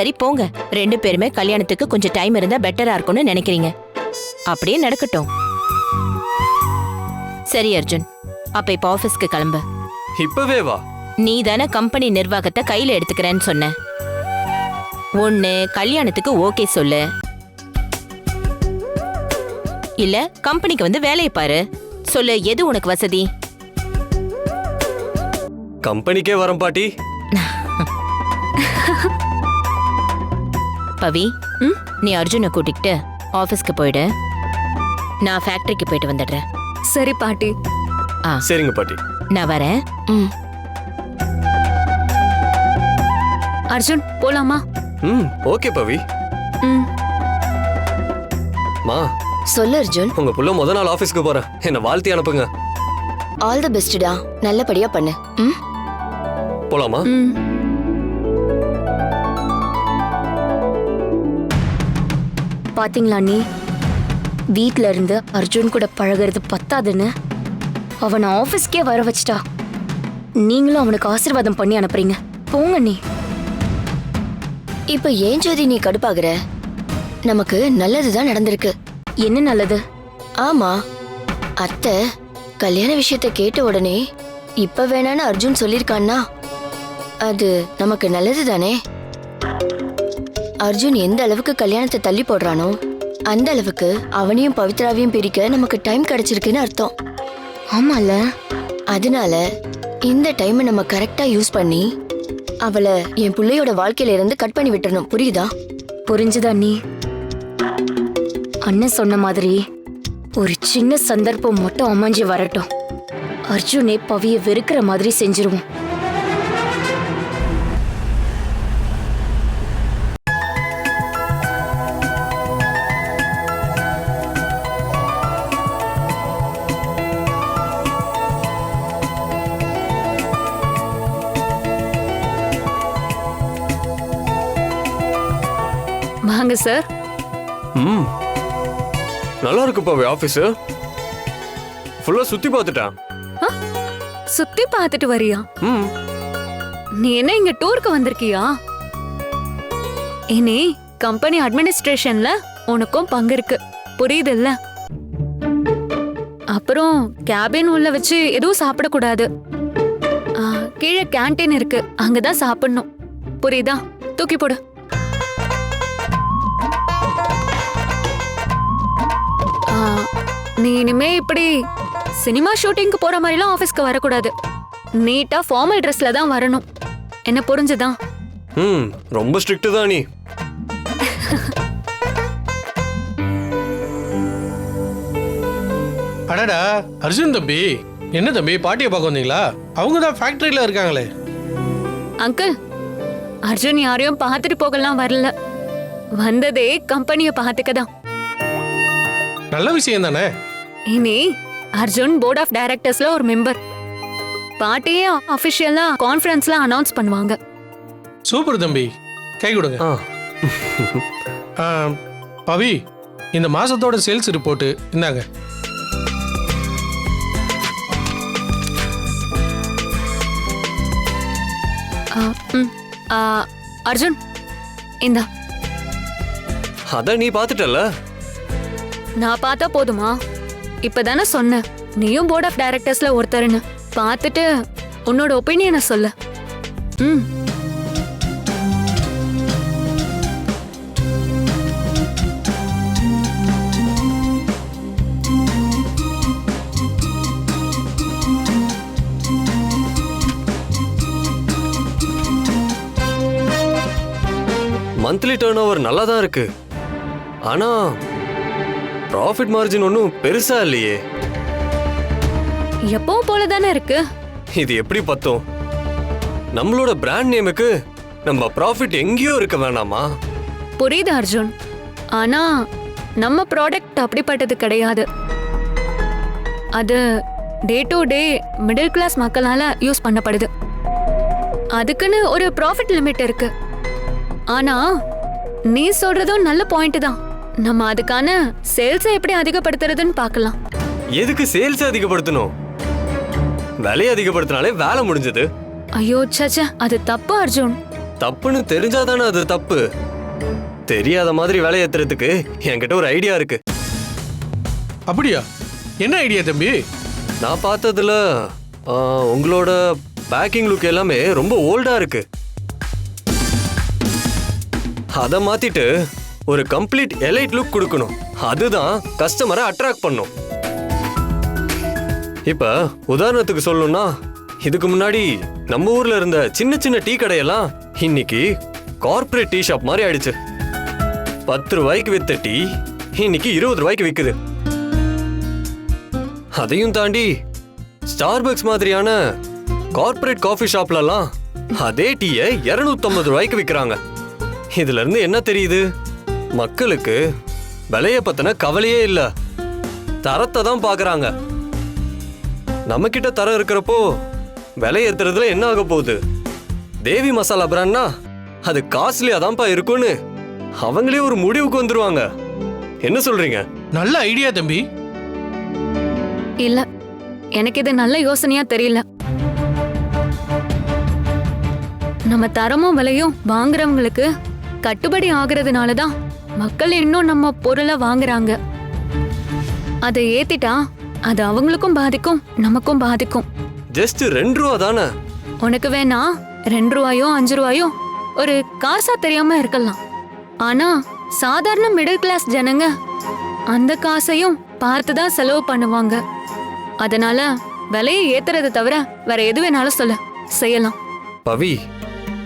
சரி போங்க, 2 பேருமே கல்யாணத்துக்கு கொஞ்சம் டைம் இருந்தா பெட்டரா இருக்கும்னு நினைக்கிறீங்க. அப்படியே நடக்கட்டும். சரி அர்ஜுன், அப்ப இப்ப ஆபீஸ்க்கு கிளம்பு. இப்பவே வா. நீ தானே கம்பெனி நிர்வாகத்தை கையில எடுத்துக்கிறேன்னு சொன்ன. ஒண்ணு கல்யாணத்துக்கு ஓகே சொல்லு, இல்ல கம்பெனிக்கு வந்து வேலையை பாரு. சொல்லு, எது உனக்கு வசதி? கம்பெனிக்கே வரேன் பாட்டி. பவி, நீ அர்ஜுனை கூட்டிக்கிட்டு ஆபீஸ்க்கு போயிடு. நான் ஃபேக்டரிக்கு போயிட்டு வந்துடுறேன். சரி பாட்டி. சரிங்க பாட்டி, நான் வரேன். அர்ஜுன் போலாமா? ஓகே பவி. மா சொல்லு அர்ஜுன். உங்க புள்ள முத நாள் ஆபீஸ்க்கு போறேன், என்ன வாழ்த்தி அனுப்புங்க. ஆல் தி பெஸ்ட்டா, நல்லபடியா பண்ணு. போலாமா? பாத்தீங்களா நீ, வீட்ல இருந்து அர்ஜுன் கூட பழகிறது பத்தாதுன்னு அவனை ஆபீஸ்க்கே வர வச்சிட்டா. நீங்களும் அவனுக்கு ஆசீர்வாதம் பண்ணி அனுப்புறீங்க. போங்க நீ. இப்ப ஏன் ஜோதி நீ கடுப்பாகுற? நமக்கு நல்லதுதான் நடந்திருக்கு. என்ன நல்லது? ஆமா, அத்தை கல்யாண விஷயத்தை கேட்ட உடனே இப்ப வேணான்னு அர்ஜுன் சொல்லிருக்கான்னா அது நமக்கு நல்லது தானே. அர்ஜுன் எந்த அளவுக்கு கல்யாணத்தை தள்ளி போடுறானோ அந்த அளவுக்கு அவனையும் பவித்ராவையும் பிரிக்க நமக்கு டைம் கிடைச்சிருக்குன்னு அர்த்தம். ஆமால, அதனால இந்த டைமை நம்ம கரெக்டா யூஸ் பண்ணி அவளை என் பிள்ளையோட வாழ்க்கையில இருந்து கட் பண்ணி விட்டுறணும். புரியுதா? புரிஞ்சுதா நீ? அண்ணன் சொன்ன மாதிரி ஒரு சின்ன சந்தர்ப்பம் மட்டும் அமைஞ்சு வரட்டும். அர்ஜுனே பவிய வெறுக்கிற மாதிரி செஞ்சிருவோம். வாங்க சார். நல்லா இருக்கு பவி ஆபீஸ். ஃபுல்லா சுத்தி பார்த்துட்டேன். சுத்தி பார்த்துட்டு வரியா? நீ என்ன இங்க டூருக்கு வந்திருக்கியா? இனி கம்பெனி அட்மினிஸ்ட்ரேஷன்ல உனக்கும் பங்கு இருக்கு, புரியுது இல்ல? அப்புறம் கேபின் உள்ள வச்சு எதுவும் சாப்பிடக்கூடாது. கீழே கேண்டீன் இருக்கு, அங்கதான் சாப்பிடணும். புரியுதா? தூக்கி போடு. நீ இனிமே இப்படி சினிமா ஷூட்டிங்க்கு போற மாதிரிலாம் ஆபீஸ்க்கு வரக்கூடாது. நீட்டா ஃபார்மல் ட்ரெஸ்ல தான் வரணும். என்ன புரிஞ்சுதா? ரொம்ப ஸ்ட்ரிக்ட் தான் நீ. அடடா அர்ஜுன் தம்பி, என்ன தம்பி பாட்டியை பார்க்க வந்தீங்களா? அவங்க தான் ஃபேக்டரியில இருக்காங்களே. அங்கிள், அர்ஜுன் யாரையும் பார்த்துட்டு போகலாம் வரல, வந்ததே கம்பெனியை பார்த்துக்கதான். நல்ல விஷயம் தானே. இனி அர்ஜுன் போர்ட் ஆஃப் டைரக்டர்ஸ்ல ஒரு மெம்பர். பாட்டியே அபிஷியலா கான்ஃபரன்ஸ்ல அனௌன்ஸ் பண்ணுவாங்க. சூப்பர் தம்பி, கை கொடுங்க. பவி, இந்த மாசத்தோட சேல்ஸ் ரிப்போர்ட் இந்தாங்க. அர்ஜுன் இந்தா. அத நீ பாத்துட்டல? நான் பார்த்தா போதுமா? இப்பதானே சொன்ன நீயும் போர்ட் ஆஃப் டைரக்டர்ஸ்ல ஒருத்தருன்னு. பார்த்துட்டு உன்னோட ஒப்பீனியனை சொல்லு. மந்த்லி டர்ன் ஓவர் நல்லா தான் இருக்கு, ஆனா ப்ராஃபிட் மார்ஜின் ஒன்றும் பெருசா இல்லையே. எப்பவும் போலதானே இருக்கு. இது எப்படி பத்தும்? நம்மளோட பிராண்ட் நேமுக்கு நம்ம ப்ராஃபிட் எங்கேயோ இருக்க வேணாமா? புரியுது அர்ஜுன், ஆனா நம்ம ப்ராடக்ட் அப்படிப்பட்டது கிடையாது. அது day to day middle class மக்களால யூஸ் பண்ணப்படுது. அதுக்குன்னு ஒரு ப்ராஃபிட் லிமிட் இருக்கு. ஆனா நீ சொல்றதும் நல்ல பாயிண்ட் தான். நம்ம அதுக்கான சேல்ஸை எப்படி அதிகப்படுத்துறதுன்னு பார்க்கலாம். எதுக்கு சேல்ஸ் அதிகப்படுத்தணும்? விலையை அதிகப்படுத்தினாலே வேலை முடிஞ்சது. ஐயோ சச்சா, அது தப்பு அர்ஜுன். தப்புன்னு தெரிஞ்சாதானே அது தப்பு. தெரியாத மாதிரி வேலை ஏத்துறதுக்கு என்கிட்ட ஒரு ஐடியா இருக்கு. அப்படியா? என்ன ஐடியா தம்பி? நான் பார்த்ததுல உங்களோட பேக்கிங் லுக் எல்லாமே ரொம்ப ஓல்டா இருக்கு. அதை மாத்திட்டு ஒரு கம்ப்ளீட் எலைட் லுக் கொடுக்கணும். அதுதான் கஸ்டமரை அட்ராக்ட் பண்ணும். இப்ப உதாரணத்துக்கு சொல்லணும்னா, இதுக்கு முன்னாடி நம்ம ஊர்ல இருந்த சின்ன சின்ன டீ கடையெல்லாம் இன்னைக்கு கார்ப்பரேட் டீ ஷாப் மாதிரி ஆயிடுச்சு. 10 ரூபாய்க்கு வித்த டீ இன்னைக்கு 20 ரூபாய்க்கு விக்குது. அதையும் தாண்டி ஸ்டார்பக்ஸ் மாதிரியான கார்ப்பரேட் காஃபி ஷாப்லலாம் அதே டீயை 250 ரூபாய்க்கு விற்கிறாங்க. இதுல இருந்து என்ன தெரியுது? மக்களுக்கு விலைய பத்தின கவலையே இல்ல, தரத்தை தான் பாக்குறாங்க. நம்ம கிட்ட தரம் இருக்கிறப்போ விலை ஏத்துறதுல என்ன ஆக போகுது? தேவி மசாலா பிராண்ட்னா அது காஸ்ட்லியா தான்ப்பா இருக்கும்னு அவங்களே ஒரு முடிவுக்கு வந்துருவாங்க. என்ன சொல்றீங்க? நல்ல ஐடியா தம்பி. இல்ல, எனக்கு இது நல்ல யோசனையா தெரியல. நம்ம தரமும் விலையும் வாங்குறவங்களுக்கு கட்டுப்படி ஆகுறதுனால தான் மக்கள் இன்னும் நம்ம பொருளை வாங்குறாங்க. அதை ஏத்திட்டா அது அவங்களுக்கும் பாதிக்கும், நமக்கும் பாதிக்கும். ஜஸ்ட் 2 ரூபா தானே. உனக்கு வேணா 2 ரூபாயோ 5 ரூபாயோ ஒரு காசா தெரியாம இருக்கலாம். ஆனா சாதாரண மிடில் கிளாஸ் ஜனங்க அந்த காசையும் பார்த்துதான் செலவு பண்ணுவாங்க. அதனால விலையை ஏத்துறதை தவிர வேற எது வேணாலும் செய்யலாம். பவி,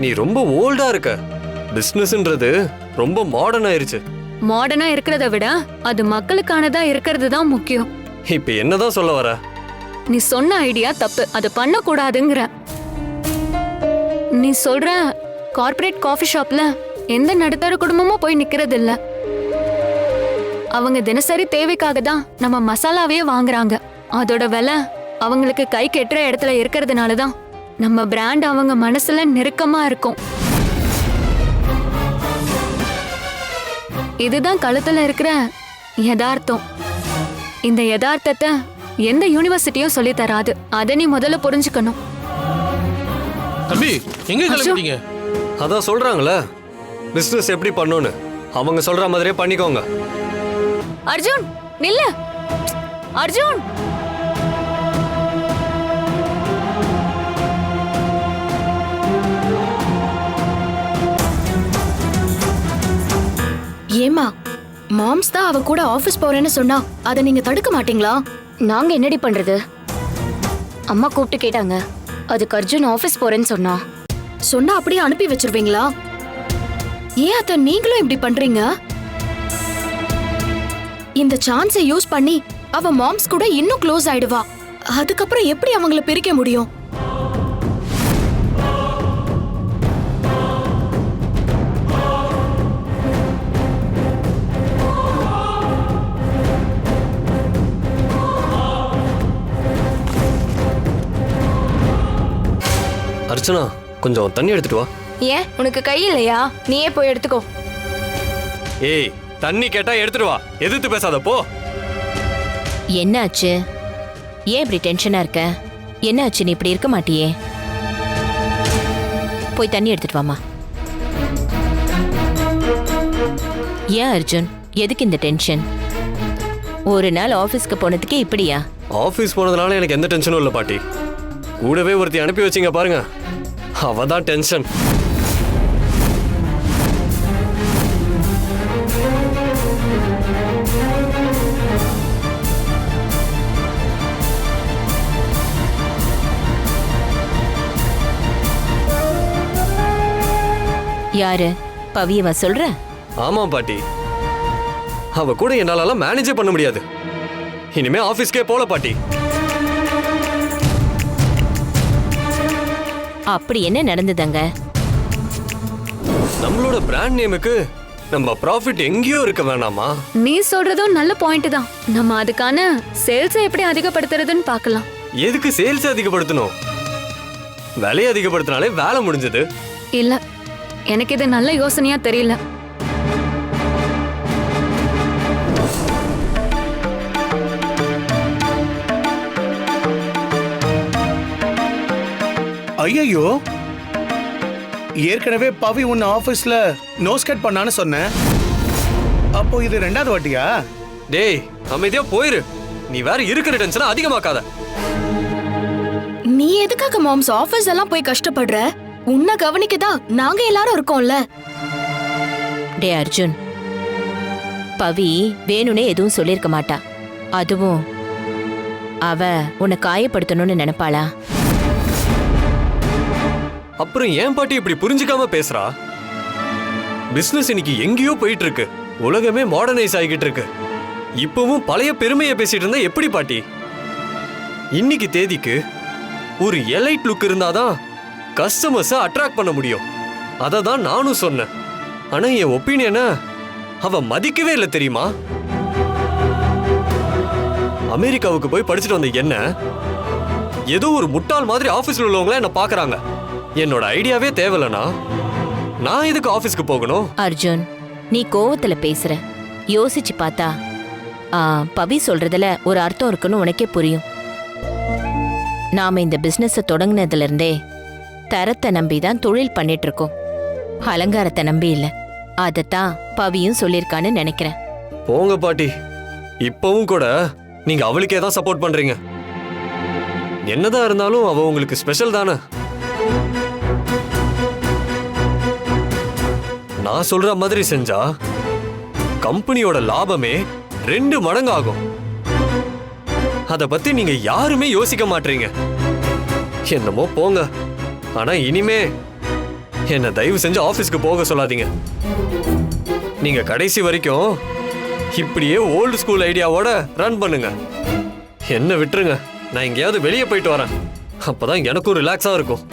நீ ரொம்ப ஓல்டா இருக்க. பிசினஸ்ன்றது ரொம்ப மாடர்ன் ஆயிருச்சு. மாடர்னா இருக்கிறத விட அது மக்களுக்கானதா இருக்கிறது தான் முக்கியம். இப்ப என்னதான் சொல்ல வர? நீ சொன்ன ஐடியா தப்பு, அது பண்ணக்கூடாதுங்கிற. நீ சொல்ற கார்ப்பரேட் காஃபி ஷாப்ல எந்த நடுத்தர குடும்பமும் போய் நிக்கிறது இல்ல. அவங்க தினசரி தேவைக்காக தான் நம்ம மசாலாவே வாங்குறாங்க. அதோட விலை அவங்களுக்கு கை கெட்டுற இடத்துல இருக்கிறதுனால தான் நம்ம பிராண்ட் அவங்க மனசுல நெருக்கமா இருக்கும். இதுதான் களத்துல இருக்கிற யதார்த்தம். இந்த யதார்த்தத்தை எந்த யூனிவர்சிட்டியும் சொல்லி தராது. அதை நீ முதல்ல புரிஞ்சுக்கணும். தம்பி எங்க கிளம்பிட்டீங்க? அதான் சொல்றாங்களே பிசினஸ் எப்படி பண்ணணும்னு. அவங்க சொல்ற மாதிரியே பண்ணிக்கோங்க. அர்ஜுன் நில்ல. அர்ஜுன், ஏமா மாம்ஸ் தான் அவ கூட ஆபீஸ் போறேன்னு சொன்னா அதை நீங்க தடுக்க மாட்டீங்களா? நாங்க என்னடி பண்றது? அம்மா கூப்பிட்டு கேட்டாங்க, அதுக்கு அர்ஜுன் ஆபீஸ் போறேன்னு சொன்னா. சொன்னா அப்படியே அனுப்பி வச்சிருவீங்களா? ஏன் அத நீங்களும் இப்படி பண்றீங்க? இந்த சான்ஸை யூஸ் பண்ணி அவ மாம்ஸ் கூட இன்னும் க்ளோஸ் ஆயிடுவா. அதுக்கப்புறம் எப்படி அவங்கள பிரிக்க முடியும்? அர்ச்சனா, கொஞ்சம் தண்ணி எடுத்துட்டு வா. ஏன் உனக்கு கை இல்லையா? நீயே போய் எடுத்துக்கோ. ஏய், தண்ணி கேட்டா எடுத்துட்டு வா, எதிர்த்து பேசாத போ. என்னாச்சு? ஏன் இப்படி டென்ஷனா இருக்க? என்னாச்சு? நீ இப்படி இருக்க மாட்டியே. போய் தண்ணி எடுத்துட்டு வாமா. ஏன் அர்ஜுன், எதுக்கு இந்த டென்ஷன்? ஒரு நாள் ஆபீஸ்க்கு போனதுக்கு இப்படியா? ஆபீஸ் போனதுனால எனக்கு எந்த டென்ஷனும் இல்லை பாட்டி. கூடவே ஒருத்தி அனுப்பி வச்சிங்க பாருங்க, அவதான் டென்ஷன். யாரு? பவியவா சொல்ற? ஆமா பாட்டி, அவ கூட என்னால மேனேஜே பண்ண முடியாது. இனிமே ஆபீஸ்க்கே போல பாட்டி. அப்படி என்ன நடந்ததுங்க? நம்மளோட பிராண்ட் நேமுக்கு நம்ம ப்ராஃபிட் எங்கேயோ இருக்க வேணாமா? நீ சொல்றதும் நல்ல பாயிண்ட் தான். நம்ம அதுக்கான சேல்ஸை எப்படி அதிகப்படுத்துறதுன்னு பார்க்கலாம். எதுக்கு சேல்ஸ் அதிகப்படுத்தணும்? விலையை அதிகப்படுத்தினாலே வேலை முடிஞ்சது. இல்ல, எனக்கு இது நல்ல யோசனையா தெரியல. ஐயோ, ஏற்கனவே பவி உன்னை ஆபீஸ்ல நோஸ் கட் பண்ணான்னு சொன்னேன். அப்போ இது ரெண்டாவது வாட்டியா? டேய் அமைதியா போயிரு. நீ வேற இருக்கிற டென்ஷனை அதிகமாக்காத. நீ எதுக்காக மாம்ஸ் ஆபீஸ் எல்லாம் போய் கஷ்டப்படுற? உன்னை கவனிக்கதா நாங்க எல்லாரும் இருக்கோம்ல. டே அர்ஜுன், பவி வேணும்னே எதுவும் சொல்லியிருக்க மாட்டா. அதுவும் அவ உன்னை காயப்படுத்தணும்னு நினைப்பாளா? அப்புறம் ஏன் பாட்டி இப்படி புரிஞ்சுக்காம பேசுறா? பிசினஸ் இன்னைக்கு எங்கேயோ போயிட்டு இருக்கு. உலகமே மாடர்னைஸ் ஆகிட்டு இருக்கு. இப்பவும் பழைய பெருமையை பேசிட்டு இருந்தா எப்படி பாட்டி? இன்னைக்கு தேதிக்கு ஒரு எலைட் லுக் இருந்தாதான் கஸ்டமர்ஸை அட்ராக்ட் பண்ண முடியும். அதை தான் நானும் சொன்னேன். ஆனா என் ஒப்பீனியனை அவ மதிக்கவே இல்லை தெரியுமா? அமெரிக்காவுக்கு போய் படிச்சுட்டு வந்த என்ன ஏதோ ஒரு முட்டாள் மாதிரி ஆபீஸ்ல உள்ளவங்கள என்ன பாக்குறாங்க. என்னோட ஐடியாவே தேவையில்லனா நான் எதுக்கு ஆபீஸ்க்கு போகணும்? அர்ஜுன், நீ கோவத்துல பேசுற. யோசிச்சு பார்த்தா பவி சொல்றதுல ஒரு அர்த்தம் இருக்குன்னு உனக்கே புரியும். நாம இந்த பிசினஸ தொடங்கினதுல இருந்தே தரத்தை நம்பி தான் தொழில் பண்ணிட்டு இருக்கோம். அலங்காரத்தை நம்பி இல்ல. அதத்தான் பவியும் சொல்லியிருக்கான்னு நினைக்கிறேன். போங்க பாட்டி. இப்பவும் கூட நீங்க அவளுக்கே தான் சப்போர்ட் பண்றீங்க. என்னதான் இருந்தாலும் அவ உங்களுக்கு ஸ்பெஷல் தானே. நான் சொல்ற மாதிரி செஞ்சா கம்பெனியோட லாபமே 2 மடங்கு ஆகும். அத பத்தி நீங்க யாருமே யோசிக்க மாட்டீங்க. என்னமோ போங்க. ஆனா இனிமே என்ன தயவு செஞ்சு ஆபீஸ்க்கு போக சொல்லாதீங்க. நீங்க கடைசி வரைக்கும் இப்படியே ஓல்டு ஸ்கூல் ஐடியாவோட ரன் பண்ணுங்க. என்ன விட்டுருங்க. நான் எங்கேயாவது வெளியே போயிட்டு வரேன். அப்பதான் எனக்கும் ரிலாக்ஸா இருக்கும்.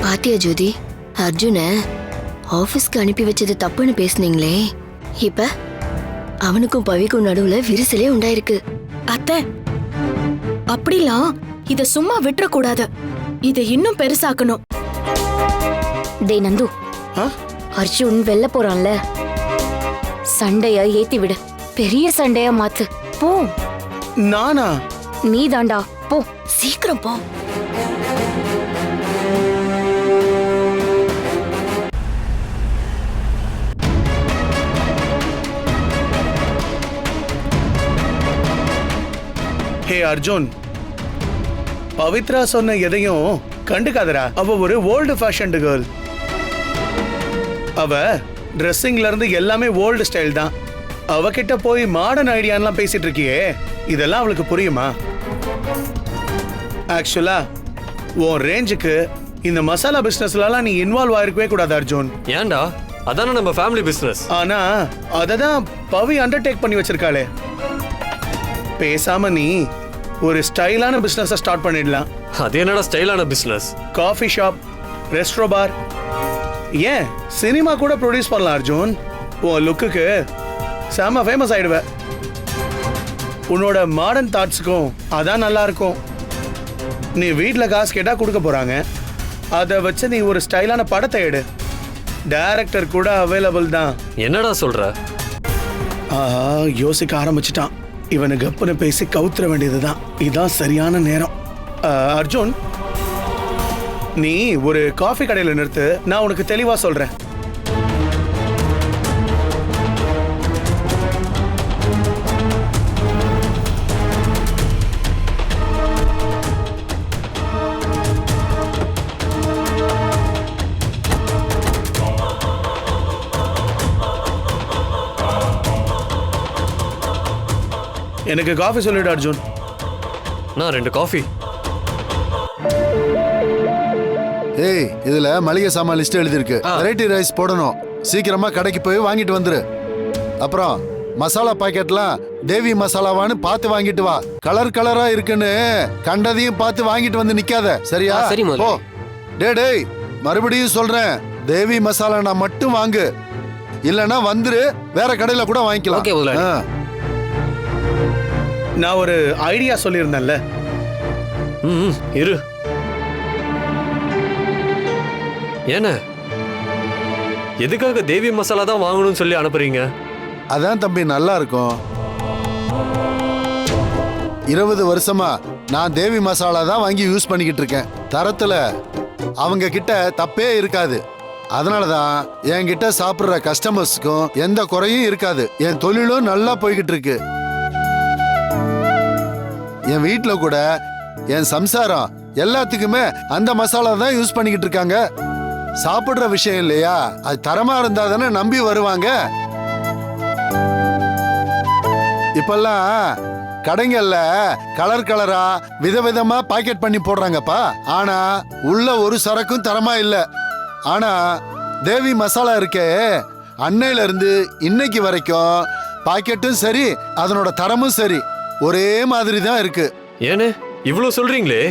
பாத்தியா ஜோதி, அர்ஜுன ஆபீஸ்க்கு அனுப்பி வச்சது தப்புன்னு பேசுனீங்களே, இப்ப அவனுக்கும் பவிக்கும் நடுவுல விரிசலே உண்டாயிருக்கு. அத்தை, அப்படிலாம் இத சும்மா விட்டுற கூடாது. இதை இன்னும் பெருசாக்கணும். டேய் நந்து, அர்ஜுன் வெளில போறான்ல, சண்டைய ஏத்தி விடு. பெரிய சண்டையா மாத்து. போ. நானா? நீ தாண்டா. போ, சீக்கிரம் போ. ஹே அர்ஜுன், பவித்ரா சொன்ன எதையும் கண்டுக்காதரா. அவ ஒரு ஓல்டு ஃபேஷன்டு கேர்ள். அவ ட்ரெஸ்ஸிங்ல இருந்து எல்லாமே ஓல்டு ஸ்டைல் தான். அவகிட்ட போய் மாடர்ன் ஐடியான்லாம் பேசிட்டு இருக்கியே, இதெல்லாம் அவளுக்கு புரியுமா? ஆக்சுவலா உன் ரேஞ்சுக்கு இந்த மசாலா பிசினஸ்லாம் நீ இன்வால்வ் ஆயிருக்கவே கூடாது அர்ஜுன். ஏன்டா? அதானே நம்ம ஃபேமிலி பிசினஸ். ஆனா அததான் பவி அண்டர்டேக் பண்ணி வச்சிருக்காளே. பேசாம நீ ஒரு ஸ்டைலான பிசினஸ் ஸ்டார்ட் பண்ணிடலாம். அது என்னடா ஸ்டைலான பிசினஸ்? காஃபி ஷாப், ரெஸ்ட்ரோ பார், ஏன் சினிமா கூட ப்ரொடியூஸ் பண்ணலாம் அர்ஜுன். உன் லுக்குக்கு செம ஃபேமஸ் ஆயிடுவ. உன்னோட மாடர்ன் தாட்ஸுக்கும் அதான் நல்லா இருக்கும். நீ வீட்டில் காசு கேட்டா கொடுக்க போறாங்க. அதை வச்சு நீ ஒரு ஸ்டைலான படத்தை எடு. டைரக்டர் கூட அவைலபிள் தான். என்னடா சொல்ற? யோசிக்க ஆரம்பிச்சிட்டான். இவனு கப்புன்னு பேசி கவுத்துற வேண்டியதுதான். இதான் சரியான நேரம். அர்ஜுன், நீ ஒரு காஃபி கடையில் நிறுத்து. நான் உனக்கு தெளிவா சொல்றேன். எனக்கு காஃபி சொல்லிடு அர்ஜுன். நான் 2 காஃபி. ஏய், இதுல மளிகை சாமான் லிஸ்ட் எழுதிருக்கு. வெரைட்டி ரைஸ் போடணும். சீக்கிரமா கடைக்கு போய் வாங்கிட்டு வந்துரு. அப்புறம் மசாலா பாக்கெட்லாம் தேவி மசாலாவான்னு பார்த்து வாங்கிட்டு வா. கலர் கலரா இருக்குன்னு கண்டதையும் பார்த்து வாங்கிட்டு வந்து நிக்காத. சரியா? சரி போ. டேய், மறுபடியும் சொல்றேன், தேவி மசாலானா மட்டும் வாங்கு. இல்லனா வந்துரு, வேற கடையில கூட வாங்கிக்கலாம். ஓகே முதலாளி. நான் ஒரு ஐடியா சொல்லியிருந்தேன்ல. இரு. என்ன எதுக்காக தேவி மசாலா தான் வாங்கணும்னு சொல்லி அனுப்புறீங்க? அதான் தம்பி நல்லா இருக்கும். 20 வருஷமா நான் தேவி மசாலா தான் வாங்கி யூஸ் பண்ணிக்கிட்டு இருக்கேன். தரத்துல அவங்க கிட்ட தப்பே இருக்காது. அதனாலதான் என்கிட்ட சாப்பிடுற கஸ்டமர்ஸ்க்கும் எந்த குறையும் இருக்காது. என் தொழிலும் நல்லா போய்கிட்டு இருக்கு. என் வீட்டுல கூட என் சம்சாரம் எல்லாத்துக்குமே அந்த மசாலா தான் யூஸ் பண்ணிக்கிட்டு இருக்காங்க. சாப்பிடுற விஷயம் இல்லையா, அது தரமா இருந்தா தானே நம்பி வருவாங்க. இப்பெல்லாம் கடைங்கள்ல கலர் கலரா விதவிதமா பாக்கெட் பண்ணி போடுறாங்கப்பா. ஆனா உள்ள ஒரு சரக்கும் தரமா இல்ல. ஆனா தேவி மசாலா இருக்கே, அன்னையில இருந்து இன்னைக்கு வரைக்கும் பாக்கெட்டும் சரி அதனோட தரமும் சரி ஒரே மாதிரி தான் இருக்கு. ஏன்னு இவ்வளவு சொல்றீங்களே,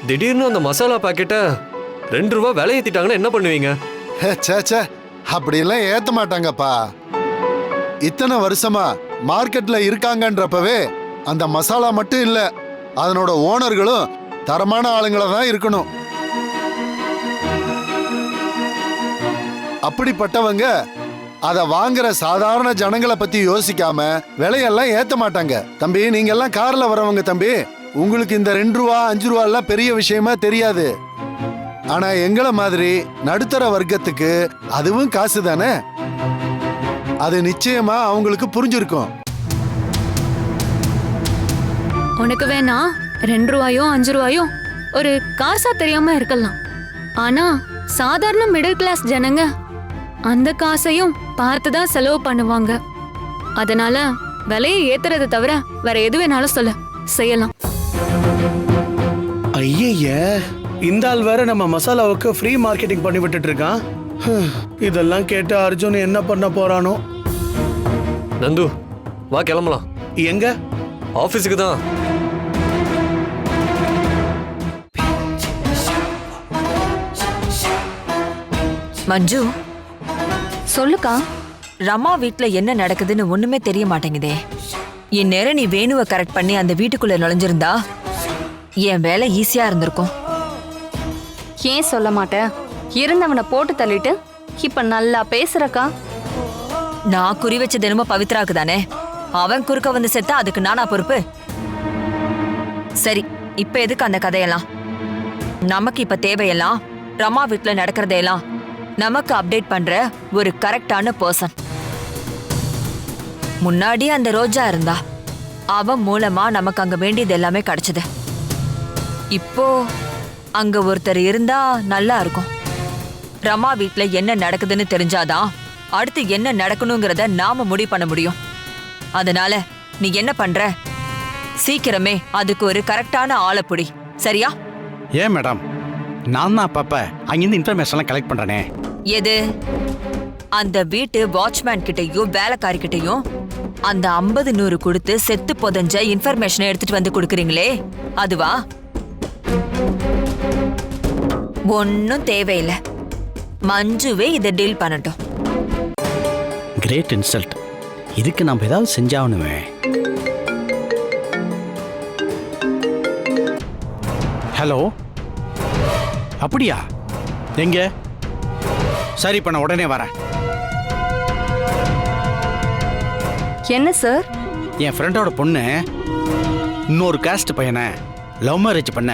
திடீர்னு அந்த மசாலா பாக்கெட்டை 2 ரூபா விலை ஏத்திட்டாங்கன்னா என்ன பண்ணுவீங்க? சேச்சே, அப்படியெல்லாம் ஏத்த மாட்டாங்கப்பா. இத்தனை வருஷமா மார்க்கெட்ல இருக்காங்கன்றப்பவே அந்த மசாலா மட்டும் இல்ல, அதனோட ஓனர்களும் தரமான ஆளுங்களா தான் இருக்கணும். அப்படிப்பட்டவங்க அத வாங்குற சாதாரண ஜனங்களை பத்தி யோசிக்காம விலையெல்லாம் ஏத்த மாட்டாங்க. தம்பி, நீங்க எல்லாம் கார்ல வரவங்க தம்பி, உங்களுக்கு இந்த 2 ரூபா 5 ரூபா எல்லாம் பெரிய விஷயமா தெரியாது. ஆனா எங்களை மாதிரி நடுத்தர வர்க்கத்துக்கு அதுவும் காசு தானே. அது நிச்சயமா அவங்களுக்கு புரிஞ்சிருக்கும். உனக்கு வேணா 2 ரூபாயோ 5 ரூபாயோ ஒரு காசா தெரியாம இருக்கலாம். ஆனா சாதாரண மிடில் கிளாஸ் ஜனங்க அந்த காசையும் பார்த்துதான் செலவு பண்ணுவாங்க. அதனால விலையை ஏத்துறதை தவிர வேற எது வேணாலும் சொல்ல செய்யலாம். ஐய, இந்த ஆள் வேற நம்ம மசாலாவுக்கு ஃப்ரீ மார்க்கெட்டிங் பண்ணி விட்டுட்டு இருக்கான். இதெல்லாம் கேட்டு அர்ஜுன் என்ன பண்ண போறானோ. நந்து, வா கிளம்பலாம். எங்க? ஆபீஸுக்கு தான். மஞ்சு, சொல்லுக்கா. ரமா வீட்ல என்ன நடக்குதுன்னு ஒண்ணுமே தெரிய மாட்டேங்குதே. இந்நேரம் நீ வேணுவை கரெக்ட் பண்ணி அந்த வீட்டுக்குள்ள நுழைஞ்சிருந்தா என் வேலை ஈஸியா இருந்திருக்கும். ஏன் சொல்ல மாட்டேன்? இருந்தவனை போட்டு தள்ளிட்டு இப்ப நல்லா பேசுறக்கா. நான் குறி வச்ச தினமும் பவித்ராக்கு தானே. அவன் குறுக்க வந்து செத்தா அதுக்கு நானா பொறுப்பு? சரி, இப்ப எதுக்கு அந்த கதையெல்லாம்? நமக்கு இப்ப தேவையெல்லாம் ரமா வீட்ல நடக்கிறதையெல்லாம் நமக்கு அப்டேட் பண்ற ஒரு கரெக்டான பர்சன். முன்னாடி அந்த ரோஜா இருந்தா, அவன் மூலமா நமக்கு அங்க வேண்டியது எல்லாமே கிடைச்சது. இப்போ அங்க ஒருத்தர் இருந்தா நல்லா இருக்கும். ரமா வீட்ல என்ன நடக்குதுன்னு தெரிஞ்சாதான் அடுத்து என்ன நடக்கணுங்கிறத நாம முடிவு பண்ண முடியும். அதனால நீ என்ன பண்ற, சீக்கிரமே அதுக்கு ஒரு கரெக்டான ஆளை புடி, சரியா? ஏன் மேடம், நான் தான் அப்பப்ப அங்கிருந்து இன்ஃபர்மேஷன்லாம் கலெக்ட் பண்றேனே. எது? அந்த வீட்டு வாட்ச்மேன் கிட்டையும் வேலைக்காரி கிட்டையும் அந்த 50-100 கொடுத்து செத்து புதஞ்ச இன்ஃபர்மேஷனை எடுத்துட்டு வந்து கொடுக்குறீங்களே, அதுவா? ஒன்னும் தேவையில்லை. மஞ்சுவே இதை டீல் பண்ணட்டும். Great insult. இதுக்கு நம்ம ஏதாவது செஞ்சாவணுமே. ஹலோ, அப்படியா? எங்க? சரி, பண்ண உடனே வரேன். என்ன சார்? என் ஃப்ரெண்டோட பொண்ணு இன்னொரு காஸ்ட் பையனை லவ் மேரேஜ் பண்ண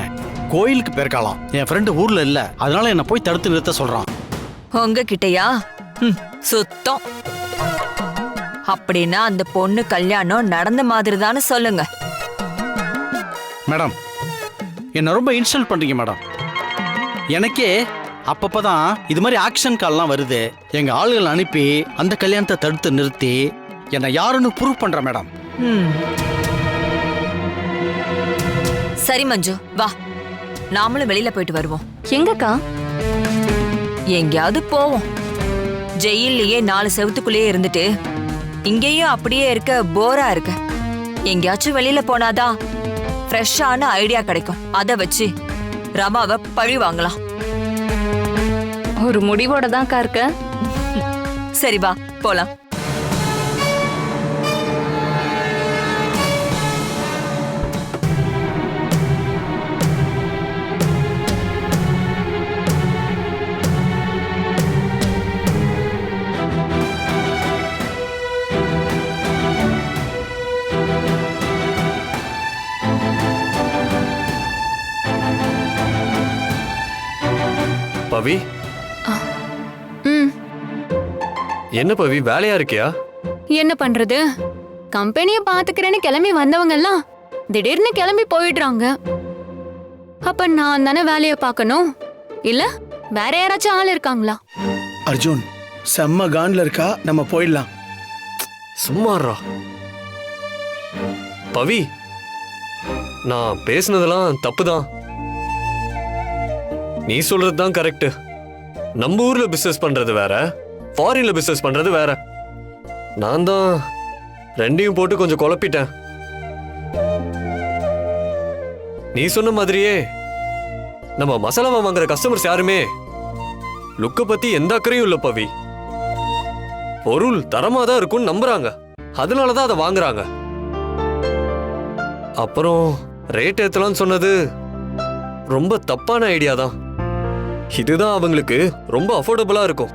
கோயிலுக்கு போயிருக்காளாம். என் ஃப்ரெண்டு ஊர்ல இல்ல, அதனால என்ன போய் தடுத்து நிறுத்த சொல்றான். உங்க கிட்டயா? சுத்தம். அப்படின்னா அந்த பொண்ணு கல்யாணம் நடந்த மாதிரி தானே சொல்லுங்க. மேடம், என்ன ரொம்ப இன்சல்ட் பண்றீங்க மேடம். எனக்கே அப்பப்பதான் இது மாதிரி ஆக்ஷன் கால்லாம் வருது. எங்க ஆளுகள் அனுப்பி அந்த கல்யாணத்தை தடுத்து நிறுத்தி என்ன யாருன்னு ப்ரூவ் பண்ற மேடம். சரி மஞ்சு, வா, நாமளும் வெளியில போயிட்டு வருவோம். எங்கக்கா? எங்கேயாவது போவோம். ஜெயிலேயே 4 செவத்துக்குள்ளேயே இருந்துட்டு இங்கேயும் அப்படியே இருக்க போரா இருக்கு. எங்கேயாச்சும் வெளியில போனாதான் ஃப்ரெஷ்ஷான ஐடியா கிடைக்கும். அதை வச்சு ரமாவை பழி வாங்கலாம். ஒரு முடிவோட தான்க்கா இருக்க. சரி, வா போலாம். பவி ம் என்ன பவி வேலையா இருக்கியா? என்ன பண்றது, கம்பெனிய பாத்துக்கிறேன்னு கிளம்பி வந்தவங்க எல்லாம் திடீர்னு கிளம்பி போயிடுறாங்க. அப்ப நான் தானே வேலைய பார்க்கணும், இல்ல வேற யாராச்சும் ஆள் இருக்காங்களா? அர்ஜுன் செம்ம கான்ல இருக்கா, நம்ம போயிடலாம். சும்மாறா பவி, நான் பேசுனதெல்லாம் தப்புதான். நீ சொல்றது தான் கரெக்ட். நம்ம ஊர்ல பிசினஸ் பண்றது வேற, ஃபாரின்ல பிசினஸ் பண்றது வேற. நான் தான் ரெண்டையும் போட்டு கொஞ்சம் குழப்பிட்டேன். நீ சொன்ன மாதிரியே நம்ம மசாலாவை வாங்குற கஸ்டமர்ஸ் யாருமே லுக்க பத்தி எந்த அக்கறையும் இல்ல பவி. பொருள் தரமா தான் இருக்கும்னு நம்புறாங்க, அதனாலதான் அதை வாங்குறாங்க. அப்புறம் ரேட் ஏத்தலாம்னு சொன்னது ரொம்ப தப்பான ஐடியா தான். இதுதான் அவங்களுக்கு ரொம்ப அஃபோர்டபுளா இருக்கும்.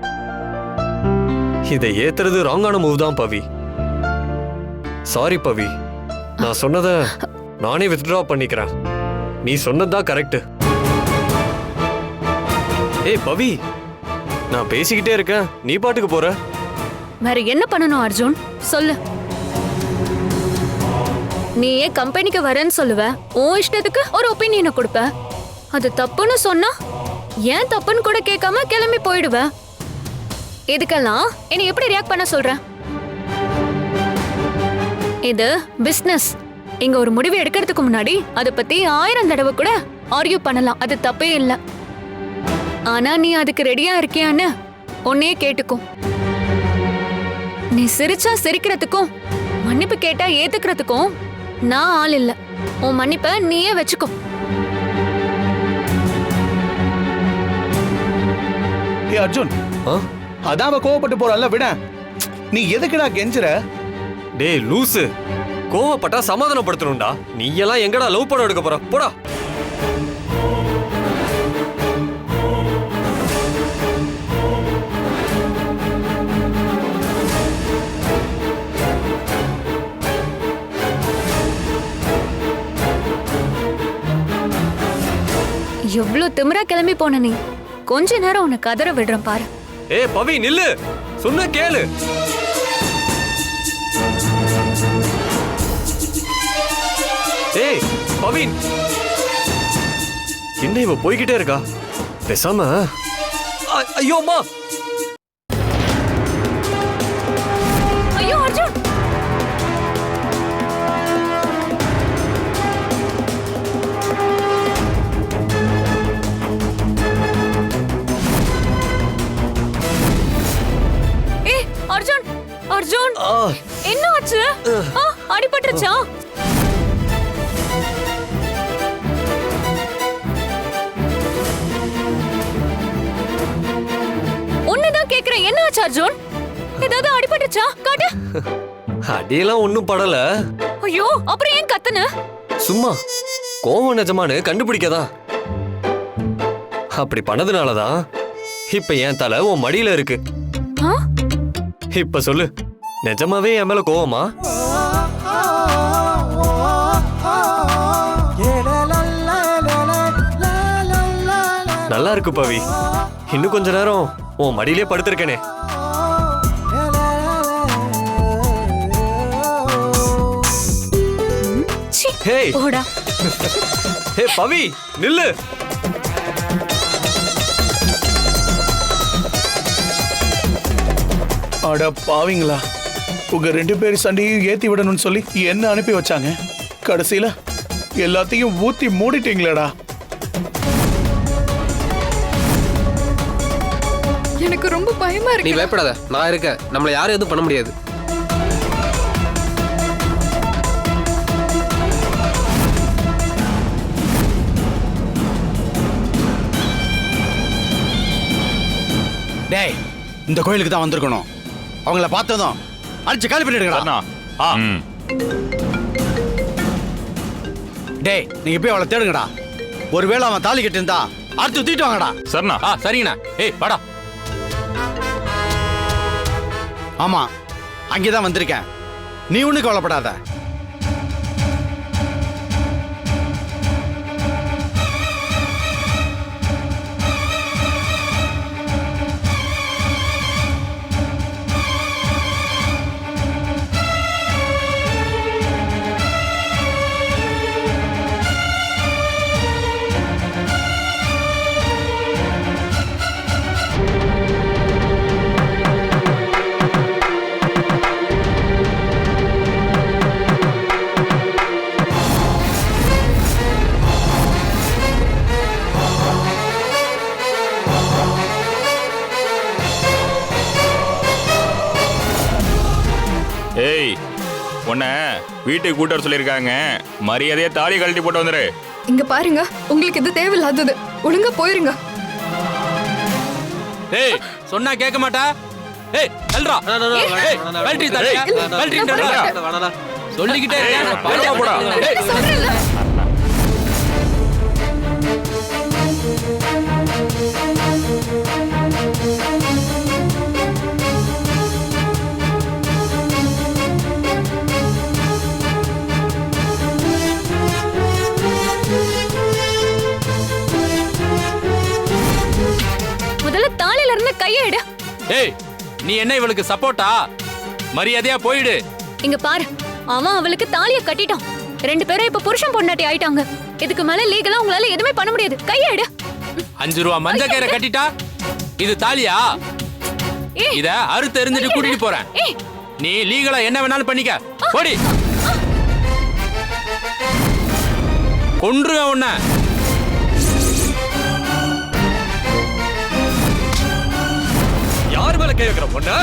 இதை ஏத்துறது ராங்கான மூவ் தான் பவி. சாரி பவி, நான் சொன்னதை நானே வித்ட்ரா பண்ணிக்கிறேன். நீ சொன்னதுதான் கரெக்ட். ஏய் பவி, நான் பேசிக்கிட்டே இருக்கேன், நீ பாட்டுக்கு போற. வேற என்ன பண்ணணும் அர்ஜுன் சொல்லு. நீ ஏன் கம்பெனிக்கு வரேன்னு சொல்லுவ, உன் இஷ்டத்துக்கு ஒரு ஒப்பீனியனை கொடுப்ப. அது தப்புன்னு சொன்னா ஏன் தப்புன்னு கூட கேட்காம கிளம்பி போயிடுவ. இதுக்கெல்லாம் என்னை எப்படி ரியாக்ட் பண்ண சொல்ற? இது பிசினஸ். இங்க ஒரு முடிவு எடுக்கிறதுக்கு முன்னாடி அதை பத்தி 1000 தடவை கூட ஆர்கியூ பண்ணலாம், அது தப்பே இல்லை. ஆனா நீ அதுக்கு ரெடியா இருக்கியான்னு உன்னையே கேட்டுக்கும். நீ சிரிச்சா சிரிக்கிறதுக்கும் மன்னிப்பு கேட்டா ஏத்துக்கிறதுக்கும் நான் ஆள் இல்ல. உன் மன்னிப்ப நீயே வச்சுக்கோ. ஏ அர்ஜுன், அதான் அவ கோவப்பட்டு போறல்ல, விட. நீ எதுக்குடா கெஞ்சுற? டேய் லூசு, கோவப்பட்டா சமாதானப்படுத்தணும்டா. நீ எல்லாம் எங்கடா லவ் படம் எடுக்க போற? போடா. எவ்வளவு திமிரா கிளம்பி போன நீ. கொஞ்ச நேரம் உன்னை கதற விடுறேன் பாரு. ஏ பவி நில்லு, சொன்ன கேளு. ஏய் பவின், என்ன இவ போய்கிட்டே இருக்கா? பேசாம ஐயோமா. ஐயோ அர்ஜுன், அர்ஜுன் அர்ஜுன், என்ன ஆச்சு? அடிபட்டுருச்சா? உன்னைதான் கேக்குறேன், என்ன ஆச்சு அர்ஜுன்? ஏதாவது அடிபட்டுருச்சா? காட்டு. அடியெல்லாம் ஒண்ணும் படல. ஐயோ, அப்புறம் ஏன் கத்துன? சும்மா கோவம் நிஜமானு கண்டுபிடிக்கதான். அப்படி பண்ணதுனாலதான் இப்ப என் தலை உன் மடியில இருக்கு. இப்ப சொல்லு, நிஜமாவே என் மேல கோவமா? நல்லா இருக்கு பவி, இன்னும் கொஞ்ச நேரம் உன் மடியிலே படுத்திருக்கேனே. ஹேய் போடா. ஹே பவி நில்லு. அட பாவிங்களா, உங்க 2 பேர் சண்டையும் ஏத்தி விடணும்னு சொல்லி என்ன அனுப்பி வச்சாங்க. கடைசியில எல்லாத்தையும் ஊத்தி மூடிட்டீங்களேடா. எனக்கு ரொம்ப பயமா நீ இருக்கு. பயப்படாத, நான் இருக்கேன். நம்மள யாரும் எதுவும் பண்ண முடியாது. டேய், இந்த கோயிலுக்கு தான் வந்திருக்கணும். அவங்கள பார்த்ததும் அடிச்சு காலி பண்ணிடுங்கடா. டேய், நீங்க போய் அவளை தேடுங்கடா. ஒருவேளை அவன் தாலி கட்டிருந்தா அடுத்து தூக்கிட்டு வாங்கடா. சரிண்ணா. சரிங்கண்ணா. ஏய் வாடா. ஆமா, அங்கேதான் வந்திருக்கேன். நீ ஒண்ணு கவலைப்படாத. வீட்டுக்கு கூட்ட சொல்லியிருக்காங்க. மரியாதையா தாலி கழட்டி போட்டு வந்துரு. இங்க பாருங்க, உங்களுக்கு இது தேவையில்லாதது. ஒழுங்கா போயிருங்க. ஏய் சொன்னா கேட்க மாட்டா? ஏய் தல்றா. ஏய் கழட்டி தரையா? கழட்டி தரையா? சொல்லிக்கிட்டே இருக்கேன். போடா போடா. சொல்றேன்ல. முதல்ல தாலில இருந்து கையை எடு. ஏய் நீ என்ன இவளுக்கு சப்போர்ட்டா? மரியாதையா போயிடு. இங்க பாரு, அவன் அவளுக்கு தாலிய கட்டிட்டான். 2 பேரும் இப்ப புருஷன் பொண்டாட்டி ஆயிட்டாங்க. இதுக்கு மேல லீகலா உங்களால எதுவுமே பண்ண முடியாது. கையை எடு. 5 ரூபா மஞ்ச கயிறை கட்டிட்டா இது தாலியா? இத அறுத்து எறிஞ்சிட்டு கூட்டிட்டு போறேன். நீ லீகலா என்ன வேணாலும் பண்ணிக்க. போடி. கொன்றுவேன் உன்னை. யார் மேல கை வைக்கிற பொண்ணு?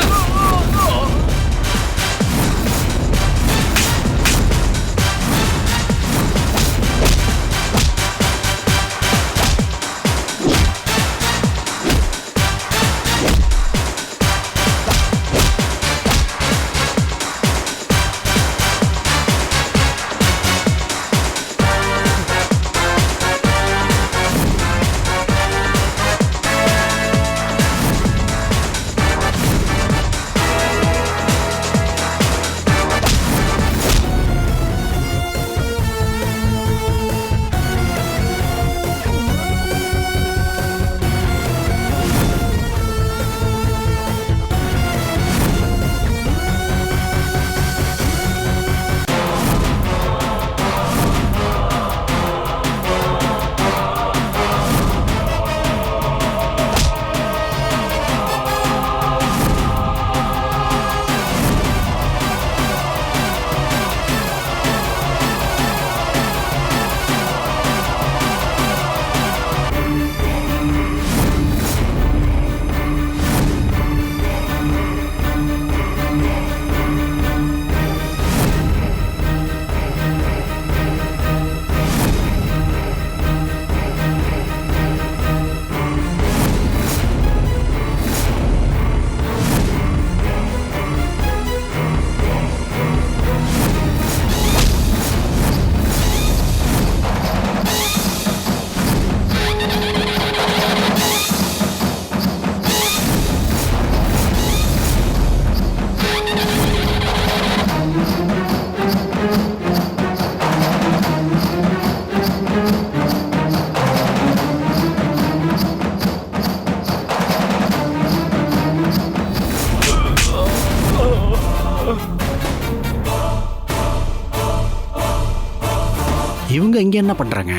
இவங்க இங்க என்ன பண்றாங்க?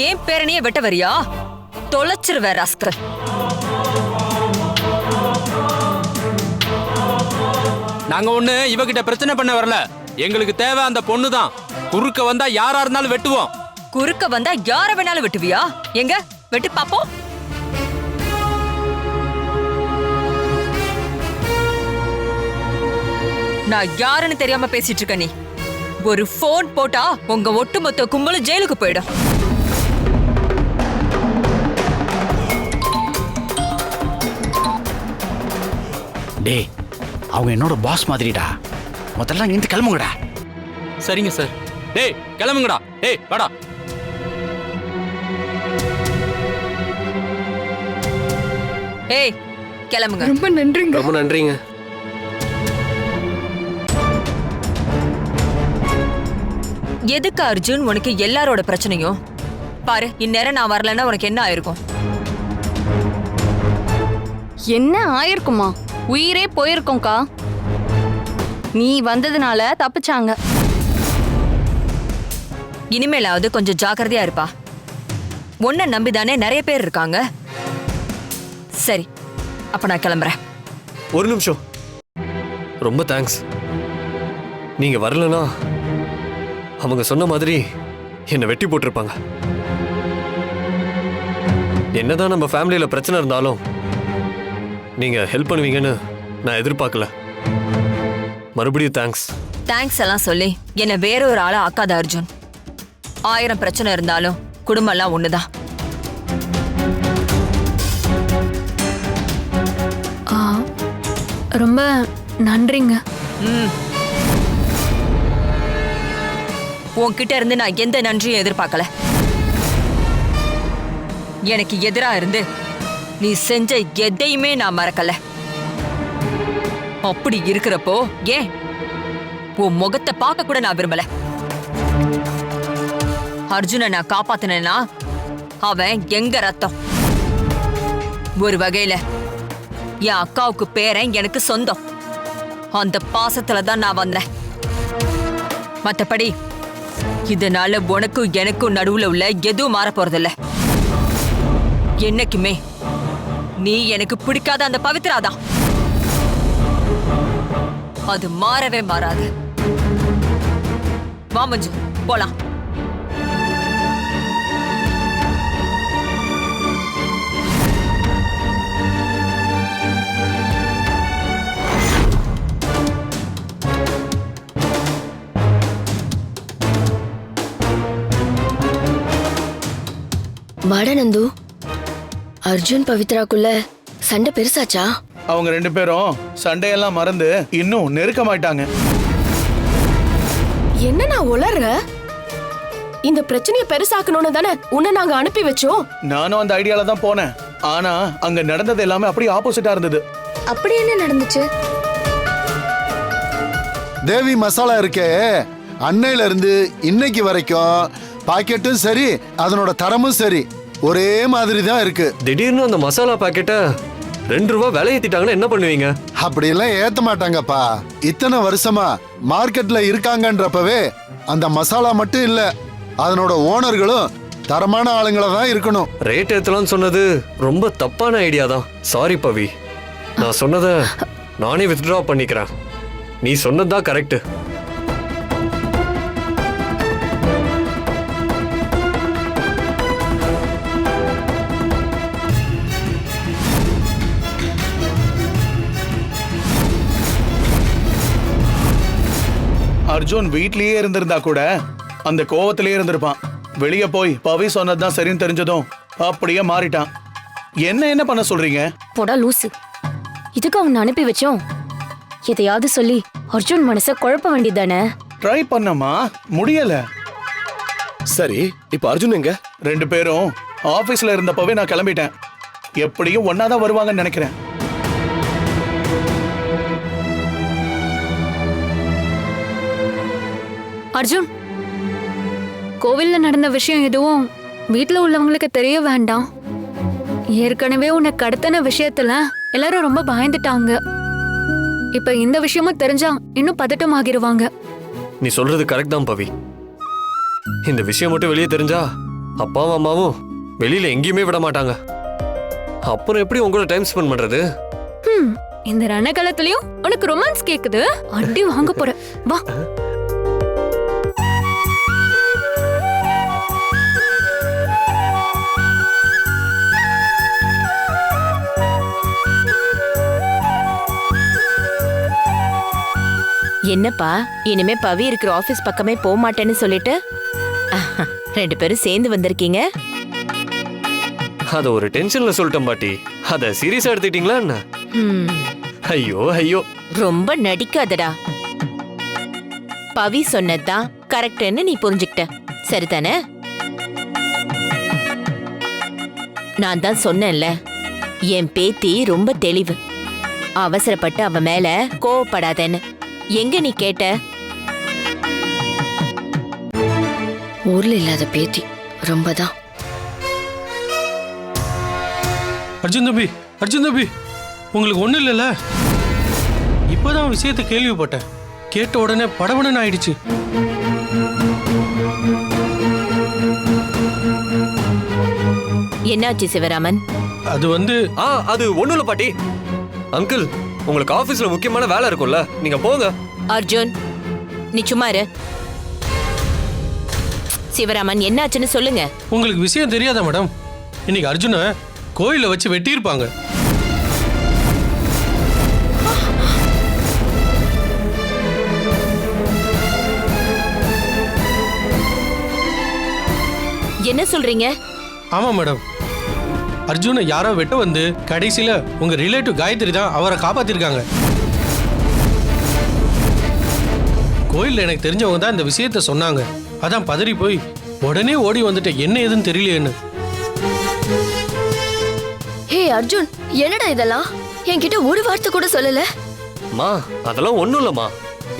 ஏன் பேரனையே வெட்ட வரியா? தொலைச்சிருவே ராஸ்கல். நாங்க ஒண்ணு இவகிட்ட பிரச்சனை பண்ண வரல. எங்களுக்கு தேவை அந்த பொண்ணு தான். குறுக்க வந்தா யாரா இருந்தாலும் வெட்டுவோம். குறுக்க வந்தா யார வேணாலும் வெட்டுவியா? எங்க வெட்டு பாப்போம். நான் யாருன்னு தெரியாம பேசிட்டு இருக்க. நீ ஒரு போன் போட்டா உங்க ஒட்டுமொத்த கும்பலும் ஜெயிலுக்கு போயிடும். டேய், அவங்க என்னோட பாஸ் மாதிரிடா. முதல்ல இங்க கிளம்புங்கடா. சரிங்க சார். டேய் கிளம்புங்கடா. டேய் வாடா. ஏய் கிளம்புங்க. ரொம்ப நன்றிங்க. ரொம்ப நன்றிங்க. எதுக்கு அர்ஜுன் உனக்கு எல்லாரோட பிரச்சனையும்? பாரு, இந்நேரம் நான் வரலன்னா உனக்கு என்ன ஆயிருக்கும்? என்ன ஆயிருக்குமா? உயிரே போயிருக்கோம்க்கா. நீ வந்ததுனால தப்பிச்சாங்க. இனிமேலாவது கொஞ்சம் ஜாக்கிரதையா இருப்பா. உன்னை நம்பிதானே நிறைய பேர் இருக்காங்க. சரி, அப்ப நான் கிளம்புறேன். ஒரு நிமிஷம். ரொம்ப தேங்க்ஸ். நீங்க வரலனா அவங்க சொன்ன மாதிரி என்னை வெட்டி போட்டிருப்பாங்க. என்னதான் நம்ம ஃபேமிலியில பிரச்சனை இருந்தாலும் நீங்க ஹெல்ப் பண்ணுவீங்கன்னு நான் எதிர்பார்க்கல. மறுபடியும் தேங்க்ஸ். தேங்க்ஸ் எல்லாம் சொல்லி என்னை வேற ஒரு ஆளை ஆக்காத அர்ஜுன். 1000 பிரச்சனை இருந்தாலும் குடும்பம் எல்லாம் ஒண்ணுதான். ரொம்ப நன்றிங்க. உன்கிட்ட இருந்து நான் எந்த நன்றியும் எதிர்பார்க்கல. எனக்கு எதிரா இருந்து நீ செஞ்ச எதையுமே நான் மறக்கல. அப்படி இருக்கிறப்போ ஏன் உன் முகத்தை பார்க்க கூட நான் விரும்பல. அர்ஜுனை நான் காப்பாத்தினா அவன் எங்க ரத்தம். ஒரு வகையில என் அக்காவுக்கு பேரன் எனக்கு சொந்தம். அந்த பாசத்துல தான் நான் வந்தேன். மத்தபடி இதனால உனக்கும் எனக்கும் நடுவுல உள்ள எதுவும் மாற போறதில்ல. என்னைக்குமே நீ எனக்கு பிடிக்காத அந்த பவித்ராதான். அது மாறவே மாறாது. வா மஞ்சு, போலாம். வாடா நந்து, அர்ஜுன் பவித்ராக்குள்ள சண்டை பெருசாச்சா? அவங்க 2 பேரும் சண்டையெல்லாம் மறந்து இன்னும் நெருக்கமாயிட்டாங்க. என்ன நான் உளற? இந்த பிரச்சனையை பெருசாக்கணும்னு தானே உன்னை நாங்க அனுப்பி வச்சோம். நானும் அந்த ஐடியால தான் போனேன். ஆனா அங்க நடந்தது எல்லாமே அப்படியே ஆப்போசிட்டா இருந்தது. அப்படி என்ன நடந்துச்சு? தேவி மசாலா இருக்கே, அன்னையில இருந்து இன்னைக்கு வரைக்கும் பாக்கெட்டும் சரி அதனோட தரமும் சரி ஒரே மாதிரி தான் இருக்கு. திடீர்னு அந்த மசாலா பாக்கெட்டை 2 ரூபா விலை ஏத்திட்டாங்கன்னா என்ன பண்ணுவீங்க? அப்படியெல்லாம் ஏத்த மாட்டாங்கப்பா. இத்தனை வருஷமா மார்க்கெட்ல இருக்காங்கன்றப்பவே அந்த மசாலா மட்டும் இல்ல, அதனோட ஓனர்களும் தரமான ஆளுங்களா தான் இருக்கணும். ரேட் ஏத்தலாம்னு சொன்னது ரொம்ப தப்பான ஐடியா தான். சாரி பவி, நான் சொன்னதை நானே வித்ட்ரா பண்ணிக்கிறேன். நீ சொன்னதுதான் கரெக்ட். அர்ஜுன் வீட்லயே இருந்திருந்தா கூட அந்த கோவத்திலேயே இருந்திருப்பான். வெளியே போய் பவி சொன்னதுதான் சரின்னு தெரிஞ்சதும் அப்படியே மாறிட்டான். என்ன பண்ண சொல்றீங்க? போடா லூசு, இதுக்கு அவனை அனுப்பி வச்சோம். எதையாவது சொல்லி அர்ஜுன் மனசை குழப்ப வேண்டியதானே? ட்ரை பண்ணமா முடியல. சரி, இப்ப அர்ஜுன் எங்க? 2 பேரும் ஆபீஸ்ல இருந்தப்பவே நான் கிளம்பிட்டேன். எப்படியும் ஒன்னாதான் வருவாங்கன்னு நினைக்கிறேன். அர்ஜுன், கோவில்ல நடந்த விஷயம் எதுவும் வீட்ல உள்ளவங்களுக்கு தெரிய வேண்டாம். ஏற்கனவே உன்னை கடத்தின விஷயத்துல எல்லாரும் ரொம்ப பயந்துட்டாங்க. இப்ப இந்த விஷயமும் தெரிஞ்சா இன்னும் பதட்டமாகிருவாங்க. நீ சொல்றது கரெக்ட் தான் பவி. இந்த விஷயம் மட்டும் வெளியே தெரிஞ்சா அப்பாவும் அம்மாவும் வெளியில எங்கேயுமே விட மாட்டாங்க. அப்புறம் எப்படி உங்களோட டைம் ஸ்பெண்ட் பண்றது? இந்த ரணகலத்திலயும் உனக்கு ரொமான்ஸ் கேக்குது. அடி வாங்க போற, வா. என்னப்பா, இனிமே பவி இருக்கிற ஆபீஸ் பக்கமே போக மாட்டேன்னு சொல்லிட்டு 2 பேரும் சேர்ந்து வந்திருக்கீங்க. அத ஒரு டென்ஷன்ல சொல்லிட்டேன் பாட்டி. அத சீரியஸா எடுத்துக்கிட்டீங்களா என்ன? ஐயோ ஐயோ, ரொம்ப நடிக்காதடா. பவி சொன்னதுதான் கரெக்ட்னு நீ புரிஞ்சுக்கிட்ட, சரிதானே? நான் தான் சொன்னேன்ல, என் பேத்தி ரொம்ப தெளிவு. அவசரப்பட்டு அவ மேல கோவப்படாதேன்னு. எங்க நீ கேட்ட? ஊர்ல இல்லாத பேத்தி ரொம்பதான். அர்ஜுன் தம்பி, உங்களுக்கு ஒண்ணு இல்லைல்ல? இப்பதான் விஷயத்தை கேள்விப்பட்டேன். கேட்ட உடனே படபடன்னு ஆயிடுச்சு. என்னாச்சு சிவராமன்? அது வந்து அது ஒண்ணும் இல்ல பாட்டி. அங்கிள், உங்களுக்கு ஆபீஸ்ல முக்கியமான வேலை இருக்கும்ல, நீங்க போங்க. அர்ஜுன், நீ சும்மா இரு. சிவராமன், என்னாச்சுன்னு சொல்லுங்க. உங்களுக்கு விஷயம் தெரியாதா மேடம்? இன்னைக்கு அர்ஜுனை கோயில வச்சு வெட்டியிருப்பாங்க. என்ன சொல்றீங்க? ஆமா மேடம், அர்ஜுனை யாரோ வெட்ட வந்து கடைசியில உங்க ரிலேட்டிவ் காயத்ரி தான் அவரை காப்பாத்திருக்காங்க. கோயில்ல எனக்கு தெரிஞ்சவங்க தான் இந்த விஷயத்த சொன்னாங்க. அதான் பதறி போய் உடனே ஓடி வந்துட்டேன், என்ன ஏதுன்னு தெரியலையேன்னு. ஹே அர்ஜுன், என்னடா இதெல்லாம்? என்கிட்ட ஒரு வார்த்தை கூட சொல்லல. மா அதெல்லாம் ஒண்ணும் இல்லம்மா.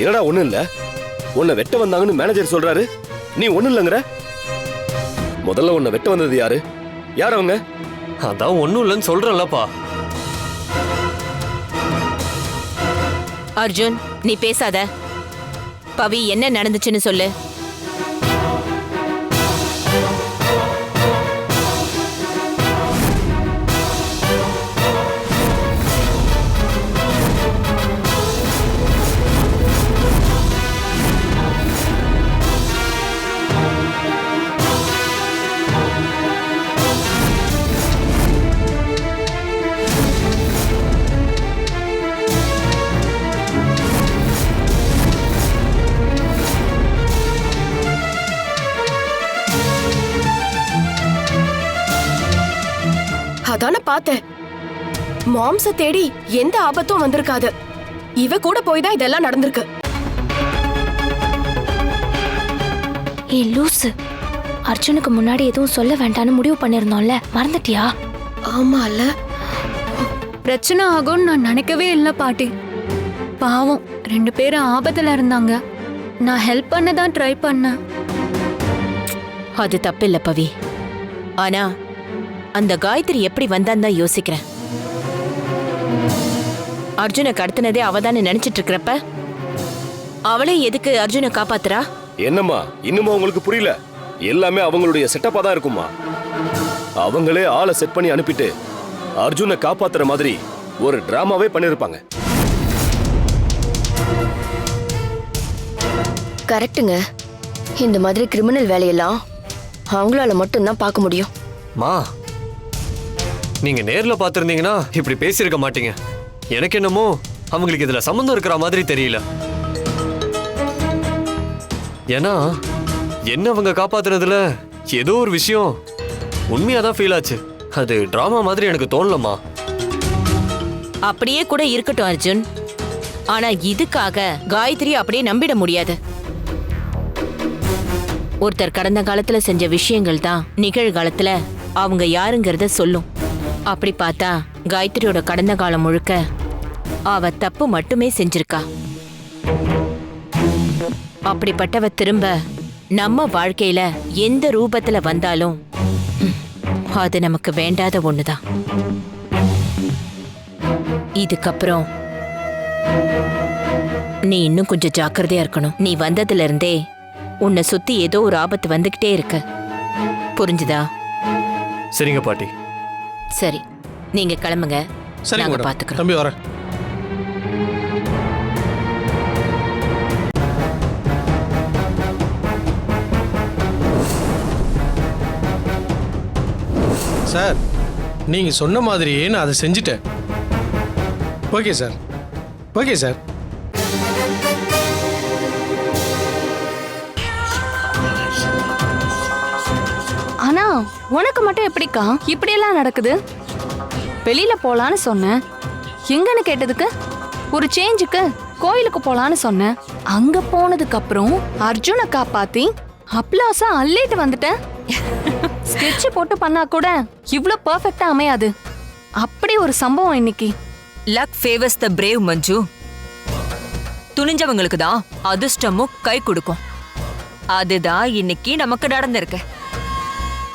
என்னடா ஒண்ணும் இல்ல? உன்னை வெட்ட வந்தாங்கன்னு மேனேஜர் சொல்றாரு, நீ ஒண்ணும் இல்லங்கிற. முதல்ல உன்னை வெட்ட வந்தது யாரு? யார் அவங்க? அதான் ஒண்ணும் இல்லைன்னு சொல்றேன்லப்பா. அர்ஜுன், நீ பேசாத. பவி என்ன நடந்துச்சுன்னு சொல்லு. அதான பார்த்தேன். மாம்ஸ தேடி எந்த ஆபத்தும் வந்திருக்காது. இவ கூட போய் தான் இதெல்லாம் நடந்திருக்கு. ஏ லூசு, அர்ஜுனுக்கு முன்னாடி எதுவும் சொல்ல வேண்டாம்னு முடிவு பண்ணிருந்தோம்ல, மறந்துட்டியா? ஆமா இல்ல, பிரச்சனை ஆகும்னு நான் நினைக்கவே இல்லை பாட்டி. பாவம், 2 பேரும் ஆபத்துல இருந்தாங்க. நான் ஹெல்ப் பண்ண தான் ட்ரை பண்ணேன். அது தப்பில்ல பவி. ஆனா அந்த காயத்ரி எப்படி வந்தான்னு தான் யோசிக்கிறேன். அர்ஜுனை கடத்தினதே அவதானே நினைச்சிட்டு இருக்கிறப்ப அவளே எதுக்கு அர்ஜுனை காப்பாத்துறா? என்னம்மா இன்னுமா உங்களுக்கு புரியல? எல்லாமே அவங்களுடைய செட்டப்பா தான் இருக்குமா. அவங்களே ஆளை செட் பண்ணி அனுப்பிட்டு அர்ஜுனை காப்பாத்துற மாதிரி ஒரு டிராமாவே பண்ணிருப்பாங்க. கரெக்ட்டுங்க. இந்த மாதிரி கிரிமினல் வேலையெல்லாம் அவங்களால மட்டும்தான் பார்க்க முடியும். மா நீங்க நேர்ல பாத்திருந்தீங்கன்னா இப்படி பேசியிருக்க மாட்டீங்க. எனக்கு என்னமோ அவங்களுக்கு இதுல சம்பந்தம் இருக்கிற மாதிரி தெரியல. ஏன்னா என்ன அவங்க காப்பாத்துறதுல ஏதோ ஒரு விஷயம் உண்மையாதான் ஃபீல் ஆச்சு. அது டிராமா மாதிரி எனக்கு தோணலமா. அப்படியே கூட இருக்கட்டும் அர்ஜுன். ஆனா இதுக்காக காயத்ரி அப்படியே நம்பிட முடியாது. ஒருத்தர் கடந்த காலத்துல செஞ்ச விஷயங்கள் தான் நிகழ்காலத்துல அவங்க யாருங்கிறத சொல்லும். அப்படி பார்த்தா காயத்ரியோட கடந்த காலம் முழுக்க அவ தப்பு மட்டுமே செஞ்சிருக்கா. அப்படிப்பட்டவ திரும்ப நம்ம வாழ்க்கையில எந்த ரூபத்துல வந்தாலும் அது நமக்கு வேண்டாத ஒண்ணுதான். இதுக்கப்புறம் நீ இன்னும் கொஞ்சம் ஜாக்கிரதையா இருக்கணும். நீ வந்ததுல இருந்தே உன்னை சுத்தி ஏதோ ஒரு ஆபத்து வந்துகிட்டே இருக்கு. புரிஞ்சுதா? சரிங்க பாட்டி. சரி, நீங்க கிளம்புங்க. சரி நாங்க மேடம், பாத்துக்கிறோம். தம்பி வரேன். சார், நீங்க சொன்ன மாதிரியே நான் அதை செஞ்சுட்டேன். Okay sir, okay sir. ஆனா உனக்கு மட்டும் எப்படிக்கா இப்படியெல்லாம் நடக்குது? வெளியில போலான்னு சொன்னேன், எங்கன்னு கேட்டதுக்கு ஒரு சேஞ்சுக்கு கோயிலுக்கு போலான்னு சொன்னேன். அங்க போனதுக்கு அப்புறம் அர்ஜுனை காப்பாத்தி அப்ளாஸா அள்ளிட்டு வந்துட்டேன். ஸ்கெட்ச் போட்டு பண்ணா கூட இவ்ளோ பெர்ஃபெக்ட்டா அமையாது. அப்படி ஒரு சம்பவம் இன்னைக்கு. லக் ஃபேவர்ஸ் த பிரேவ் மஞ்சு. துணிஞ்சவங்களுக்கு தான் அதிர்ஷ்டமும் கை கொடுக்கும். அதுதான் இன்னைக்கு நமக்கு நடந்திருக்கு.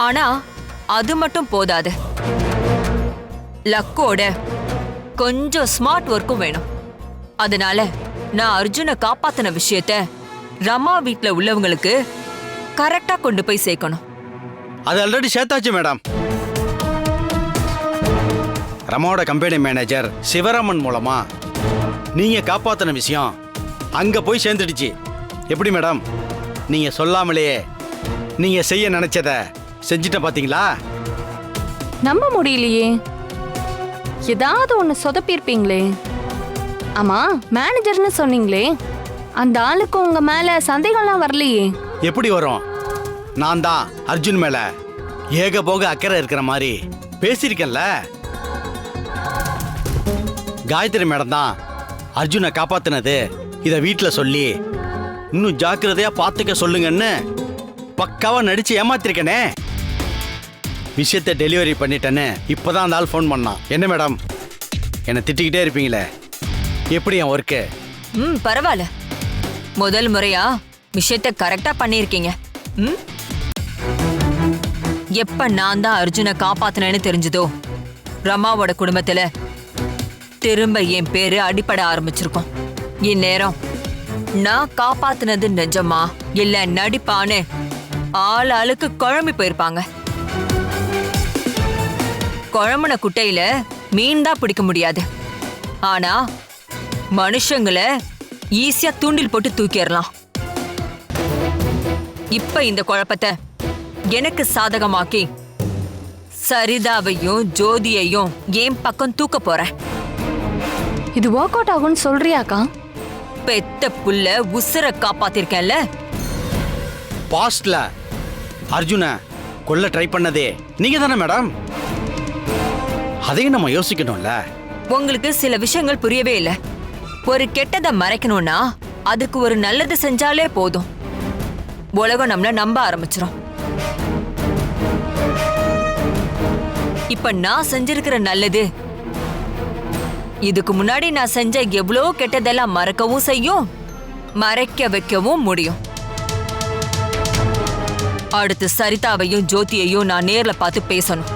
ஆனா அது மட்டும் போதாது. லக்கோட கொஞ்சம் ஸ்மார்ட் ஒர்க்கும் வேணும். அதனால நான் அர்ஜுனை காப்பாத்தின விஷயத்த ரமா வீட்ல உள்ளவங்களுக்கு கரெக்டா கொண்டு போய் சேர்க்கணும். அது ஆல்ரெடி சேர்த்தாச்சு மேடம். ரமாவோட கம்பெனி மேனேஜர் சிவராமன் மூலமா நீங்க காப்பாத்தின விஷயம் அங்க போய் சேர்ந்துடுச்சு. எப்படி மேடம், நீங்க சொல்லாமலேயே நீங்க செய்ய நினைச்சத செஞ்சிட்ட பாத்தீங்களா? நம்ப முடியலையே. ஏதாவது ஒண்ணு சொதப்பிருப்பீங்களே. ஆமா, மேனேஜர்னு சொன்னீங்களே, அந்த ஆளுக்கு உங்க மேல சந்தேகம்லாம் வரலையே? எப்படி வரும்? நான் தான் அர்ஜுன் மேல ஏக போக அக்கறை இருக்கிற மாதிரி பேசியிருக்கேன்ல. காயத்ரி மேடம் தான் அர்ஜுனை காப்பாத்தினது. இதை வீட்டில் சொல்லி இன்னும் ஜாக்கிரதையா பார்த்துக்க சொல்லுங்கன்னு பக்காவா நடிச்சு ஏமாத்திருக்கேனே. விஷயத்தை டெலிவரி பண்ணிட்டேன்னு இப்போதான் அந்த ஆள் ஃபோன் பண்ணான். என்ன மேடம் என்னை திட்டிக்கிட்டே இருப்பீங்களே, எப்படி என் ஒர்க்கு? பரவாயில்ல. முதல் முறையா விஷயத்தை கரெக்டா பண்ணியிருக்கீங்க. எப்ப நான் தான் அர்ஜுனை காப்பாத்தினேன்னு தெரிஞ்சதோ ரமாவோட குடும்பத்துல திரும்ப என் பேரு அடிபட ஆரம்பிச்சிருக்கோம். இந்நேரம் நான் காப்பாத்தினது நிஜமா இல்ல நடிப்பான்னு ஆள் ஆளுக்கு குழம்பி போயிருப்பாங்க. குழம்புன குட்டையில மீன் தான் பிடிக்க முடியாது, ஆனா மனுஷங்களை ஈஸியா தூண்டில் போட்டு தூக்கிடலாம். இப்ப இந்த குழப்பத்தை எனக்கு சாதகமாக்கி சரிதாவையும் ஜோதியையும் என் பக்கம் தூக்க போறேன். இது ஒர்க் அவுட் ஆகும்னு சொல்றியாக்கா? பெத்த புள்ள உசுர காப்பாத்திருக்கேன்ல. பாஸ்ட்ல அர்ஜுனை கொல்ல ட்ரை பண்ணதே நீங்க தானே மேடம்? அதையும் நம்ம யோசிக்கணும்ல. உங்களுக்கு சில விஷயங்கள் புரியவே இல்ல. ஒரு கெட்டதை மறைக்கணும்னா அதுக்கு ஒரு நல்லது செஞ்சாலே போதும். உலகம் நம்மள நம்ப ஆரம்பிச்சிரும். இப்ப நான் செஞ்சிருக்கிற நல்லது இதுக்கு முன்னாடி நான் செஞ்ச எவ்வளோ கெட்டதெல்லாம் மறக்கவும் செய்யும், மறைக்க வைக்கவும் முடியும். அடுத்து சரிதாவையும் ஜோதியையும் நான் நேர்ல பார்த்து பேசணும்.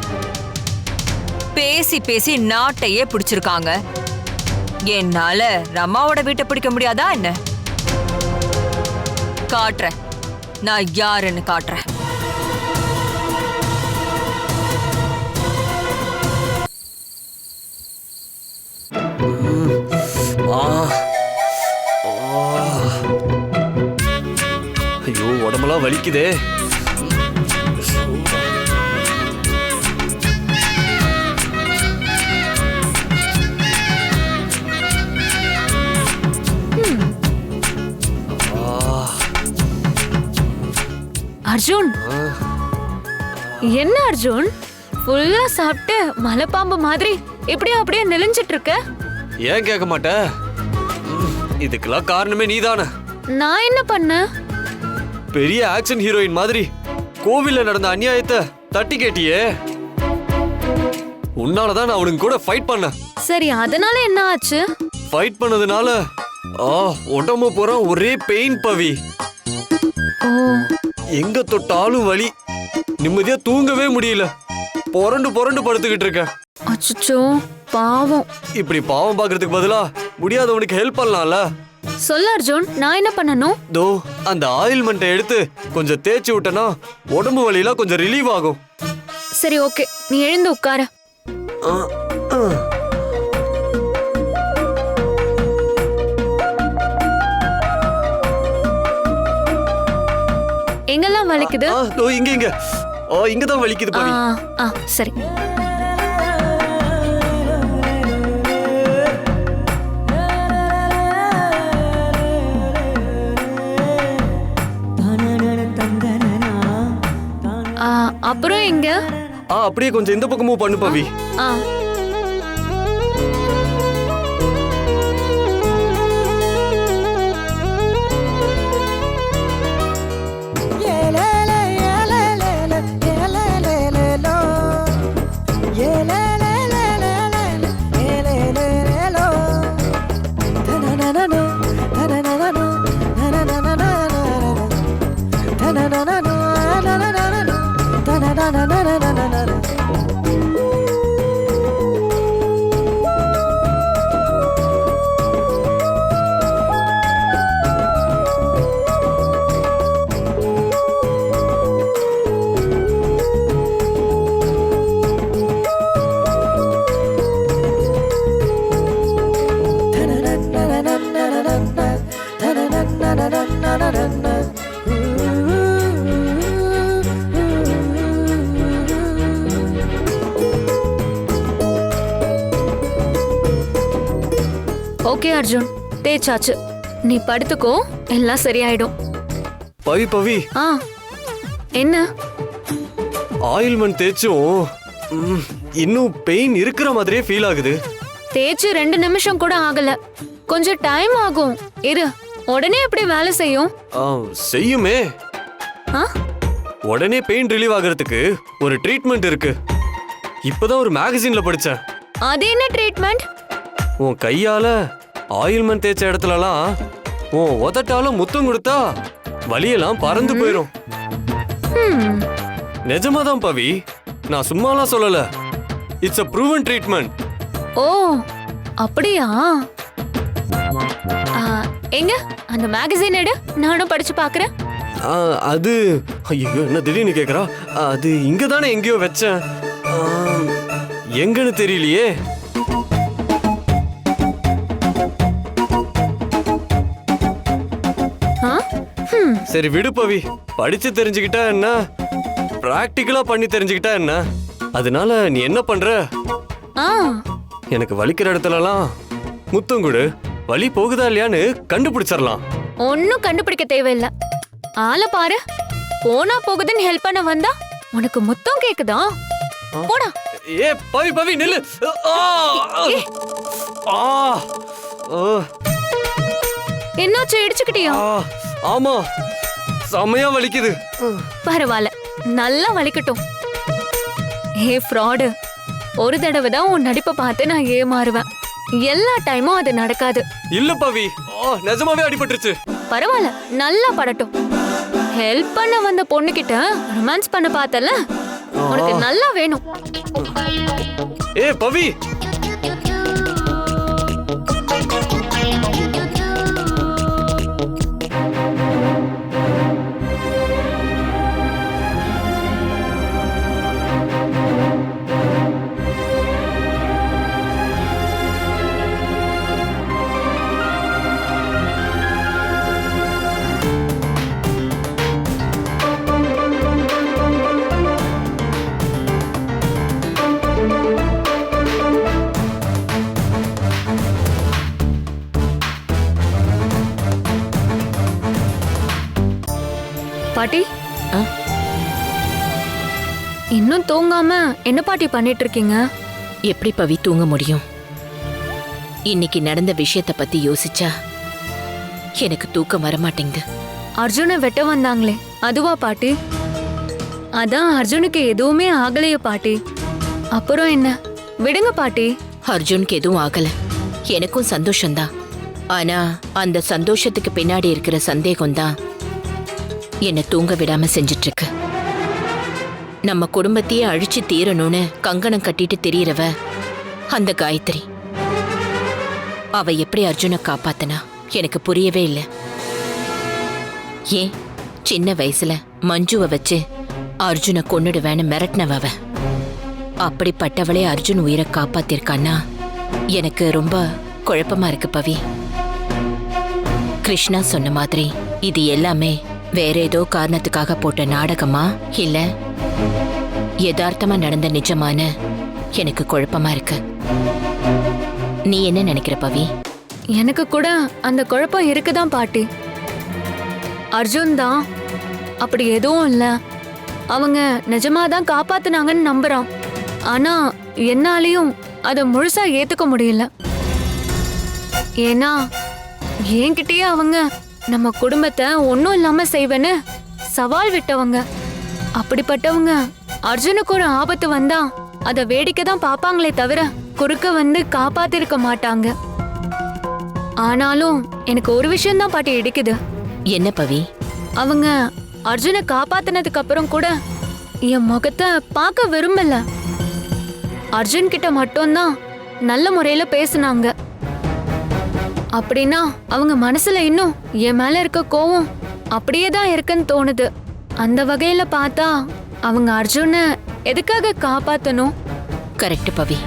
பேசி பேசி நாட்டையே பிடிச்சிருக்காங்க. என்னால ரமாவோட வீட்டை பிடிக்க முடியாதா என்ன? காட்டுறேன், நான் யாருன்னு காட்டுறேன். ஐயோ, உடம்பெல்லாம் வலிக்குதே. அர்ஜுன், என்ன அர்ஜுன் ஃபுல்லா சாப்பிட்டு மலைப்பாம்பு மாதிரி இப்படியே அப்படியே நெளிஞ்சிட்டு இருக்க? ஏன் கேட்க மாட்ட? இதுக்கெல்லாம் காரணமே நீதானே. நான் என்ன பண்ண? பெரிய ஆக்ஷன் ஹீரோயின் மாதிரி கோவில்ல நடந்த அநியாயத்தை தட்டி கேட்டியே. உன்னாலதான் நான் அவனுக்கு கூட ஃபைட் பண்ண. சரி, அதனால என்ன ஆச்சு? ஃபைட் பண்ணதுனால உடம்பு பூரா ஒரே பெயின் பவி. எங்க தொட்டாலும் வலி, நிம்மதியா தூங்கவே முடியல. புரண்டு புரண்டு படுத்துக்கிட்டு இருக்கேன். அச்சச்சோ, பாவம். இப்படி பாவம் பாக்குறதுக்கு பதிலா முடியாதவனுக்கு ஹெல்ப் பண்ணலாம்ல. சொல்ல அர்ஜுன், நான் என்ன பண்ணணும்? தோ அந்த ஆயில்மெண்ட்டை எடுத்து கொஞ்சம் தேய்ச்சி விட்டனா உடம்பு வலியெல்லாம் கொஞ்சம் ரிலீவ் ஆகும். சரி, ஓகே, நீ எழுந்து உட்கார. எங்கெல்லாம் வலிக்குது? இங்க இங்க இங்கதான் வலிக்குது பவி. சரி. அப்புறம் எங்க? அப்படியே கொஞ்சம் இந்த பக்கம் மூவ் பண்ணு பவி. ஓகே அர்ஜுன், தேய்ச்சாச்சு. நீ படுத்துக்கோ, எல்லாம் சரியாயிடும். பவி பவி, என்ன? ஆயில்மெண்ட் தேய்ச்சும் இன்னும் பெயின் இருக்கிற மாதிரியே ஃபீல் ஆகுது. தேய்ச்சு 2 நிமிஷம் கூட ஆகல, கொஞ்சம் டைம் ஆகும். இரு, உடனே எப்படி வேலை செய்யும்? செய்யுமே. ஆ? உடனே பெயின் ரிலீவ் ஆகிறதுக்கு ஒரு ட்ரீட்மெண்ட் இருக்கு. இப்பதான் ஒரு மேகசின்ல படிச்சேன். அது என்ன ட்ரீட்மெண்ட்? உன் கையால ஆயில்மெண்ட் தேய்ச்ச இடத்துலலாம் உன் உதட்டால முத்தம் கொடுத்தா வலியெல்லாம் பறந்து போயிடும். நிஜமாதான் பவி, நான் சும்மாலாம் சொல்லல. It's a proven treatment. ஓ அப்படியா? எங்க அந்த மேகசின் எடு, நானும் படிச்சு பாக்குறேன். அது ஐயோ, என்ன திடீர்னு கேக்குறா? அது இங்க தானே எங்கேயோ வச்சேன். எங்கன்னு தெரியலையே. சரி விடு பவி, படிச்சு தெரிஞ்சுக்கிட்டா என்ன, பிராக்டிக்கலா பண்ணி தெரிஞ்சுக்கிட்டா என்ன. அதனால நீ என்ன பண்ற, எனக்கு வலிக்கிற இடத்துலலாம் முத்தம் கொடு, வலி போகுதா இல்லையான்னு கண்டுபிடிச்சிடலாம். ஒன்னும் கண்டுபிடிக்க தேவையில்லை. ஆளை பாரு, போனா போகுதுன்னு ஹெல்ப் பண்ண வந்தா உனக்கு முத்தம் கேக்குதா? போடா. ஏ பவி பவி நில்லு. என்னாச்சு, இடிச்சுக்கிட்டியா? ஆமா, செமையா வலிக்குது. பரவாயில்ல, நல்லா வலிக்கட்டும். ஏ ஃப்ராடு, ஒரு தடவை தான் உன் நடிப்பை பார்த்து நான் ஏமாறுவேன். எல்லா டைமும் அது நடக்காது. இல்ல பவி, நிஜமாவே அடிபட்டுருச்சு. பரவாயில்ல, நல்லா படட்டும். ஹெல்ப் பண்ண வந்த பொண்ணுகிட்ட ரொமான்ஸ் பண்ண பார்த்தல, உனக்கு நல்லா வேணும். ஏ பவி, பாட்டி, இன்னும் தூங்காம என்ன பாட்டி பண்ணிட்டு இருக்கீங்க? எப்படி பவி தூங்க முடியும்? இன்னைக்கு நடந்த விஷயத்த பத்தி யோசிச்சா எனக்கு தூக்கம் வரமாட்டேங்குது. அர்ஜுனை வெட்ட வந்தாங்களே, அதுவா பாட்டி? அதான் அர்ஜுனுக்கு எதுவுமே ஆகலையே பாட்டி. அப்புறம் என்ன, விடுங்க பாட்டி. அர்ஜுனுக்கு எதுவும் ஆகல, எனக்கும் சந்தோஷம்தான். ஆனா அந்த சந்தோஷத்துக்கு பின்னாடி இருக்கிற சந்தேகம்தான் என்னை தூங்க விடாம செஞ்சிட்டு இருக்கு. நம்ம குடும்பத்தையே அழிச்சு தீரணும்னு கங்கணம் கட்டிட்டு தெரியறவ அந்த காயத்ரி. அவ எப்படி அர்ஜுனை காப்பாத்தனா எனக்கு புரியவே இல்லை. ஏன் சின்ன வயசுல மஞ்சுவை வச்சு அர்ஜுனை கொன்னுடுவேன்னு மிரட்டினவ. அப்படிப்பட்டவளே அர்ஜுன் உயிரை காப்பாத்திருக்கான்னா எனக்கு ரொம்ப குழப்பமா இருக்கு பவி. கிருஷ்ணா சொன்ன மாதிரி இது எல்லாமே வேற ஏதோ காரணத்துக்காக போட்ட நாடகமா இல்ல யதார்த்தமா நடந்த நிஜமான எனக்கு குழப்பமா இருக்கு. நீ என்ன நினைக்கிற பவி? எனக்கு கூட அந்த குழப்பம் இருக்குதான் பாட்டி. அர்ஜுன் தான் அப்படி எதுவும் இல்ல, அவங்க நிஜமாதான் காப்பாத்துனாங்கன்னு நம்புறான். ஆனா என்னாலையும் அதை முழுசா ஏத்துக்க முடியல. ஏன்னா என்கிட்டயே அவங்க நம்ம குடும்பத்தை ஒன்னும் இல்லாம செய்வேன்னு சவால் விட்டவங்க. அப்படிப்பட்டவங்க அர்ஜுனுக்கு ஒரு ஆபத்து வந்தா அத வேடிக்கை தான் பாப்பாங்களே தவிர குறுக்க வந்து காப்பாத்திருக்க மாட்டாங்க. ஆனாலும் எனக்கு ஒரு விஷயம் தான் பாட்டி இடிக்குது. என்ன பவி? அவங்க அர்ஜுனை காப்பாத்தினதுக்கு அப்புறம் கூட என் முகத்தை பார்க்க விரும்பல. அர்ஜுன் கிட்ட மட்டும்தான் நல்ல முறையில பேசுனாங்க. அப்படின்னா அவங்க மனசுல இன்னும் என் மேல இருக்க கோவம் அப்படியே தான் இருக்குன்னு தோணுது. அந்த வகையில பார்த்தா அவங்க அர்ஜுனை எதுக்காக காப்பாத்தணும்? கரெக்ட் பவி.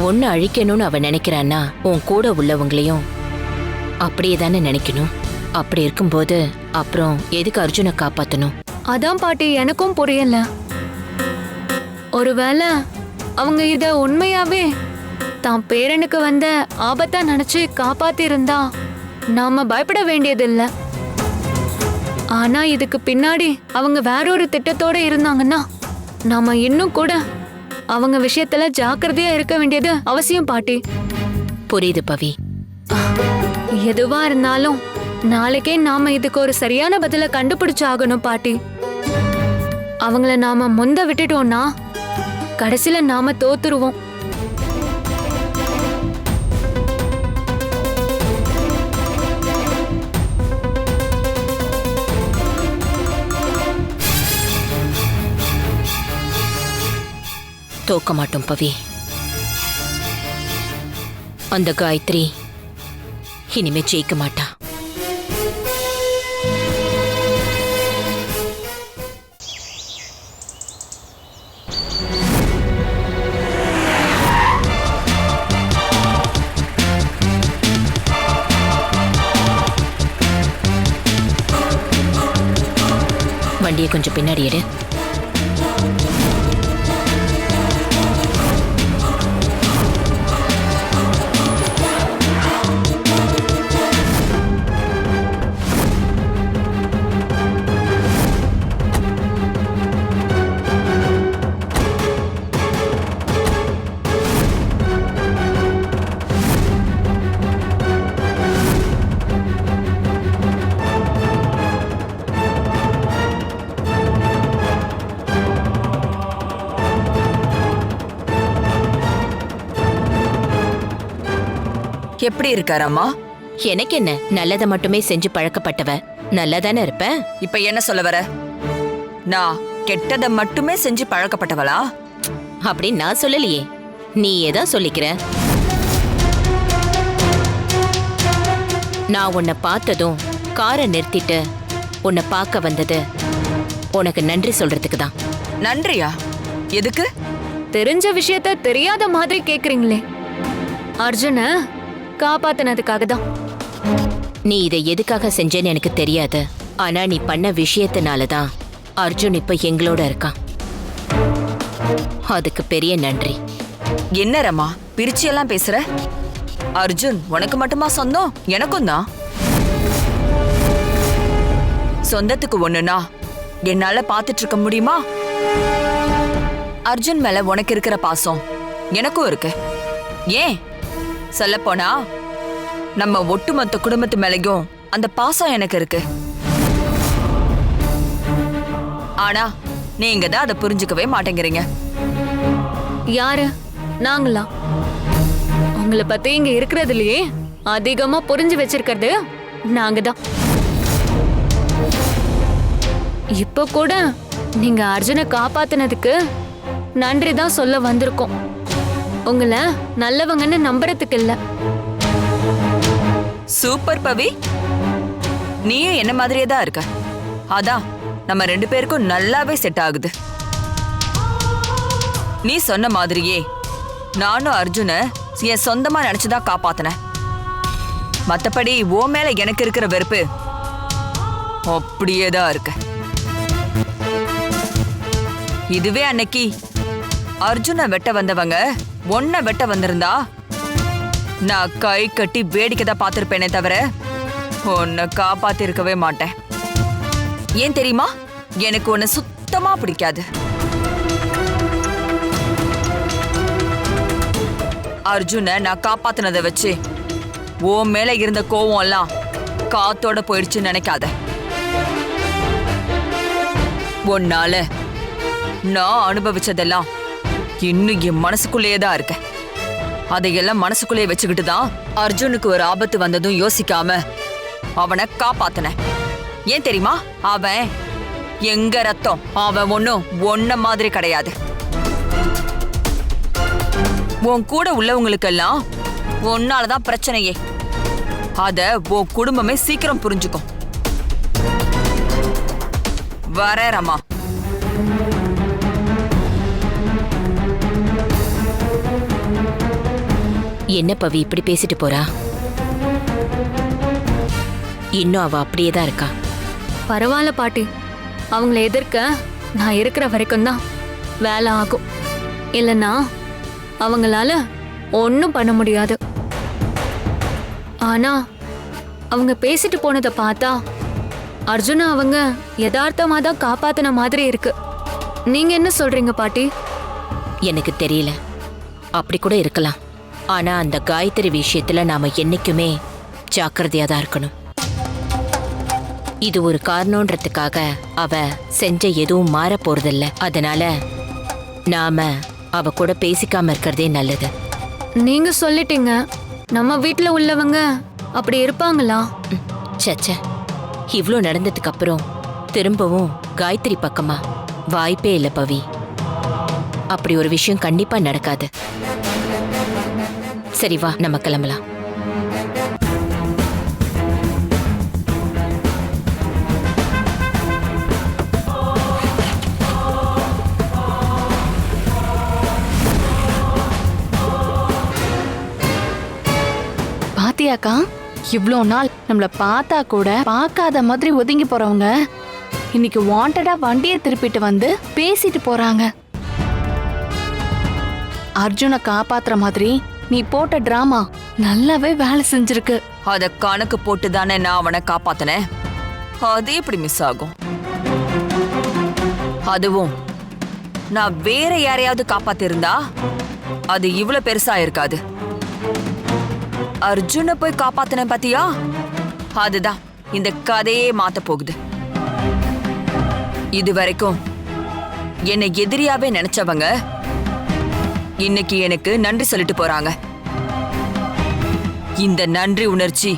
ஒன்னு அழிக்கணும்னு அவ நினைக்கிறான்னா உன் கூட உள்ளவங்களையும் அப்படியே தானே நினைக்கணும். அப்படி இருக்கும்போது அப்புறம் எதுக்கு அர்ஜுனை காப்பாத்தணும்? அதான் பாட்டி எனக்கும் புரியல. ஒருவேளை அவங்க இத உண்மையாவே தான் பேரனுக்கு வந்த ஆபத்தா நினைச்சு காப்பாத்தி இருந்தா நாம பயப்பட வேண்டியதில்ல. ஆனா இதுக்கு பின்னாடி அவங்க வேற ஒரு திட்டத்தோட இருந்தாங்கன்னா நாம இன்னும் கூட அவங்க விஷயத்துல ஜாக்கிரதையா இருக்க வேண்டியது அவசியம் பாட்டி. புரியுது பவி. எதுவா இருந்தாலும் நாளைக்கே நாம இதுக்கு ஒரு சரியான பதில கண்டுபிடிச்சாகணும் பாட்டி. அவங்கள நாம முந்த விட்டுட்டோம்னா கடைசியில நாம தோத்துருவோம். தோக்க மாட்டோம் பவி. அந்த காயத்ரி இனிமே ஜெயிக்க மாட்டா. வண்டியை கொஞ்சம் பின்னாடி எடு. எப்படி இருக்காரம்மா? எனக்கு என்ன, நல்லதை மட்டுமே செஞ்சு பழக்கப்பட்டவ. நல்லதானே இருப்பேன். இப்ப என்ன சொல்ல வர? நான் கெட்டதை மட்டுமே செஞ்சு பழக்கப்பட்டவளா? அப்படி நான் சொல்லலையே, நீ ஏதான் சொல்லிக்கிற. நான் உன்னை பார்த்ததும் காரை நிறுத்திட்டு உன்னை பார்க்க வந்தது உனக்கு நன்றி சொல்றதுக்கு தான். நன்றியா? எதுக்கு? தெரிஞ்ச விஷயத்த தெரியாத மாதிரி கேக்குறீங்களே. அர்ஜுன காப்பாத்தினதுக்காக தான். நீ இதை எதுக்காக செஞ்சேன்னு எனக்கு தெரியாது. ஆனா நீ பண்ண விஷயத்தினால தான் அர்ஜுன் இப்ப எங்களோட இருக்கான். அதுக்கு பெரிய நன்றி. என்ன ரமா பிரிச்சு எல்லாம் பேசுற? அர்ஜுன் உனக்கு மட்டுமா சொந்தம்? எனக்கும் தான். சொந்தத்துக்கு ஒண்ணுனா என்னால பாத்துட்டு இருக்க முடியுமா? அர்ஜுன் மேல உனக்கு இருக்கிற பாசம் எனக்கும் இருக்கு. ஏன் சொல்ல போனா நம்ம ஒட்டுமொத்த குடும்பத்து மேலயும் அந்த பாசம் எனக்கு இருக்கு. ஆனா நீங்க தான் அதை புரிஞ்சுக்கவே மாட்டேங்கிறீங்க. யாரு? நாங்களா? உங்களை பத்தி இங்க இருக்கிறதுலயே அதிகமா புரிஞ்சு வச்சிருக்கிறது நாங்க தான். இப்ப கூட நீங்க அர்ஜுனை காப்பாத்தினதுக்கு நன்றி தான் சொல்ல வந்திருக்கோம். உங்களை நல்லவங்கன்னு நம்புறதுக்கு இல்ல. சூப்பர் பவி, நீயும் என்ன மாதிரியே தான் இருக்க. அதான் நம்ம 2 பேருக்கும் நல்லாவே செட் ஆகுது. நீ சொன்ன மாதிரியே நானும் அர்ஜுனை என் சொந்தமா நினைச்சுதான் காப்பாத்தினேன். மத்தபடி ஓ மேல எனக்கு இருக்கிற வெறுப்பு அப்படியே தான் இருக்கு. இதுவே அன்னைக்கு அர்ஜுனை வெட்ட வந்தவங்க ஒன்ன வெட்ட வந்திருந்தா நான் கை கட்டி வேடிக்கை தான் பார்த்திருப்பேனே தவிர உன்னை காப்பாத்தி இருக்கவே மாட்டேன். ஏன் தெரியுமா? எனக்கு உன்னை சுத்தமா பிடிக்காது. அர்ஜுனை நான் காப்பாத்தினதை வச்சு ஓ மேல இருந்த கோவம் எல்லாம் காத்தோட போயிடுச்சுன்னு நினைக்காத. உன்னால நான் அனுபவிச்சதெல்லாம் இன்னும் என் மனசுக்குள்ளேயே தான் இருக்க. அதையெல்லாம் மனசுக்குள்ளேயே வச்சுக்கிட்டு தான் அர்ஜுனுக்கு ஒரு ஆபத்து வந்ததும் யோசிக்காம அவனை காப்பாத்தின. ஏன் தெரியுமா? அவன் எங்க ரத்தம். அவன் ஒன்னும் ஒன்ன மாதிரி கிடையாது. உன் கூட உள்ளவங்களுக்கெல்லாம் உன்னாலதான் பிரச்சனையே. அத உன் குடும்பமே சீக்கிரம் புரிஞ்சுக்கும். வரேரம்மா. என்ன பவி இப்படி பேசிட்டு போறா? இன்னும் அவ அப்படியே தான் இருக்கா. பரவாயில்ல பாட்டி, அவங்கள எதிர்க்க நான் இருக்கிற வரைக்கும் தான் வேலை ஆகும். இல்லைன்னா அவங்களால ஒன்றும் பண்ண முடியாது. ஆனா அவங்க பேசிட்டு போனதை பார்த்தா அர்ஜுனா அவங்க யதார்த்தமா தான் காப்பாத்தின மாதிரி இருக்கு. நீங்க என்ன சொல்றீங்க பாட்டி? எனக்கு தெரியல, அப்படி கூட இருக்கலாம். ஆனா அந்த காயத்ரி விஷயத்துல நாம என்னைக்குமே ஜாக்கிரதையா தான் இருக்கணும். இது ஒரு காரணம்ன்றதுக்காக அவ செஞ்ச எதுவும் மாற போறதில்ல. அதனால நாம அவ கூட பேசிக்காம இருக்கிறதே நல்லது. நீங்க சொல்லிட்டீங்க, நம்ம வீட்ல உள்ளவங்க அப்படி இருப்பாங்களா? சச்ச, இவ்ளோ நடந்ததுக்கு அப்புறம் திரும்பவும் காயத்ரி பக்கமா வாய்ப்பே இல்லை பவி. அப்படி ஒரு விஷயம் கண்டிப்பா நடக்காது. சரி வா, நம்ம கிளம்பலாம். பாத்தியாக்கா, இவ்ளோ நாள் நம்மள பார்த்தா கூட பார்க்காத மாதிரி ஒதுங்கி போறவங்க இன்னைக்கு வாண்டடா வண்டியை திருப்பிட்டு வந்து பேசிட்டு போறாங்க. அர்ஜுனை காப்பாத்துற மாதிரி நீ போட்ட டிராமா நல்லாவே வேலை செஞ்சிருக்கு. அத கணக்கு போட்டு தானே நான் அவனை காப்பாத்தினேன். அது எப்படி மிஸ் ஆகும்? அதுவும் நான் வேற யாரையாவது காப்பாத்திருந்தா அது இவ்வளவு பெருசா இருக்காது. அர்ஜுனை போய் காப்பாத்தினேன் பாத்தியா, அதுதான் இந்த கதையே மாத்த போகுது. இது வரைக்கும் என்னை எதிரியாவே நினைச்சவங்க இன்னைக்கு எனக்கு நன்றி சொல்லிட்டு போறாங்க. இந்த நன்றி உணர்ச்சி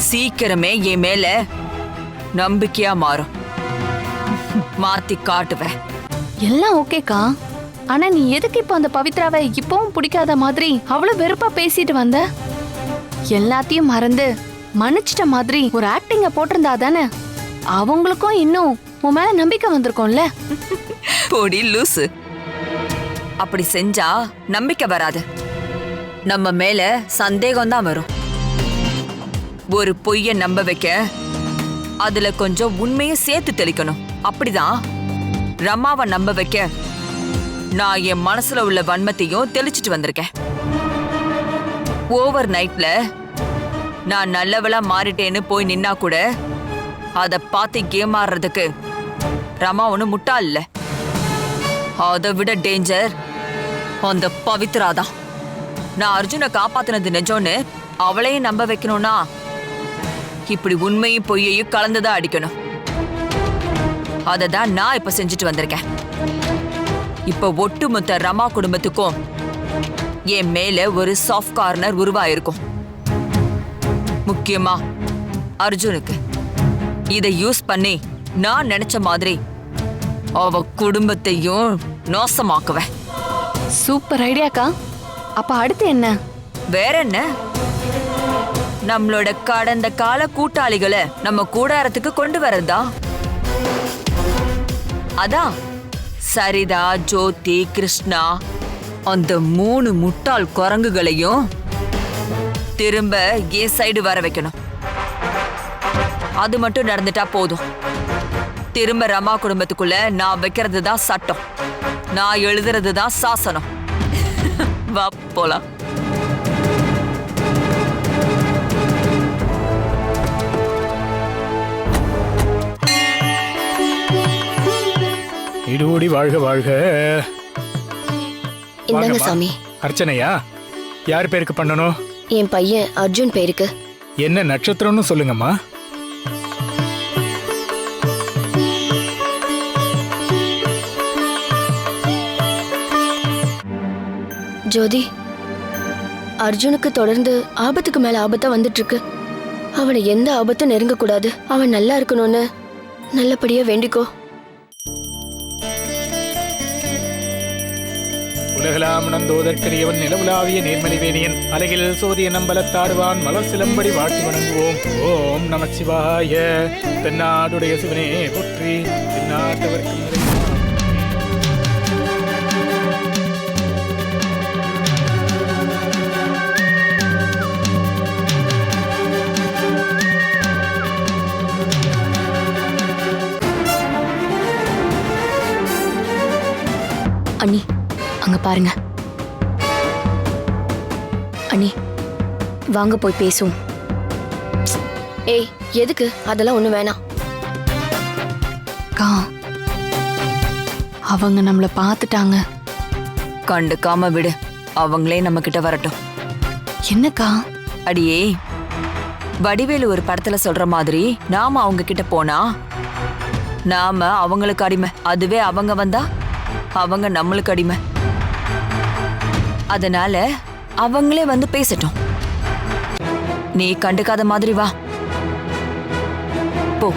சீக்கிரமே என் மேல நம்பிக்கையா மாறும். மாத்தி காட்டுவேன். எல்லாம் ஓகேக்கா, ஆனா நீ எதுக்கு இப்ப அந்த பவித்ராவை இப்பவும் பிடிக்காத மாதிரி அவ்வளவு வெறுப்பா பேசிட்டு வந்த? எல்லாத்தையும் மறந்து மன்னிச்சிட்ட மாதிரி ஒரு ஆக்டிங்க போட்டிருந்தா தானே அவங்களுக்கும் இன்னும் உன் மேல நம்பிக்கை வந்திருக்கும்ல. போடி லூசு, அப்படி செஞ்சா நம்பிக்கை வராது, நம்ம மேல சந்தேகம் தான் வரும். ஒரு பொய்ய நம்ப வைக்க அதுல கொஞ்சம் உண்மையை சேர்த்து தெளிக்கணும். அப்படிதான் ரமாவை நம்ப வைக்க நான் என் மனசுல உள்ள வன்மத்தையும் தெளிச்சிட்டு வந்திருக்கேன். ஓவர் நைட்ல நான் நல்லவளா மாறிட்டேன்னு போய் நின்னா கூட அத பார்த்து கேமாறுறதுக்கு ரமா ஒண்ணு முட்டாள் இல்ல. அதை விட டேஞ்சர் அந்த பவித்ரா தான். நான் அர்ஜுனை காப்பாத்தினது நிஜம்னு அவளையும் நம்ப வைக்கணும்னா இப்படி உண்மையும் பொய்யையும் கலந்துதான் அடிக்கணும். அதை தான் நான் இப்ப செஞ்சுட்டு வந்திருக்கேன். இப்ப ஒட்டுமொத்த ரமா குடும்பத்துக்கும் என் மேல ஒரு சாஃப்ட் கார்னர் உருவாயிருக்கும். முக்கியமா அர்ஜுனுக்கு. இதை யூஸ் பண்ணி நான் நினைச்ச மாதிரி அவ குடும்பத்தையும் நாசமாக்குவேன். சூப்பர் ஐடியாக்கா. அப்ப அடுத்து என்ன? வேற என்ன, நம்மளோட கடந்த கால கூட்டாளிகளை நம்ம கூடாரத்துக்கு கொண்டு வரதா. அதான் சரிதா, ஜோதி, கிருஷ்ணா அந்த 3 முட்டாள் குரங்குகளையும் திரும்ப என் சைடு வர வைக்கணும். அது மட்டும் நடந்துட்டா போதும். திரும்ப ரமா குடும்பத்துக்குள்ள நான் வைக்கிறது தான் சட்டம், நான் எழுதுறது தான் சாசனம். வா போலாம். இடுவோடி வாழ்க வாழ்க. இந்தாங்க சாமி. அர்ச்சனையா? யார் பேருக்கு பண்ணணும்? என் பையன் அர்ஜுன் பேருக்கு. என்ன நட்சத்திரம்னு சொல்லுங்கம்மா. ஜோதி, அர்ஜுனுக்கு தொடர்ந்து ஆபத்துக்கு மேல ஆபத்தா வந்துட்டு இருக்கு. அவனை எந்த ஆபத்தும் நெருங்க கூடாது. அவன் நல்லா இருக்கணும்னு நல்லபடியா வேண்டிக்கோ. உலகலாம் நந்தோதற்கரியவன் நிலவுலாவிய நேர்மலிவேணியன் அலகில் சோதிய நம்பலத்தாடுவான் மலர் சிலம்படி வாழ்த்தி வணங்குவோம். ஓம் நமச்சிவாய. தென்னாடுடைய சிவனே போற்றி. தென்னாட்டவர்க்கு அண்ணி அங்க பாருங்க. அண்ணி வாங்க போய் பேசுவோம். ஏய், எதுக்கு? அதெல்லாம் ஒண்ணு வேணாம். அக்கா அவங்க நம்மள பார்த்துட்டாங்க. கண்டுக்காம விடு, அவங்களே நம்ம கிட்ட வரட்டும். என்னக்கா? அடியே, வடிவேலு ஒரு படத்துல சொல்ற மாதிரி நாம அவங்க கிட்ட போனா நாம அவங்களுக்கு அடிமை, அதுவே அவங்க வந்தா அவங்க நம்மளுக்கு அடிமை. அதனால அவங்களே வந்து பேசட்டும். நீ கண்டுக்காத மாதிரி வா போ.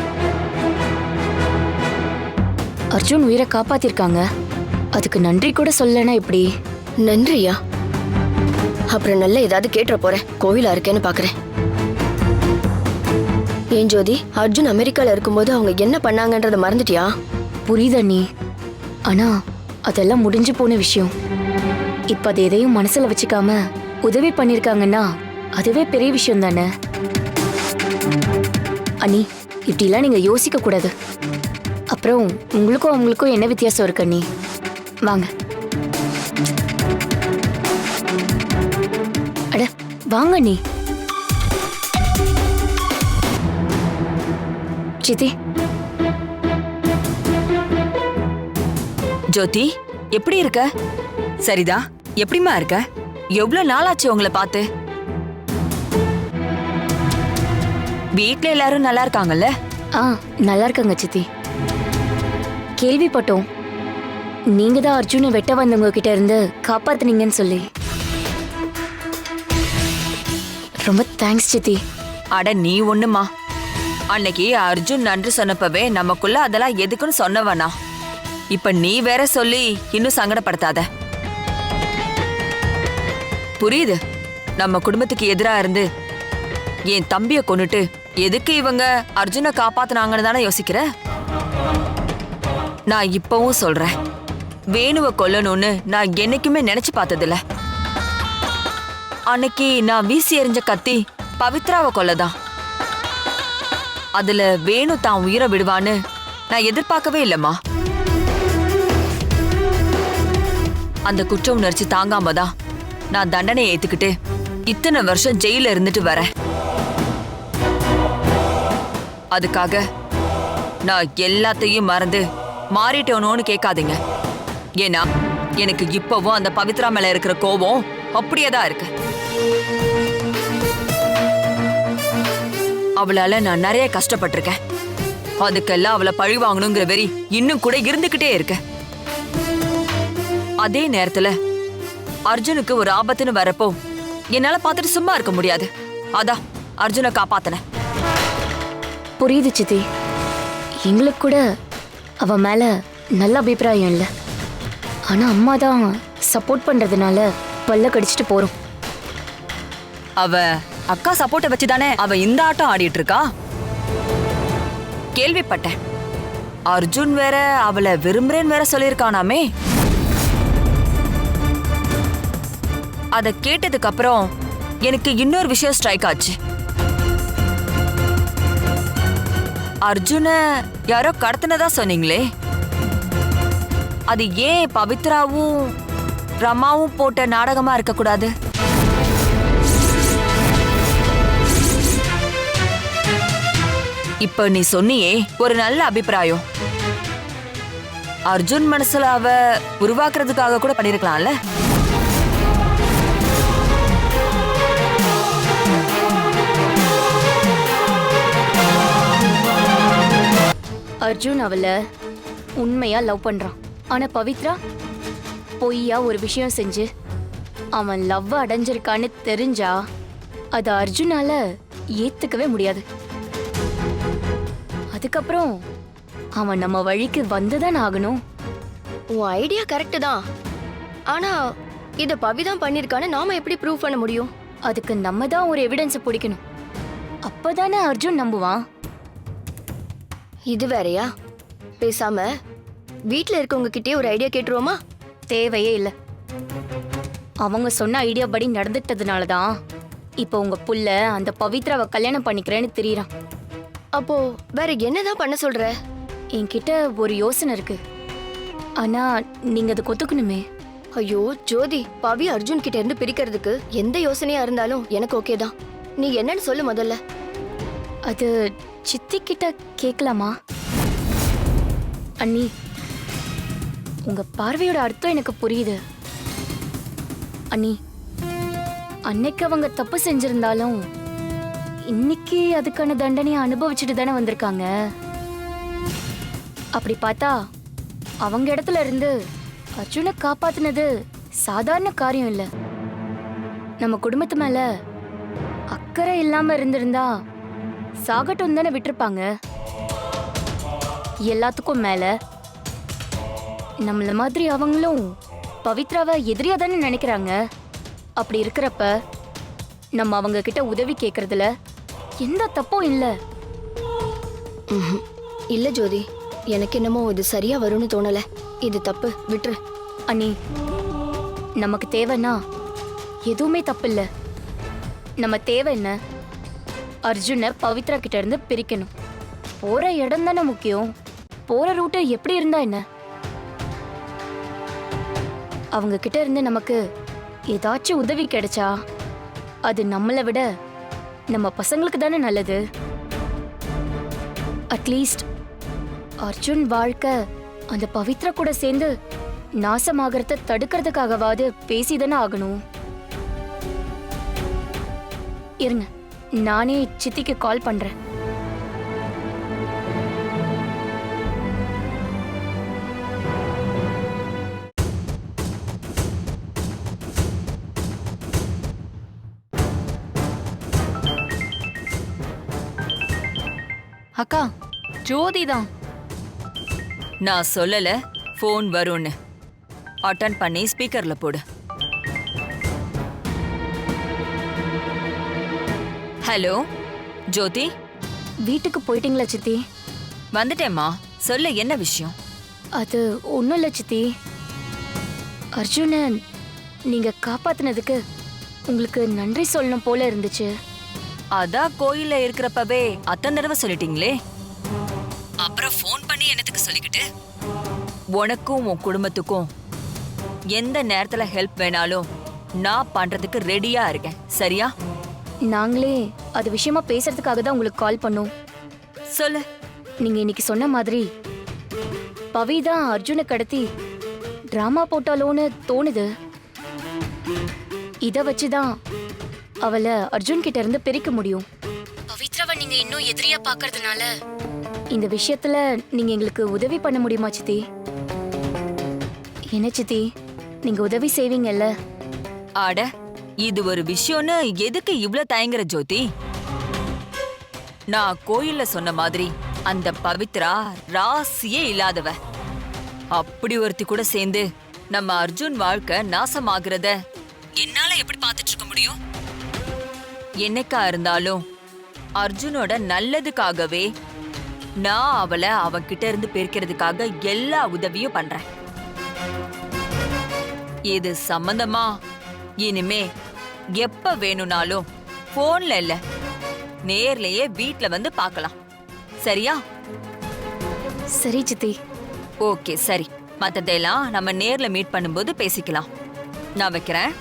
அர்ஜுன் உயிரை காப்பாத்திருக்காங்க, அதுக்கு நன்றி கூட சொல்லனா எப்படி? நன்றியா? அப்புறம் நல்ல ஏதாவது கேட்டுற போறேன். கோவிலா இருக்கேன்னு பாக்குறேன். ஏன் ஜோதி, அர்ஜுன் அமெரிக்கால இருக்கும்போது அவங்க என்ன பண்ணாங்கன்றத மறந்துட்டியா? புரியுதா நீ? ஆனா அதெல்லாம் முடிஞ்சு போன விஷயம். இப்ப அது எதையும் மனசுல வச்சுக்காம உதவி பண்ணிருக்காங்கன்னா அதுவே பெரிய விஷயம் தானே. அண்ணி, இப்படிலாம் நீங்க யோசிக்க கூடாது. அப்புறம் உங்களுக்கும் அவங்களுக்கும் என்ன வித்தியாசம் இருக்கு அண்ணி? வாங்க. அட வாங்க அண்ணி. சித்தி. ஜோதி, எப்படி இருக்க? சரிதா, எப்படிமா இருக்க? எவ்வளவு நாளாச்சு உங்களை பார்த்து? வீட்ல எல்லாரும் நல்லா இருக்காங்கல்ல? நல்லா இருக்காங்க சித்தி. கேள்விப்பட்டோம் நீங்க தான் அர்ஜுனை வெட்ட வந்தவங்க கிட்ட இருந்து காப்பாத்துனீங்கன்னு சொல்லி. ரொம்ப தேங்க்ஸ் சித்தி. அட நீ ஒண்ணுமா, அன்னைக்கு அர்ஜுன் நன்றி சொன்னப்பவே நமக்குள்ள அதெல்லாம் எதுக்குன்னு சொன்னவனா? இப்ப நீ வேற சொல்லி இன்னும் சங்கடப்படுத்தாத. புரியுது, நம்ம குடும்பத்துக்கு எதிரா இருந்து என் தம்பிய கொன்னுட்டு எதுக்கு இவங்க அர்ஜுனை காப்பாத்துனாங்கன்னு தானே யோசிக்கிற? நான் இப்பவும் சொல்றேன், வேணுவ கொல்லணும்னு நான் என்னைக்குமே நினைச்சு பார்த்ததில்ல. அன்னைக்கு நான் வீசி எறிஞ்ச கத்தி பவித்ராவை கொல்லதான். அதுல வேணு தான் உயிரை விடுவான்னு நான் எதிர்பார்க்கவே இல்லம்மா. அந்த குற்ற உணர்ச்சி தாங்காம தான் நான் தண்டனையை ஏத்துக்கிட்டு இத்தனை வருஷம் ஜெயில இருந்துட்டு வரேன். அதுக்காக நான் எல்லாத்தையும் மறந்து மாறிட்டோனோன்னு கேட்காதீங்க. ஏன்னா எனக்கு இப்பவும் அந்த பவித்ரா மேல இருக்கிற கோபம் அப்படியேதான் இருக்கு. அவளால நான் நிறைய கஷ்டப்பட்டிருக்கேன். அதுக்கெல்லாம் அவளை பழி வாங்கணுங்கிற வெறி இன்னும் கூட இருந்துகிட்டே இருக்கு. அதே நேரத்துல அர்ஜுனுக்கு ஒரு ஆபத்துன்னு வரப்போ என்னால பார்த்துட்டு சும்மா இருக்க முடியாது. அதான் அர்ஜுனை காப்பாத்தினேன். புரியுது சித்தி. எங்களுக்கு கூட அவ மேல நல்ல அபிப்பிராயம் இல்லை. ஆனா அம்மா தான் சப்போர்ட் பண்றதுனால பல்ல கடிச்சிட்டு போறோம். அவ அக்கா சப்போர்ட்டை வச்சுதானே அவ இந்த ஆட்டம் ஆடிட்டு இருக்கா. கேள்விப்பட்டேன், அர்ஜுன் வேற அவளை விரும்புறேன்னு வேற சொல்லியிருக்கானாமே. அத கேட்டதுக்கு அப்புறம் எனக்கு இன்னொரு விஷயம் ஸ்ட்ரைக் ஆச்சு. அர்ஜுன யாரோ கடத்தினதா சொன்னீங்களே, அது ஏன் பவித்ராவும் ரமாவும் போட்ட நாடகமா இருக்க கூடாது? இப்ப நீ சொன்னியே ஒரு நல்ல அபிப்பிராயம். அர்ஜுன் மனசுல அவ உருவாக்குறதுக்காக கூட பண்ணிருக்கலாம்ல. அர்ஜுன் அவளை உண்மையா லவ் பண்றான். ஆனா பவித்ரா பொய்யா ஒரு விஷயம் செஞ்சு அவன் லவ் அடைஞ்சிருக்கான்னு தெரிஞ்சா அது அர்ஜுனால ஏத்துக்கவே முடியாது. அதுக்கப்புறம் அவன் நம்ம வழிக்கு வந்துதான் ஆகணும். உன் ஐடியா கரெக்ட் தான். ஆனா இத பவிதான் பண்ணிருக்கான்னு நாம எப்படி ப்ரூவ் பண்ண முடியும்? அதுக்கு நம்ம தான் ஒரு எவிடன்ஸ் பிடிக்கணும். அப்பதானே அர்ஜுன் நம்புவான். இது வேறயா? பேசாம வீட்ல இருக்கவங்க கிட்டே ஒரு ஐடியா கேட்டுருவோமா? தேவையே இல்லை. அவங்க சொன்ன ஐடியா படி நடந்துட்டதுனாலதான் இப்போ உங்க புள்ள அந்த பவித்ராவை கல்யாணம் பண்ணிக்கிறேன்னு தெரியறான். அப்போ வேற என்னதான் பண்ண சொல்ற? என்கிட்ட ஒரு யோசனை இருக்கு. ஆனா நீங்க அதை கொத்துக்கணுமே. ஐயோ ஜோதி, பவி அர்ஜுன் கிட்ட இருந்து பிரிக்கிறதுக்கு எந்த யோசனையா இருந்தாலும் எனக்கு ஓகே தான். நீ என்னன்னு சொல்லு முதல்ல. அது சித்தி கிட்ட கேட்கலாமா? அண்ணி, உங்க பார்வையோட அர்த்தம் எனக்கு புரியுது. அண்ணி, அன்னைக்கு அவங்க தப்பு செஞ்சிருந்தாலும் இன்னைக்கு அதுக்கான தண்டனையை அனுபவிச்சுட்டு தானே வந்திருக்காங்க. அப்படி பார்த்தா அவங்க இடத்துல இருந்து அர்ஜுனை காப்பாத்துனது சாதாரண காரியம் இல்ல. நம்ம குடும்பத்து மேல அக்கறை இல்லாம இருந்திருந்தா சாகட்டும் தானே விட்டுருப்பாங்க. எல்லாத்துக்கும் மேல நம்மள மாதிரி அவங்களும் பவித்ராவை எதிரியா தானே நினைக்கிறாங்க. அப்படி இருக்கிறப்ப நம்ம அவங்க கிட்ட உதவி கேட்கறதுல எந்த தப்பும் இல்ல. இல்ல ஜோதி, எனக்கு என்னமோ இது சரியா வரும்னு தோணல. இது தப்பு, விட்டுரு. அண்ணி, நமக்கு தேவைன்னா எதுவுமே தப்பு இல்ல. நம்ம தேவை என்ன? அர்ஜுனை பவித்ரா கிட்ட இருந்து பிரிக்கணும். போற இடம் தானே முக்கியம். போற ரூட்டு எப்படி இருந்தா என்ன? அவங்க கிட்ட இருந்து நமக்கு ஏதாச்சும் உதவி கிடைச்சா அது நம்மளை விட நம்ம பசங்களுக்கு தானே நல்லது. அட்லீஸ்ட் அர்ஜுன் வாழ்க்கை அந்த பவித்ரா கூட சேர்ந்து நாசமாகறத தடுக்கிறதுக்காகவாது பேசிதானே ஆகணும். இருங்க, நானே சித்திக்கு கால் பண்றேன். அக்கா, ஜோதி தான். நான் சொல்லல ஃபோன் வரும்னு. அட்டன் பண்ணி ஸ்பீக்கர்ல போடு. ஹலோ ஜோதி, வீட்டுக்கு போயிட்டீங்களா சித்தி? வந்துட்டேம்மா. சொல்லு, என்ன விஷயம்? அது ஒன்றும் இல்லை சித்தி. அர்ஜுனை நீங்க காப்பாத்தினதுக்கு உங்களுக்கு நன்றி சொல்லணும் போல இருந்துச்சு. அதான் கோயில்ல இருக்கிறப்பவே அத்தனை தடவை சொல்லிட்டீங்களே, அப்புறம் ஃபோன் பண்ணி என்னத்துக்கு சொல்லிக்கிட்டு? உனக்கும் உன் குடும்பத்துக்கும் எந்த நேரத்துல ஹெல்ப் வேணாலும் நான் பண்றதுக்கு ரெடியா இருக்கேன், சரியா? நாங்களே அது விஷயமா பேசுறதுக்காக தான் உங்களுக்கு கால் பண்ணோம். சொல்லு. நீங்க இன்னைக்கு சொன்ன மாதிரி பவி தான் அர்ஜுனை கடத்தி டிராமா போட்டாலோன்னு தோணுது. இத வச்சுதான் அவளை அர்ஜுன் கிட்ட இருந்து பிரிக்க முடியும். பவித்ராவை நீங்க இன்னும் எதிரியா பாக்குறதுனால இந்த விஷயத்துல நீங்க எங்களுக்கு உதவி பண்ண முடியுமா சித்தி? என்ன சித்தி, நீங்க உதவி செய்வீங்கல்ல? ஆட, இது ஒரு விஷயம்னு எதுக்கு இவ்ளோ தயங்குற ஜோதி? நான் கோயில்ல சொன்ன மாதிரி அந்த பவித்ரா ராசியே இல்லாதவ. அப்படி ஒருத்தி கூட சேர்ந்து நம்ம அர்ஜுன் வாழ்க்கை நாசமாகிறத என்னால எப்படி பார்த்துட்டு இருக்க முடியும்? என்னைக்கா இருந்தாலும் அர்ஜுனோட நல்லதுக்காகவே நான் அவளை அவன்கிட்ட இருந்து பிரிக்கிறதுக்காக எல்லா உதவியும் பண்றேன். இது சம்பந்தமா இனிமே எப்ப வேணும்னாலும் போன்ல இல்ல, நேர்லயே வீட்ல வந்து பார்க்கலாம், சரியா? சரி சித்தி. ஓகே, சரி. மத்ததெல்லாம் நம்ம நேர்ல மீட் பண்ணும்போது பேசிக்கலாம். நான் வைக்கிறேன்.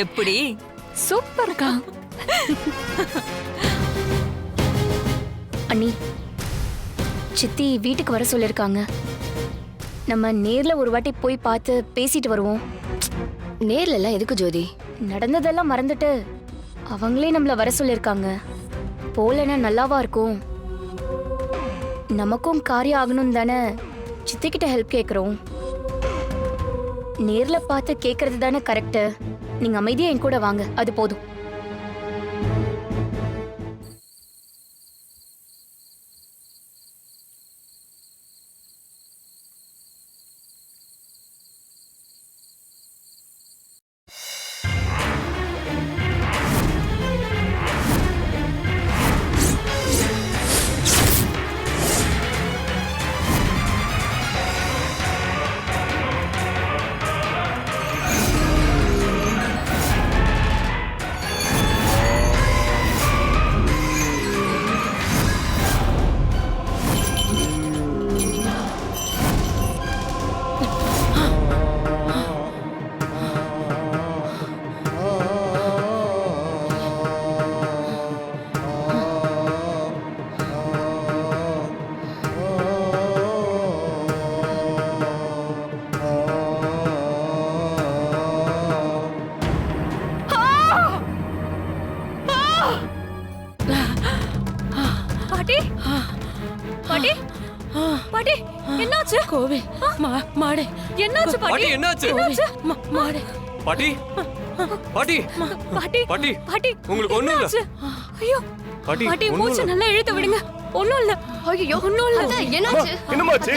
எப்படி? சூப்பர்க்கா. அண்ணி, சித்தி வீட்டுக்கு வர சொல்லிருக்காங்க. நம்ம நேர்ல ஒரு வாட்டி போய் பார்த்து பேசிட்டு வருவோம். நேர்ல எல்லாம் எதுக்கு ஜோதி? நடந்ததெல்லாம் மறந்துட்டு அவங்களே நம்மள வர சொல்லிருக்காங்க. போலன்னா நல்லாவா இருக்கும்? நமக்கும் காரியம் ஆகணும் தானே சித்தி கிட்ட ஹெல்ப் கேக்குறோம். நேர்ல பார்த்து கேக்குறது தானே கரெக்ட். நீங்க அமைதியா என் கூட வாங்க, அது போதும். பாட்டி பாட்டி பாட்டி என்னாச்சு? கோவில் மாடு. என்னாச்சு பாட்டி? பாட்டி என்னாச்சு? மாடு. பாட்டி பாட்டி பாட்டி பாட்டி பாட்டி உங்களுக்கு ஒண்ணும் இல்ல. என்னாச்சு? ஐயோ பாட்டி பாட்டி ஒண்ணும் மூச்சு இல்ல. நல்லா இழுத்து விடுங்க. ஒண்ணும் இல்ல. ஐயோ ஒண்ணும் இல்ல. என்னாச்சு? என்னமாச்சு?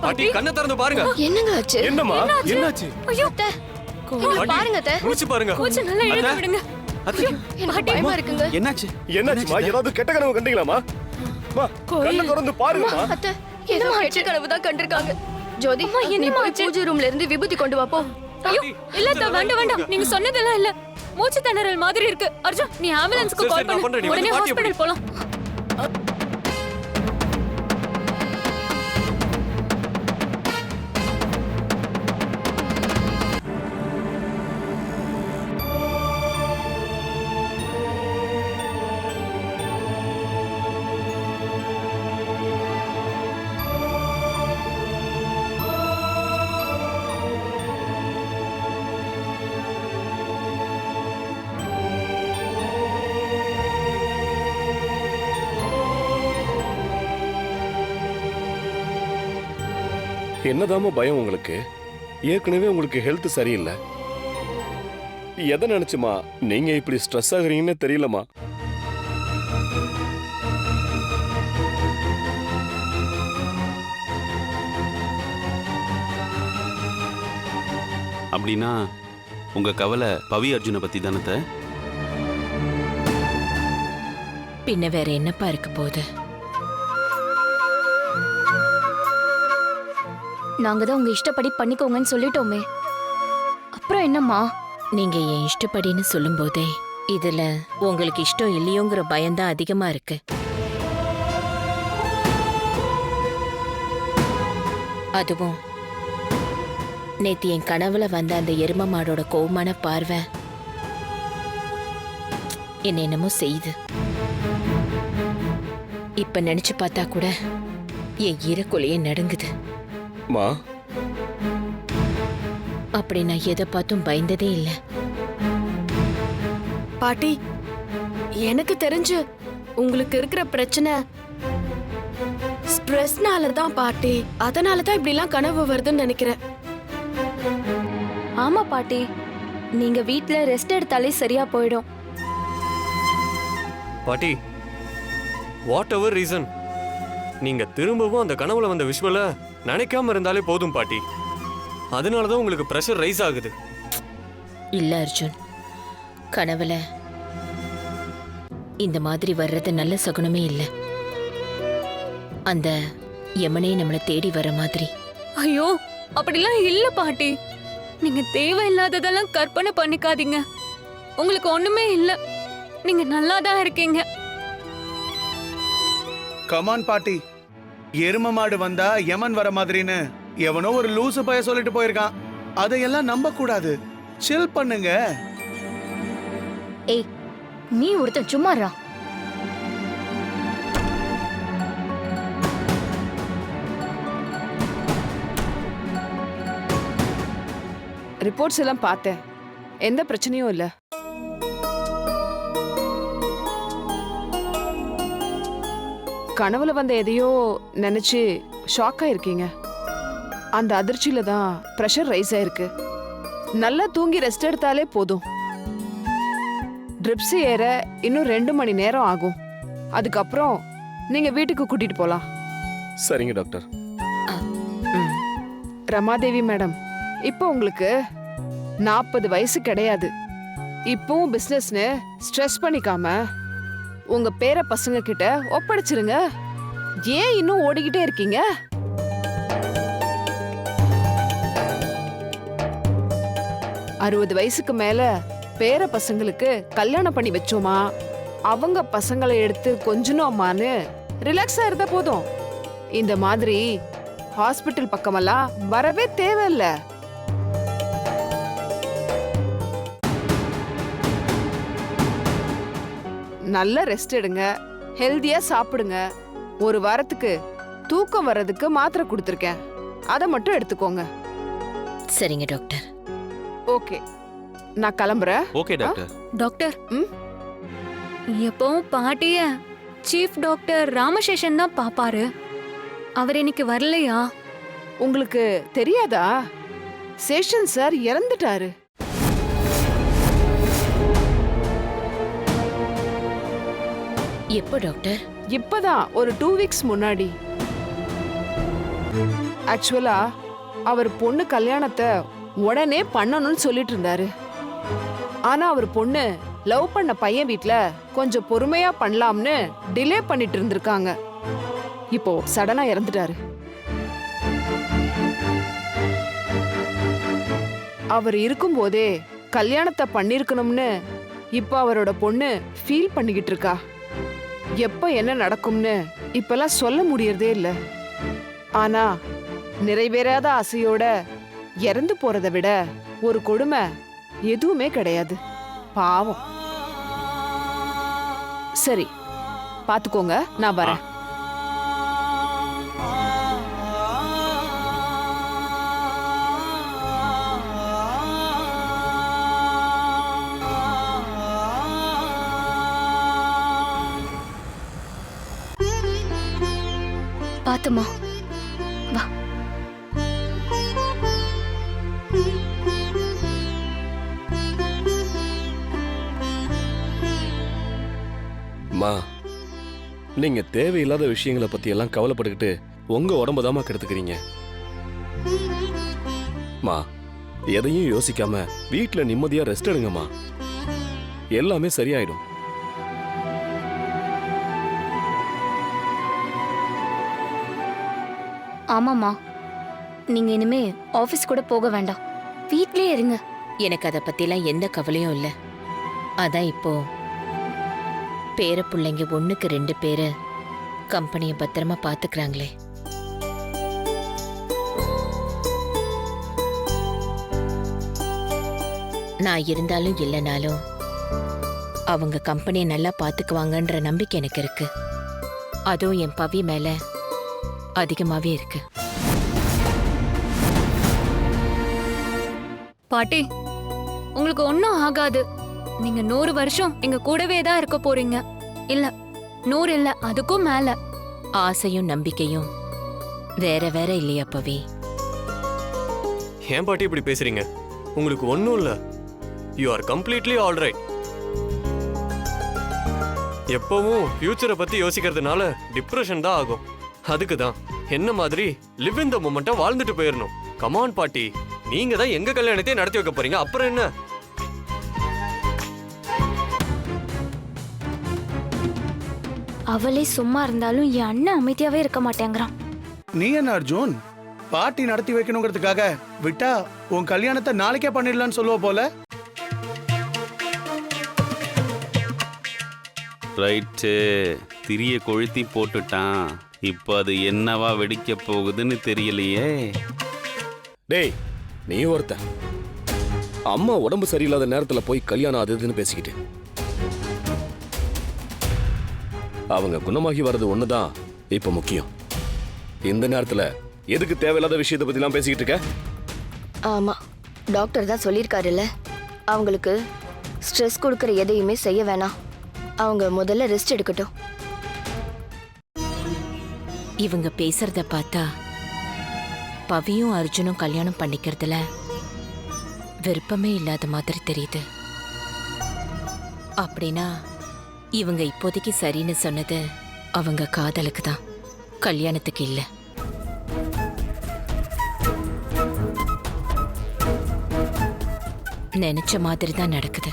பாட்டி கண்ணை திறந்து பாருங்க. என்னங்க ஆச்சு? என்னம்மா? என்னாச்சு? ஐயோ பாட்டி, பாருங்க அத்தை. மூச்சு பாருங்க. மூச்சு நல்லா இழுத்து விடுங்க. ஐயோ, எனக்கு பயமா இருக்குங்க. என்னாச்சுமா? ஏதாவது கெட்ட கனவு கண்டீங்களாமா? அம்மா, கண்ணை திறந்து பாருங்கம்மா. அத்தை, ஏதோ கெட்ட கனவு தான் கண்டிருக்காங்க. ஜோதி, நீ போய் பூஜை ரூம்ல இருந்து விபூதி கொண்டு வா போ. ஐயோ இல்ல அத்தை, வேண்டாம் வேண்டாம். நீங்க சொன்னதெல்லாம் இல்ல. மூச்சு திணறல் மாதிரி இருக்கு. அர்ஜுன், நீ ஆம்புலன்ஸ்க்கு சரி, கால் சரி, நான் பண்ணு. பண்றேன். நீ உடனே வந்து பாட்டியை ஹாஸ்பிடல் போலாம். என்னதாம்மா பயம் உங்களுக்கு? ஏற்கனவே உங்களுக்கு ஹெல்த் சரியில்லை. எதை நினைச்சுமா நீங்க இப்படி ஸ்ட்ரெஸ் ஆகுறீங்கன்னு தெரியலமா. அப்படின்னா உங்க கவலை பவி அர்ஜுனை பத்தி தானே? பின்ன வேற என்னப்பா இருக்க போகுது? நாங்க தான் உங்க இஷ்டப்படி பண்ணிக்கோங்கன்னு சொல்லிட்டோமே. அப்புறம் என்னம்மா? நீங்க என் இஷ்டப்படின்னு சொல்லும்போதே இதுல உங்களுக்கு இஷ்டம் இல்லையோங்கிற பயம்தான் அதிகமா இருக்கு. அதுவும் நேத்து என் கனவுல வந்த அந்த எரும மாடோட கோவமான பார்வை என்ன என்னமோ செய்யுது. இப்ப நினைச்சு பார்த்தா கூட என் ஈரக்குலையே நடுங்குது. மா, அப்படி நான் எதை பார்த்தும் பயந்ததே இல்லை. பாட்டி, எனக்கு தெரிஞ்சு உங்களுக்கு இருக்கிற பிரச்சனை ஸ்ட்ரெஸ்னால தான் பாட்டி. அதனால தான் இப்படி எல்லாம் கனவு வருதுன்னு நினைக்கிறேன். ஆமா பாட்டி, நீங்க வீட்ல ரெஸ்ட் எடுத்தாலே சரியா போயிடும். பாட்டி வாட் எவர் ரீசன், நீங்க திரும்பவும் அந்த கனவுல வந்த விஷுவல நினைக்காம இருந்தாலே போதும் பாட்டி. அதனாலதான் உங்களுக்கு பிரஷர் ரைஸ் ஆகுது. இல்ல அர்ஜுன், கனவுல இந்த மாதிரி வர்றது நல்ல சகுனமே இல்ல. அந்த யமனே நம்மளை தேடி வர மாதிரி. ஐயோ அப்படிலாம் இல்ல பாட்டி. நீங்க தேவையில்லாததெல்லாம் கற்பனை பண்ணிக்காதீங்க. உங்களுக்கு ஒண்ணுமே இல்ல. நீங்க நல்லா தான் இருக்கீங்க. கமான் பாட்டி, எரும மாடு வந்தா யமன் வர மாதிரின்னு எவனோ ஒரு லூசு பைய சொல்லிட்டு போயிருக்கான். அதையெல்லாம் நம்ப கூடாது. சில் பண்ணுங்க. ஏய், நீ ஒருத்தன் சும்மாறா. ரிப்போர்ட்ஸ் எல்லாம் பார்த்தேன். எந்த பிரச்சனையும் இல்ல. கனவுல வந்த எதையோ நினைச்சு ஷாக் ஆயிருக்கீங்க. அந்த அதிர்ச்சியில தான் பிரஷர் ரைஸ் ஆயிருக்கு. நல்லா தூங்கி ரெஸ்ட் எடுத்தாலே போதும். ட்ரிப்ஸ் ஏற இன்னும் 2 மணி நேரம் ஆகும். அதுக்கப்புறம் நீங்க வீட்டுக்கு கூட்டிட்டு போலாம். சரிங்க டாக்டர். ரமாதேவி மேடம், இப்போ உங்களுக்கு 40 வயசு கிடையாது. இப்பவும் பிசினஸ்னு ஸ்ட்ரெஸ் பண்ணிக்காம உங்க பேர பசங்க கிட்ட ஒப்படைச்சிருங்க. ஏன் இன்னும் ஓடிக்கிட்டே இருக்கீங்க? அறுபது வயசுக்கு மேல பேர பசங்களுக்கு கல்யாணம் பண்ணி வச்சோமா, அவங்க பசங்களை எடுத்து கொஞ்சனோமான்னு ரிலாக்ஸா இருந்தா போதும். இந்த மாதிரி ஹாஸ்பிட்டல் பக்கமெல்லாம் வரவே தேவையில்ல. நல்ல ரெஸ்ட் எடுங்க, ஹெல்தியா சாப்பிடுங்க. ஒரு வாரத்துக்கு தூக்கம் வர்றதுக்கு மாத்திரை கொடுத்துருக்கேன், அதை மட்டும் எடுத்துக்கோங்க. சரிங்க டாக்டர். ஓகே, நான் கிளம்புறேன். Okay doctor. டாக்டர், எப்பவும் பாட்டிய சீஃப் டாக்டர் ராமசேஷன் தான் பாப்பாரு. அவர் இன்னைக்கு வரலையா? உங்களுக்கு தெரியாதா? சேஷன் சார் இறந்துட்டாரு. எப்போ டாக்டர்? இப்பதான் ஒரு 2 வீக்ஸ் முன்னாடி. ஆக்சுவலா அவர் பொண்ணு கல்யாணத்தை உடனே பண்ணணும்னு சொல்லிட்டு இருந்தாரு. ஆனா அவர் பொண்ணு லவ் பண்ண பையன் வீட்ல கொஞ்சம் பொறுமையா பண்ணலாம்னு டிலே பண்ணிட்டு இருந்திருக்காங்க. இப்போ சடனா இறந்துட்டாரு. அவர் இருக்கும்போதே கல்யாணத்தை பண்ணிருக்கணும்னு இப்ப அவரோட பொண்ணு ஃபீல் பண்ணிக்கிட்டு இருக்கா. எப்ப என்ன நடக்கும்னு இப்பெல்லாம் சொல்ல முடியறதே இல்ல. ஆனா நிறைவேறாத ஆசையோட இறந்து போறதை விட ஒரு கொடுமை எதுவுமே கிடையாது. பாவம். சரி, பாத்துக்கோங்க, நான் வரேன். பாத்துமா, வா. மா, நீங்க தேவையில்லாத விஷயங்களை பத்தி எல்லாம் கவலைப்பட்டுக்கிட்டு உங்க உடம்பதாமா கெடுத்துக்கிறீங்க. மா, எதையும் யோசிக்காம வீட்டுல நிம்மதியா ரெஸ்ட் எடுங்கம்மா. எல்லாமே சரியாயிடும். ஆமாம்மா, நீங்க இனிமே ஆபீஸ் கூட போக வேண்டாம், வீட்லயே இருங்க. எனக்கு அதை பத்திலாம் எந்த கவலையும் இல்லை. அதான் இப்போ பேர பிள்ளைங்க 1க்கு 2 பேரு கம்பெனியை பத்திரமா பாத்துக்கிறாங்களே. நான் இருந்தாலும் இல்லைனாலும் அவங்க கம்பெனியை நல்லா பாத்துக்குவாங்கன்ற நம்பிக்கை எனக்கு இருக்கு. அதுவும் என் பவி மேல அதிகமாவே இருக்கு. பாட்டி, உங்களுக்கு ஒன்னும் ஆகாது. நீங்க 100 வருஷம் எங்க கூடவே தான் இருக்க போறீங்க. இல்ல 100 இல்ல, அதுக்கும் மேல. ஆசையும் நம்பிக்கையும் வேற வேற இல்லையா பவி? ஏன் பாட்டி இப்படி பேசுறீங்க? உங்களுக்கு ஒன்றும் இல்லை. You are completely all right. எப்பவும் ஃபியூச்சரை பத்தி யோசிக்கிறதுனால டிப்ரெஷன் தான் ஆகும். அதுக்கு தான் என்ன மாதிரி லிவ் இன் த மொமெண்ட்டை வாழ்ந்துட்டு போயிடணும். கமான் பாட்டி, நீங்க தான் எங்க கல்யாணத்தையே நடத்தி வைக்க போறீங்க, அப்புறம் என்ன? அவளே சும்மா இருந்தாலும் என் அண்ணன் அமைதியாவே இருக்க மாட்டேங்கிறான். நீ என்ன அர்ஜுன், பார்ட்டி நடத்தி வைக்கணுங்கிறதுக்காக விட்டா உன் கல்யாணத்தை நாளைக்கே பண்ணிடலான்னு சொல்லுவ போல. ரைட்டு, திரிய கொளுத்தி போட்டுட்டான். இப்போ அது என்னவா வெடிக்க போகுதுன்னு தெரியலையே. டேய், நீ ஒருத்த அம்மா உடம்பு சரியில்லாத நேரத்துல போய் கல்யாணம் அது இதுன்னு பேசிக்கிட்டு, அவங்க குணமாகி வர்றது ஒண்ணுதான் இப்ப முக்கியம். இந்த நேரத்துல எதுக்கு தேவையில்லாத விஷயத்தை பத்தி எல்லாம் பேசிக்கிட்டு இருக்க? ஆமா, டாக்டர் தான் சொல்லியிருக்காருல்ல, அவங்களுக்கு ஸ்ட்ரெஸ் கொடுக்கற எதையுமே செய்ய வேணாம். அவங்க முதல்ல ரெஸ்ட் எடுக்கட்டும். இவங்க பேசுறத பார்த்தா பவியும் அர்ஜுனும் கல்யாணம் பண்ணிக்கிறதுல விருப்பமே இல்லாத மாதிரி தெரியுது. அப்படின்னா இவங்க இப்போதைக்கு சரின்னு சொன்னது அவங்க காதலுக்கு தான், கல்யாணத்துக்கு இல்ல. நினைச்ச மாதிரி தான் நடக்குது.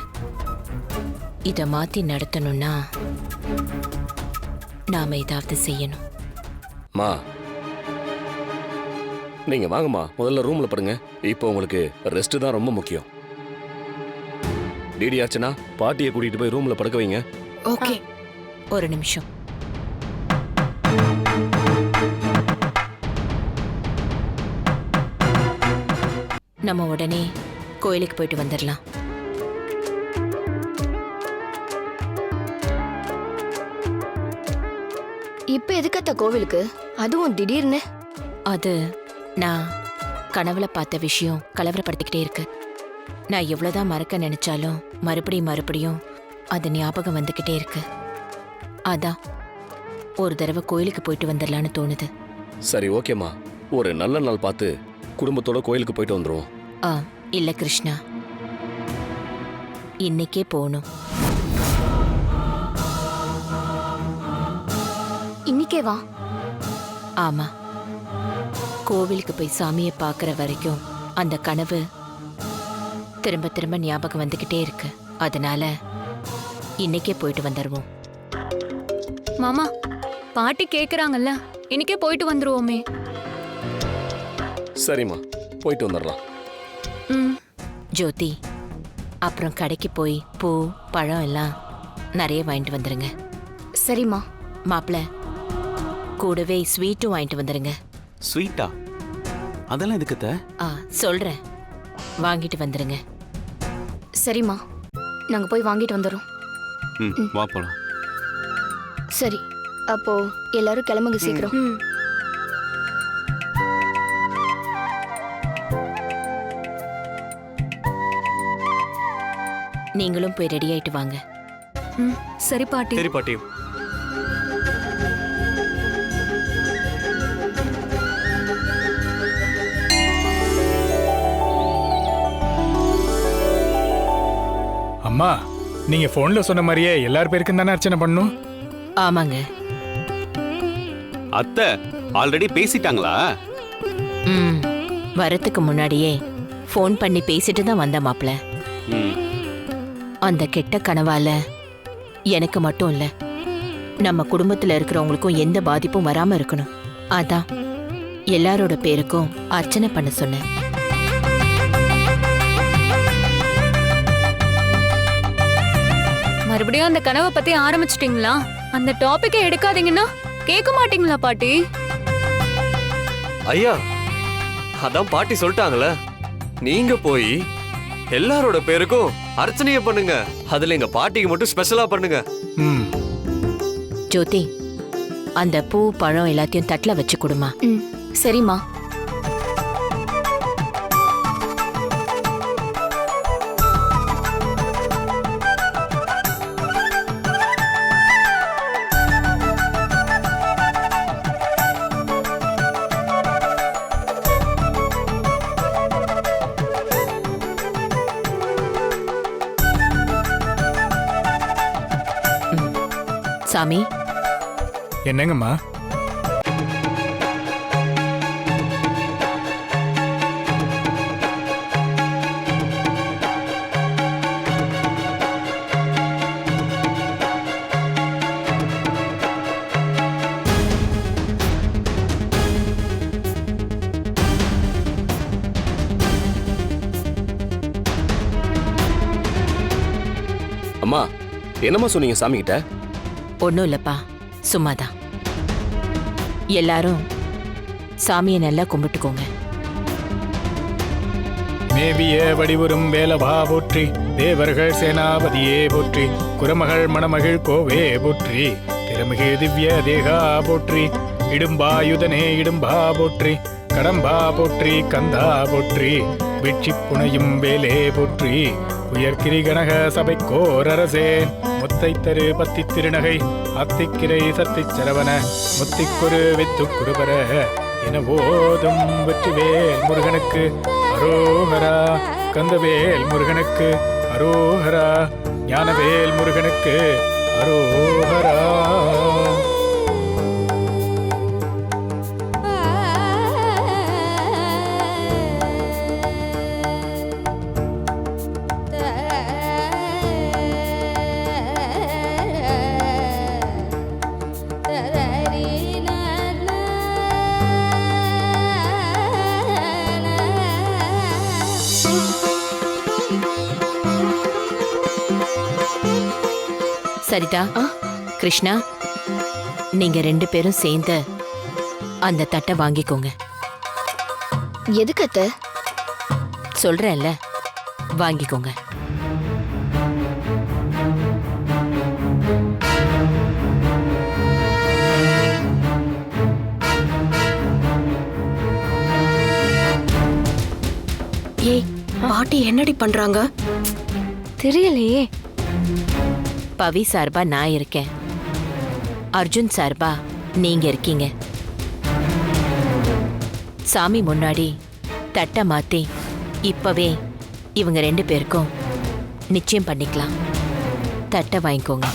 இத மாத்தி நடத்தணும்னா நாம ஏதாவது செய்யணும். மா, நீங்க வாங்கம்மா, முதல்ல ரூம்ல படுங்க. இப்போ உங்களுக்கு ரெஸ்ட் தான் ரொம்ப முக்கியம். டிடி அர்ச்சனா, பாட்டியை கூட்டிட்டு போய் ரூம்ல படுக்க வைங்க. ஓகே. ஒரு நிமிஷம். நம்ம உடனே கோயிலுக்கு போயிட்டு வந்துடலாம். இப்ப எதுக்கத்த கோவிலுக்கு, அதுவும் திடீர்னு? அது நான் கனவுல பார்த்த விஷயம் கலவரப்படுத்திக்கிட்டே இருக்கு. நான் எவ்வளவுதான் மறக்க நினைச்சாலும் மறுபடியும் அது ஞாபகம் வந்துகிட்டே இருக்கு. அதான் ஒரு தடவை கோயிலுக்கு போயிட்டு வந்துடலான்னு தோணுது. சரி ஓகேம்மா, ஒரு நல்ல நாள் பார்த்து குடும்பத்தோட கோயிலுக்கு போயிட்டு வந்துருவோம். இல்ல கிருஷ்ணா, இன்னைக்கே போகணும். இன்னைக்கே வா. ஆமா, கோவிலுக்கு போய் சாமியை பார்க்குற வரைக்கும் அந்த கனவு திரும்ப திரும்ப ஞாபகம் வந்துக்கிட்டே இருக்கு. அதனால இன்னைக்கே போயிட்டு வந்துடுவோம். மாமா, பாட்டி கேக்குறாங்கல்ல, இன்னைக்கே போயிட்டு வந்துருவோமே. சரிம்மா, போயிட்டு வந்துடலாம். ஜோதி, அப்புறம் கடைக்கு போய் பூ பழம் எல்லாம் நிறைய வாங்கிட்டு வந்துருங்க. சரிம்மா. மாப்பிள்ள, கூடவே ஸ்வீட்டும் வாங்கிட்டு வந்துருங்க. ஸ்வீட்டா? அதெல்லாம் எதுக்கு? சொல்றேன், வாங்கிட்டு வந்துருங்க. சரிம்மா, நாங்க போய் வாங்கிட்டு வந்துடுறோம். வா போலாம். சரி, அப்போ எல்லாரும் கிளம்புங்க சீக்கிரம். நீங்களும் போய் ரெடி ஆயிட்டு வாங்க. சரி பாட்டி. சரி பாட்டி. அம்மா, நீங்க போன்ல சொன்ன மாதிரியே எல்லார் பேருக்கும் தானே அர்ச்சனை பண்ணணும்? ஆமாங்க. அத்தை ஆல்ரெடி பேசிட்டாங்களா? வரத்துக்கு முன்னாடியே ஃபோன் பண்ணி பேசிட்டு தான் வந்த மாப்பிள்ள. அந்த கெட்ட கனவால எனக்கு மட்டும் இல்ல, நம்ம குடும்பத்துல இருக்கிறவங்களுக்கும் எந்த பாதிப்பும் வராம இருக்கணும். அதான் எல்லாரோட பேருக்கும் அர்ச்சனை பண்ண சொன்னேன். மறுபடியும் அந்த கனவை பத்தி ஆரம்பிச்சிட்டீங்களா? அந்த டாபிக்கை எடுக்காதீங்கன்னா கேட்க மாட்டீங்களா பாட்டி? ஐயா, அதான் பாட்டி சொல்லிட்டாங்களே, நீங்க போய் எல்லாரோட பேருக்கும் அர்ச்சனையை பண்ணுங்க. அதுல எங்க பாட்டிக்கு மட்டும் ஸ்பெஷலா பண்ணுங்க. ஜோதி, அந்த பூ பழம் எல்லாத்தையும் தட்டுல வச்சு கொடுமா. சரிம்மா. சாமி. என்னங்கம்மா? அம்மா, என்னம்மா சொன்னீங்க சாமி கிட்ட? ஒன்றும் இல்லப்பா, சும்மாதான். எல்லாரும் சாமியை நல்லா கும்பிட்டுக்கோங்க. மேவிய வடிவுறும் வேலவா போற்றி, தேவர்கள் சேனாபதியே போற்றி, குரமகள் மணமகள் கோவே போற்றி, திறமிகு திவ்ய தேகா போற்றி, இடும்பாயுதனே இடும்பா போற்றி, கடம்பா போற்றி, கந்தா போற்றி, வெற்றி புனையும் வேலே போற்றி, உயர்கிரி கனக சபைக்கோரரசே, முத்தை தரு பத்தி திருநகை அத்திக்கிரை சத்திச் சரவண முத்திக்குரு வித்து குருபர என போதும் வெற்றிவேல் முருகனுக்கு அரோஹரா, கந்தவேல் முருகனுக்கு அரோஹரா, ஞானவேல் முருகனுக்கு அரோஹரா. சரிதா, கிருஷ்ணா, நீங்க 2 பேரும் சேர்ந்து அந்த தட்டை வாங்கிக்கோங்க. எதுக்கு அத்தை? சொல்றேன்ல, வாங்கிக்கோங்க. ஏய், பாட்டி என்னடி பண்றாங்க? தெரியலையே. பவி சார்பா நான் இருக்கேன். அர்ஜுன் சார்பா நீங்க இருக்கீங்க. சாமி முன்னாடி தட்டை மாத்தி இப்பவே இவங்க 2 பேருக்கும் நிச்சயம் பண்ணிக்கலாம். தட்டை வாங்கிக்கோங்க.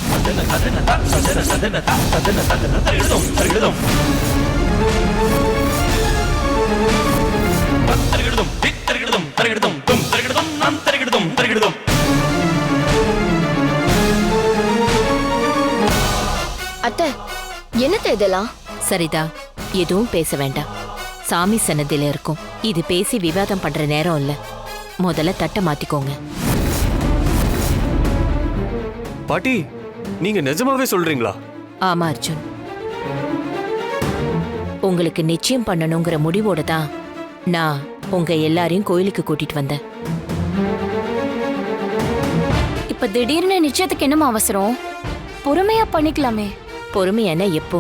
அத்தை, என்னத்த இதெல்லாம்? சரிதா, எதுவும் பேச வேண்டாம். சாமி சன்னதியில இருக்கும். இது பேசி விவாதம் பண்ற நேரம் இல்ல. முதல்ல தட்டை மாத்திக்கோங்க. பாட்டி, நீங்க நிஜமாவே சொல்றீங்களா? ஆமா அர்ஜுன், உங்களுக்கு நிச்சயம் பண்ணணுங்கிற முடிவோட தான் நான் உங்க எல்லாரையும் கோயிலுக்கு கூட்டிட்டு வந்தேன். இப்ப திடீர்னு நிச்சயத்துக்கு என்னமா அவசரம்? பொறுமையா பண்ணிக்கலாமே. பொறுமையான எப்போ?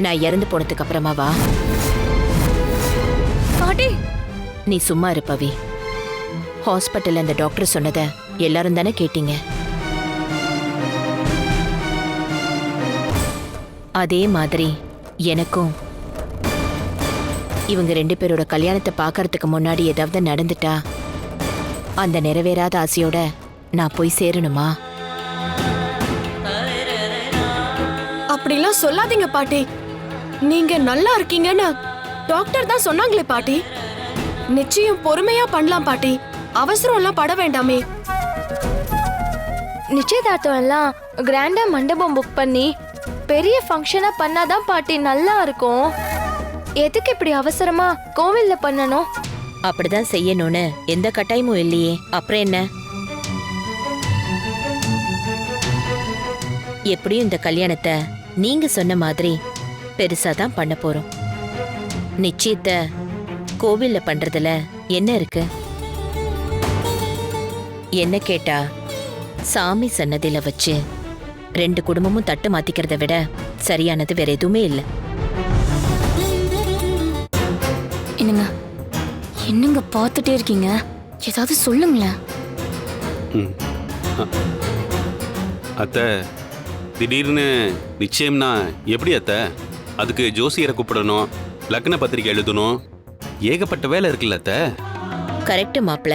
நான் இறந்து போனதுக்கு அப்புறமா வா. பாட்டி, நீ சும்மா இரு பவி. ஹாஸ்பிட்டல்ல அந்த டாக்டர் சொன்னத எல்லாரும் தானே கேட்டீங்க. அதே மாதிரி எனக்கும் இவங்க 2 பேரோட கல்யாணத்தை பார்க்கறதுக்கு முன்னாடி ஏதாவது நடந்துட்டா அந்த நிறைவேறாத ஆசையோட நான் போய் சேரணுமா? அப்படிலாம் சொல்லாதீங்க பாட்டி. நீங்க நல்லா இருக்கீங்கன்னு டாக்டர் தான் சொன்னாங்களே பாட்டி. நிச்சயம் பொறுமையா பண்ணலாம் பாட்டி. அவசரம் எல்லாம் பட வேண்டாமே. நிச்சயதார்த்தம் எல்லாம் கிராண்டா மண்டபம் புக் பண்ணி பெரிய ஃபங்க்ஷனா பண்ணாதான் பாட்டி நல்லா இருக்கும். எதுக்கு இப்படி அவசரமா கோவில்ல பண்ணணும்? அப்படிதான் செய்யணும்னு எந்த கட்டாயமும் இல்லையே. அப்புறம் என்ன? எப்படியும் இந்த கல்யாணத்தை நீங்க சொன்ன மாதிரி பெருசா தான் பண்ண போறோம். நிச்சயத்தை கோவில்ல பண்றதுல என்ன இருக்கு? என்ன கேட்டா சாமி சன்னதியில வச்சு 2 குடும்பமும் தட்டு மாத்திக்கிறத விட சரியானது வேற எதுவுமே இல்லை. என்னங்க பார்த்துட்டே இருக்கீங்க? ஏதாவது சொல்லுங்களேன். அத்தை, திடீர்னு நிச்சயம்னா எப்படி அத்தை? அதுக்கு ஜோசியரை கூப்பிடணும், லக்ன பத்திரிக்கை எழுதணும், ஏகப்பட்ட வேலை இருக்குல்ல அத்தை. கரெக்ட் மாப்ள.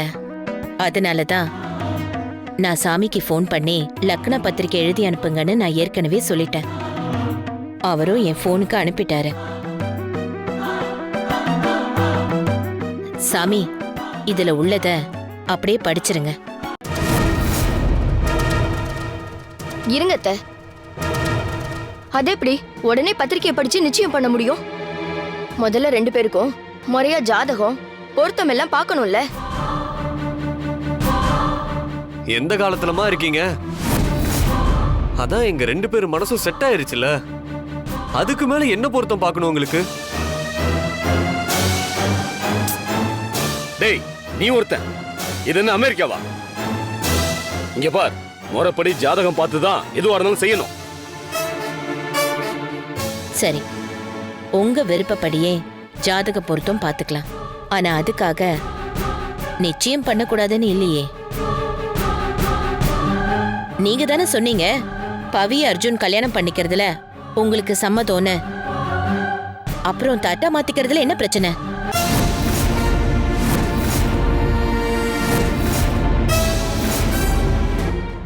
அதனால தான் நான் சாமிக்கு ஃபோன் பண்ணி லக்ன பத்திரிக்கை எழுதி அனுப்புங்கன்னு நான் ஏற்கனவே சொல்லிட்டேன். அவரும் என் ஃபோனுக்கு அனுப்பிட்டாரு. சாமி, இதுல உள்ளத அப்படியே படிச்சிருங்க. இருங்க அத்தை. அது எப்படி உடனே பத்திரிக்கையை படிச்சு நிச்சயம் பண்ண முடியும்? முதல்ல 2 பேருக்கும் முறையா ஜாதகம் பொருத்தம் எல்லாம் பார்க்கணும்ல. எந்த காலத்துலமா இருக்கீங்க? அதான் எங்க 2 பேரும் மனசும் செட் ஆயிருச்சுல. அதுக்கு மேல என்ன பொருத்தம் பார்க்கணும் உங்களுக்கு? டேய், நீ ஒருத்தன். இது என்ன அமெரிக்காவா? இங்க பார், முறைப்படி ஜாதகம் பார்த்து தான் எதுவா இருந்தாலும் செய்யணும். சரி, உங்க விருப்பப்படியே ஜாதக பொருத்தம் பார்த்துக்கலாம். ஆனா அதுக்காக நிச்சயம் பண்ணக்கூடாதுன்னு இல்லையே. நீங்க தானே சொன்னீங்க பவி அர்ஜுன் கல்யாணம் பண்ணிக்கிறதுல உங்களுக்கு சம்மதம்னு. அப்புறம் தட்டை மாத்திக்கிறதுல என்ன பிரச்சனை?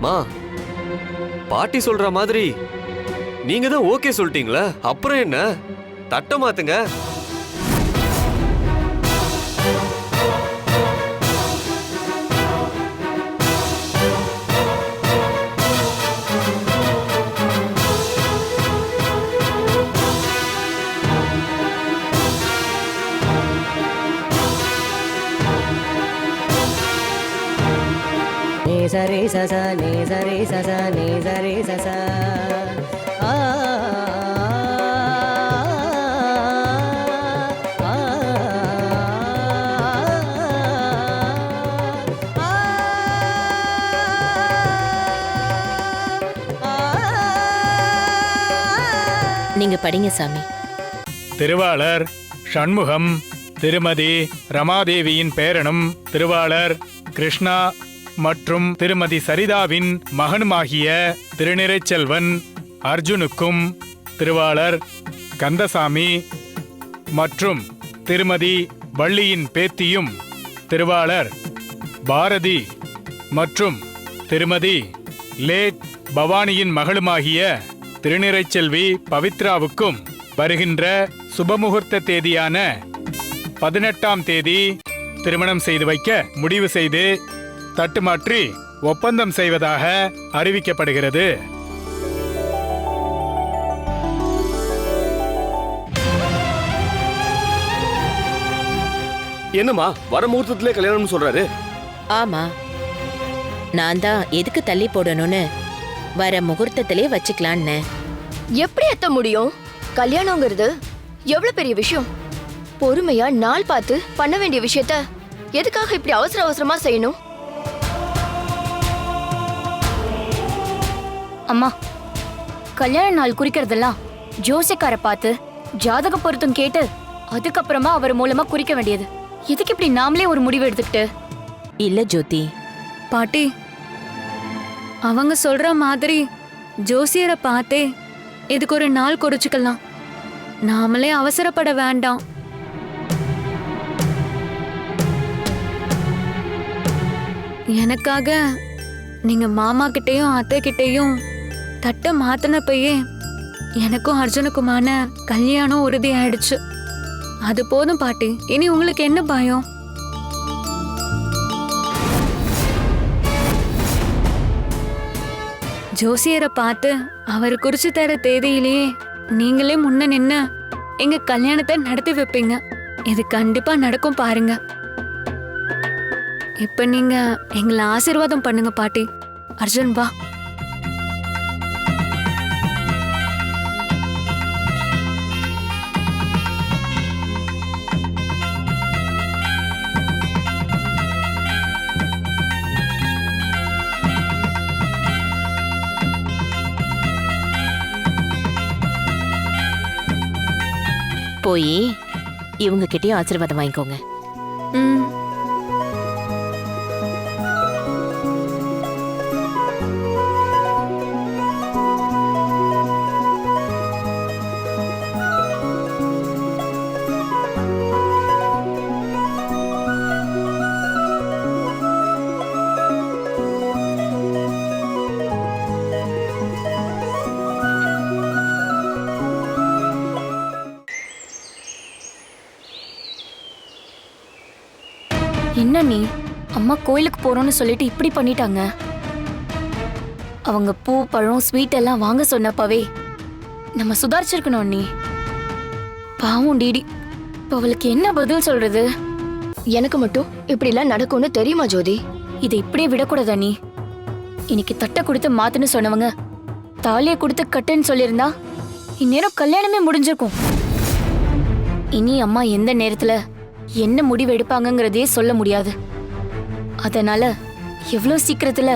மா, பாட்டி சொல்ற மாதிரி நீங்க தான் ஓகே சொல்லிட்டீங்களா? அப்புறம் என்ன? தட்டை மாத்துங்க. சரே சசா நே சரே சசா நே சரே சசா ஆ நீங்க படிங்க சாமி. திருவாளர் ஷண்முகம் திருமதி ரமாதேவியின் பேரனும் திருவாளர் கிருஷ்ணா மற்றும் திருமதி சரிதாவின் மகனுமாகிய திருநிறைச்செல்வன் அர்ஜுனுக்கும் திருவாளர் கந்தசாமி மற்றும் திருமதி வள்ளியின் பேத்தியும் திருவாளர் பாரதி மற்றும் திருமதி லேட் பவானியின் மகளுமாகிய திருநிறைச்செல்வி பவித்ராவுக்கும் வருகின்ற சுபமுகூர்த்த தேதியான 18ஆம் தேதி திருமணம் செய்து வைக்க முடிவு செய்து தட்டுமாற்றி ஒப்பந்தம் செய்வதாக அறிவிக்கப்படுகிறது. என்னம்மா வர முகூர்த்தத்திலே கல்யாணம்னு சொல்றாரு? ஆமா, நான் தான் எதுக்கு தள்ளி போடணும்னு வர முகூர்த்தத்திலே வச்சுக்கலான்னு. எப்படி எத்த முடியும்? கல்யாணங்கிறது எவ்வளவு பெரிய விஷயம். பொறுமையா நாள் பார்த்து பண்ண வேண்டிய விஷயத்த எதுக்காக இப்படி அவசர அவசரமா செய்யணும்? அம்மா, கல்யாண நாள் குறிக்கிறதெல்லாம் ஜோசிக்கார பார்த்து ஜாதக பொருத்தம் கேட்டு அதுக்கப்புறமா அவர் மூலமா குறிக்க வேண்டியது. எதுக்கு இப்படி நாமளே ஒரு முடிவு எடுத்துக்கிட்டு? இல்ல ஜோதி பாட்டி, அவங்க சொல்ற மாதிரி ஜோசியரை பார்த்தே இதுக்கு ஒரு நாள் குறிச்சுக்கலாம். நாமளே அவசரப்பட வேண்டாம். எனக்காக நீங்க மாமா கிட்டயும் அத்தை கிட்டயும் தட்டை மாத்தினப்பயே எனக்கும் அர்ஜுனுக்குமான கல்யாணம் உறுதி ஆயிடுச்சு. அது போதும் பாட்டி. இனி உங்களுக்கு என்ன பயம்? ஜோசியரை பார்த்து அவர் குறிச்சு தர தேதியிலேயே நீங்களே முன்ன நின்னு எங்க கல்யாணத்தை நடத்தி வைப்பீங்க. இது கண்டிப்பா நடக்கும் பாருங்க. இப்ப நீங்க எங்களை ஆசீர்வாதம் பண்ணுங்க பாட்டி. அர்ஜுன் வா. போய் இவங்க கிட்டயும் ஆசீர்வாதம் வாங்கிக்கோங்க. என்ன நீ அம்மா கோயிலுக்கு போறோம்னு சொல்லிட்டு இப்படி பண்ணிட்டாங்க? அவங்க பூ பழம் ஸ்வீட் எல்லாம் வாங்க சொன்னப்பவே நம்ம சுதாரிச்சிருக்கணும். நீ பாவம் டிடி, இப்ப அவளுக்கு என்ன பதில் சொல்றது? எனக்கு மட்டும் இப்படி எல்லாம் நடக்கும்னு தெரியுமா ஜோதி? இதை இப்படியே விடக்கூடாதா நீ? இன்னைக்கு தட்டை கொடுத்து மாத்துன்னு சொன்னவங்க தாலியை கொடுத்து கட்டுன்னு சொல்லியிருந்தா இந்நேரம் கல்யாணமே முடிஞ்சிருக்கும். இனி அம்மா எந்த நேரத்துல என்ன முடிவு எடுப்பாங்கங்கிறதே சொல்ல முடியாது. அதனால எவ்வளவு சீக்கிரத்துல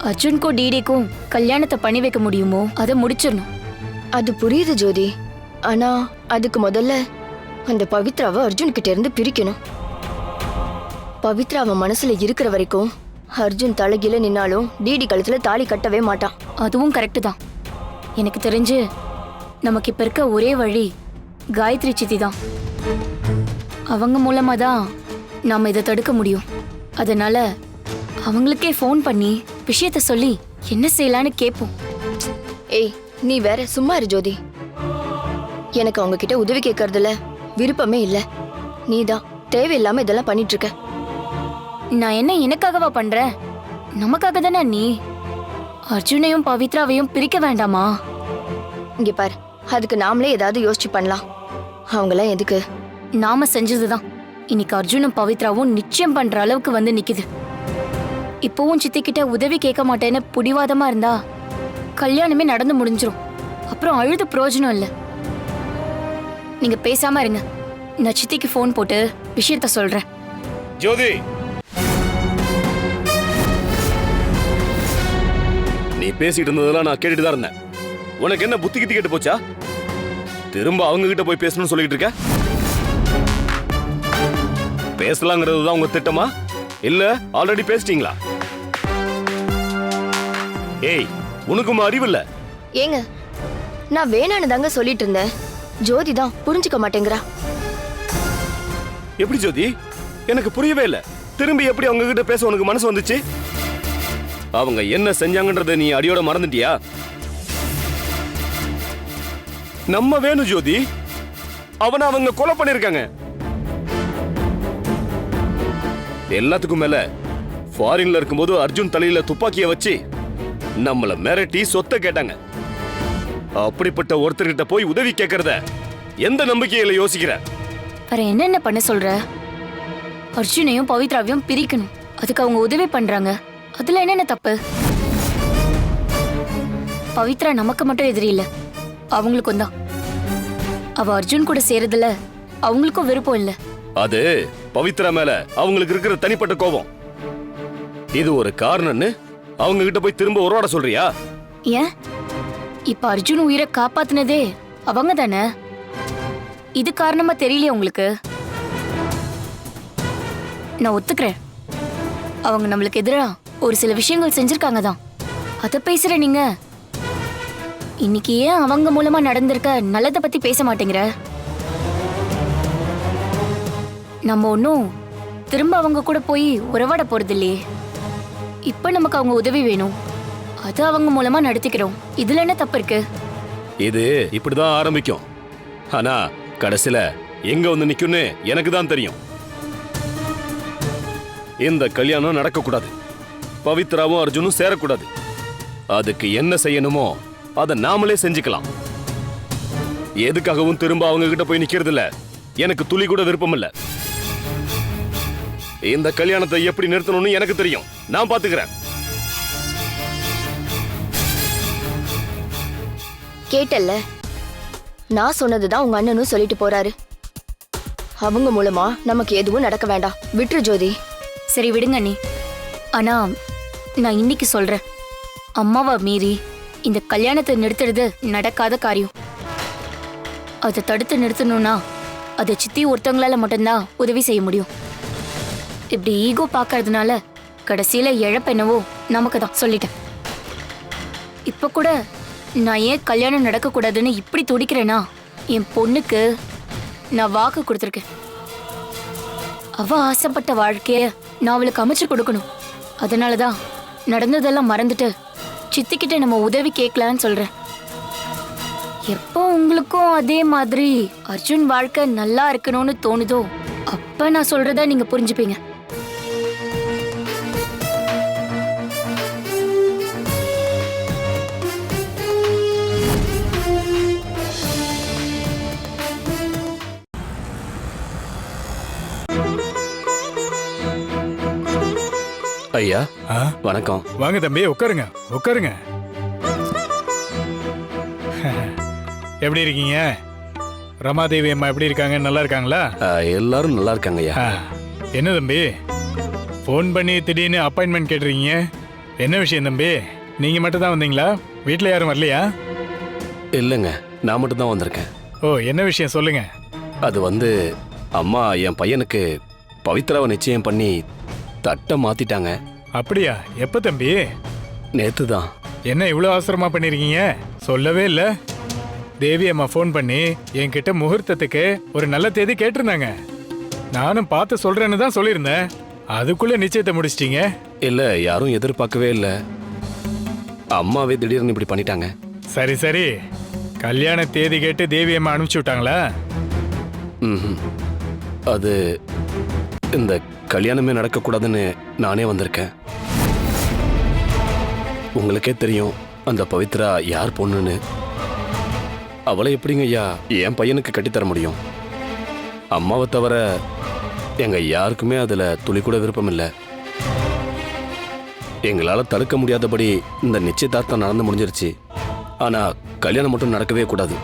அர்ஜுனுக்கும் டிடிக்கும் கல்யாணத்தை பண்ணி வைக்க முடியுமோ அதை முடிச்சிடணும். அது புரியுது ஜோதி. ஆனா அதுக்கு முதல்ல அந்த பவித்ராவை அர்ஜுன் கிட்ட இருந்து பிரிக்கணும். பவித்ராவை மனசுல இருக்கிற வரைக்கும் அர்ஜுன் தலைகீழ நின்னாலும் டிடி கழுத்துல தாலி கட்டவே மாட்டான். அதுவும் கரெக்டு தான். எனக்கு தெரிஞ்சு நமக்கு இப்ப இருக்க ஒரே வழி காயத்ரி சித்தி தான். அவங்க மூலமா தான் நாம இதை தடுக்க முடியும். அதனால அவங்களுக்கே ஃபோன் பண்ணி விஷயத்த சொல்லி என்ன செய்யலான்னு கேட்போம். ஏய், நீ வேற சும்மா இரு ஜோதி. எனக்கு அவங்க கிட்ட உதவி கேட்கறதுல விருப்பமே இல்ல. நீதான் தேவையில்லாம இதெல்லாம் பண்ணிட்டு இருக்க. நான் என்ன எனக்காகவா பண்றேன்? நமக்காக தானே. நீ அர்ஜுனையும் பவித்ராவையும் பிரிக்க வேண்டாமா? இங்க பாரு, அதுக்கு நாமளே ஏதாவது யோசிச்சு பண்ணலாம். அவங்களாம் எதுக்கு? நாம செஞ்சதுதான் இன்னைக்கு அர்ஜுனும் பவித்ராவும் நிச்சயம் பண்ற அளவுக்கு வந்து நிக்குது. இப்பவும் சித்தி கிட்ட உதவி கேட்க மாட்டேன்னு புடிவாதமா இருந்தா கல்யாணமே நடந்து முடிஞ்சிரும். அப்புறம் அழுது பிரயோஜனம் இல்ல. நீங்க பேசாம இருங்க. நான் சித்திக்கு ஃபோன் போட்டு விஷயத்த சொல்றேன். ஜோதி, நீ பேசிட்டு இருந்ததெல்லாம் நான் கேட்டுட்டு தான் இருந்தேன். உனக்கு என்ன புத்தி கித்தி கேட்டு போச்சா? திரும்ப அவங்க கிட்ட போய் பேசணும்னு சொல்லிட்டு இருக்க? பேசலாங்கிறது தான் உங்க திட்டமா இல்ல ஆல்ரெடி பேசிட்டீங்களா? ஏய், உனக்கும் அறிவு இல்ல? ஏங்க, நான் வேணான்னு தாங்க சொல்லிட்டு இருந்தேன். ஜோதி தான் புரிஞ்சுக்க மாட்டேங்கிறா. எப்படி ஜோதி? எனக்கு புரியவே இல்ல. திரும்பி எப்படி அவங்க கிட்ட பேச உனக்கு மனசு வந்துச்சு? அவங்க என்ன செஞ்சாங்கன்றத நீ அடியோட மறந்துட்டியா? நம்ம வேணும் ஜோதி, அவனை அவங்க கொலை பண்ணிருக்காங்க. எல்லாத்துக்கும் மேல ஃபாரின்ல இருக்கும்போது அர்ஜுன் தலையில துப்பாக்கிய வச்சு நம்மள மிரட்டி சொத்தை கேட்டாங்க. அப்படிப்பட்ட ஒருத்தர்கிட்ட போய் உதவி கேட்கறத எந்த நம்பிக்கையில யோசிக்கிற? வேற என்னென்ன பண்ண சொல்ற? அர்ஜுனையும் பவித்ராவையும் பிரிக்கணும், அதுக்கு அவங்க உதவி பண்றாங்க. அதுல என்னென்ன தப்பு? பவித்ரா நமக்கு மட்டும் எதிரி இல்ல, அவங்களுக்கும் தான். அவ அர்ஜுன் கூட சேரதுல அவங்களுக்கும் விருப்பம் இல்ல. அது பவித்ரா மேல அவங்களுக்கு இருக்கிற தனிப்பட்ட கோபம். இது ஒரு காரணம்னு அவங்க கிட்ட போய் திரும்ப உருவாட சொல்றியா? ஏன் இப்ப அர்ஜுன் உயிரை காப்பாத்தினதே அவங்க தானே? இது காரணமா தெரியலையே உங்களுக்கு? நான் ஒத்துக்கிறேன், அவங்க நம்மளுக்கு எதிரா ஒரு சில விஷயங்கள் செஞ்சிருக்காங்க தான். அத பேசுற நீங்க இன்னைக்கு ஏன் அவங்க மூலமா நடந்திருக்க நல்லதை பத்தி பேச மாட்டேங்கிற? நம்ம ஒன்னும் திரும்ப அவங்க கூட போய் உறவாட போறது இல்லையே. இப்ப நமக்கு அவங்க உதவி வேணும், அது அவங்க மூலமா நடத்திக்கிறோம். இதுல என்ன தப்பு இருக்கு? இது இப்படிதான் ஆரம்பிக்கும், ஆனா கடைசில எங்க வந்து நிக்கும்னு எனக்கு தான் தெரியும். இந்த கல்யாணம் நடக்க கூடாது, பவித்ராவும் அர்ஜுனும் சேரக்கூடாது. அதுக்கு என்ன செய்யணுமோ அதை நாமளே செஞ்சுக்கலாம். எதுக்காகவும் திரும்ப அவங்க கிட்ட போய் நிக்கிறது இல்ல, எனக்கு துளி கூட விருப்பம் இல்ல. இந்த கல்யாணத்தை எப்படி நிறுத்தணும்னு எனக்கு தெரியும், நான் பாத்துக்கிறேன். கேட்டல்ல, நான் சொன்னதுதான் உங்க அண்ணனும் சொல்லிட்டு போறாரு. அவங்க மூலமா நமக்கு எதுவும் நடக்க வேண்டாம், விட்டுரு ஜோதி. சரி விடுங்க நீ. ஆனா நான் இன்னைக்கு சொல்றேன், அம்மாவை மீறி இந்த கல்யாணத்தை நிறுத்துறது நடக்காத காரியம். அதை தடுத்து நிறுத்தணும்னா அதை சித்தி ஒருத்தவங்களால மட்டும்தான் உதவி செய்ய முடியும். இப்படி ஈகோ பாக்கறதுனால கடைசியில இழப்பென்னவோ நமக்கு தான். சொல்லிட்டேன். இப்ப கூட நான் ஏன் கல்யாணம் நடக்க கூடாதுன்னு இப்படி துடிக்கிறேன்னா, என் பொண்ணுக்கு நான் வாக்கு கொடுத்துருக்கேன். அவ ஆசைப்பட்ட வாழ்க்கைய நான் அவளுக்கு அமைச்சு கொடுக்கணும். அதனாலதான் நடந்ததெல்லாம் மறந்துட்டு சித்திக்கிட்ட நம்ம உதவி கேட்கலான்னு சொல்றேன். எப்போ உங்களுக்கும் அதே மாதிரி அர்ஜுன் வாழ்க்கை நல்லா இருக்கணும்னு தோணுதோ அப்ப நான் சொல்றத நீங்க புரிஞ்சுப்பீங்க. ஐயா வணக்கம். வாங்க தம்பி, உட்காருங்க உட்காருங்க. எப்படி இருக்கீங்க? ரமாதேவி அம்மா எப்படி இருக்காங்க? நல்லா இருக்காங்களா? எல்லாரும் நல்லா இருக்காங்க ஐயா. என்ன தம்பி ஃபோன் பண்ணி திடீர்னு அப்பாயின்மெண்ட் கேட்டுறீங்க? என்ன விஷயம் தம்பி? நீங்க மட்டும் தான் வந்தீங்களா? வீட்டில் யாரும் வரலையா? இல்லைங்க, நான் மட்டும் தான் வந்திருக்கேன். ஓ, என்ன விஷயம் சொல்லுங்க. அது வந்து அம்மா என் பையனுக்கு பவித்ராவை நிச்சயம் பண்ணி தட்டை மாத்திட்டாங்க. அப்படியா? எப்ப தம்பி? நேத்து தான். என்ன இவ்வளோ அவசரமா பண்ணிருக்கீங்க? சொல்லவே இல்லை. தேவி அம்மா ஃபோன் பண்ணி என்கிட்ட முகூர்த்தத்துக்கு ஒரு நல்ல தேதி கேட்டிருந்தாங்க. நானும் பார்த்து சொல்றேன்னு தான் சொல்லியிருந்தேன். அதுக்குள்ள நிச்சயத்தை முடிச்சிட்டீங்க? இல்ல, யாரும் எதிர்பார்க்கவே இல்லை. அம்மாவே திடீர்னு இப்படி பண்ணிட்டாங்க. சரி சரி, கல்யாண தேதி கேட்டு தேவி அம்மா அனுப்பிச்சு விட்டாங்களா? அது இந்த கல்யாணமே நடக்கக்கூடாதுன்னு நானே வந்திருக்கேன். உங்களுக்கே தெரியும் அந்த பவித்ரா யார் பொண்ணுன்னு. அவளை எப்படிங்க ஐயா என் பையனுக்கு கட்டித்தர முடியும்? அம்மாவை தவிர எங்க யாருக்குமே அதுல துளி கூட விருப்பம் இல்லை. எங்களால தடுக்க முடியாதபடி இந்த நிச்சயதார்த்தம் நடந்து முடிஞ்சிருச்சு. ஆனா கல்யாணம் மட்டும் நடக்கவே கூடாது,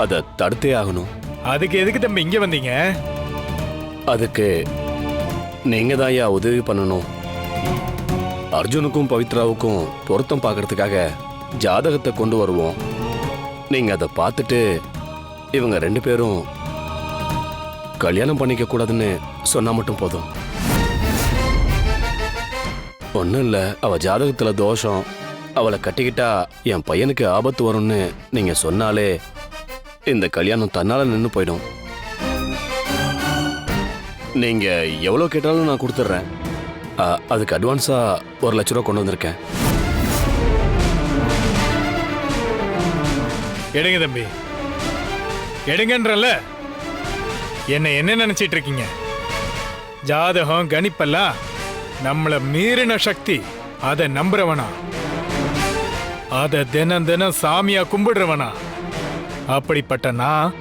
அதை தடுத்தே ஆகணும். அதுக்கு எதுக்கு தம்பி இங்க வந்தீங்க? அதுக்கு நீங்க தான் ஐயா உதவி பண்ணணும். அர்ஜுனுக்கும் பவித்ராவுக்கும் பொருத்தம் பார்க்கறதுக்காக ஜாதகத்தை கொண்டு வருவோம். நீங்க அதை பார்த்துட்டு இவங்க 2 பேரும் கல்யாணம் பண்ணிக்க கூடாதுன்னு சொன்னா மட்டும் போதும். ஒன்றும் இல்லை, அவ ஜாதகத்துல தோஷம், அவளை கட்டிக்கிட்டா என் பையனுக்கு ஆபத்து வரும்னு நீங்க சொன்னாலே இந்த கல்யாணம் தன்னால நின்னு போயிடும். நீங்க எவ்வளவு கேட்டாலும் நான் கொடுத்துட்றேன். அதுக்கு அட்வான்ஸா 1 லட்ச ரூபா கொண்டு வந்திருக்கேன். எடுங்க தம்பி, எடுங்கன்றல. என்ன நினைச்சிட்டு இருக்கீங்க? ஜாதகம் கணிப்பெல்லாம் நம்மள மீறின சக்தி. அதை நம்புறவனா, அதை தினம் சாமியா கும்பிடுறவனா? அப்படிப்பட்ட நான்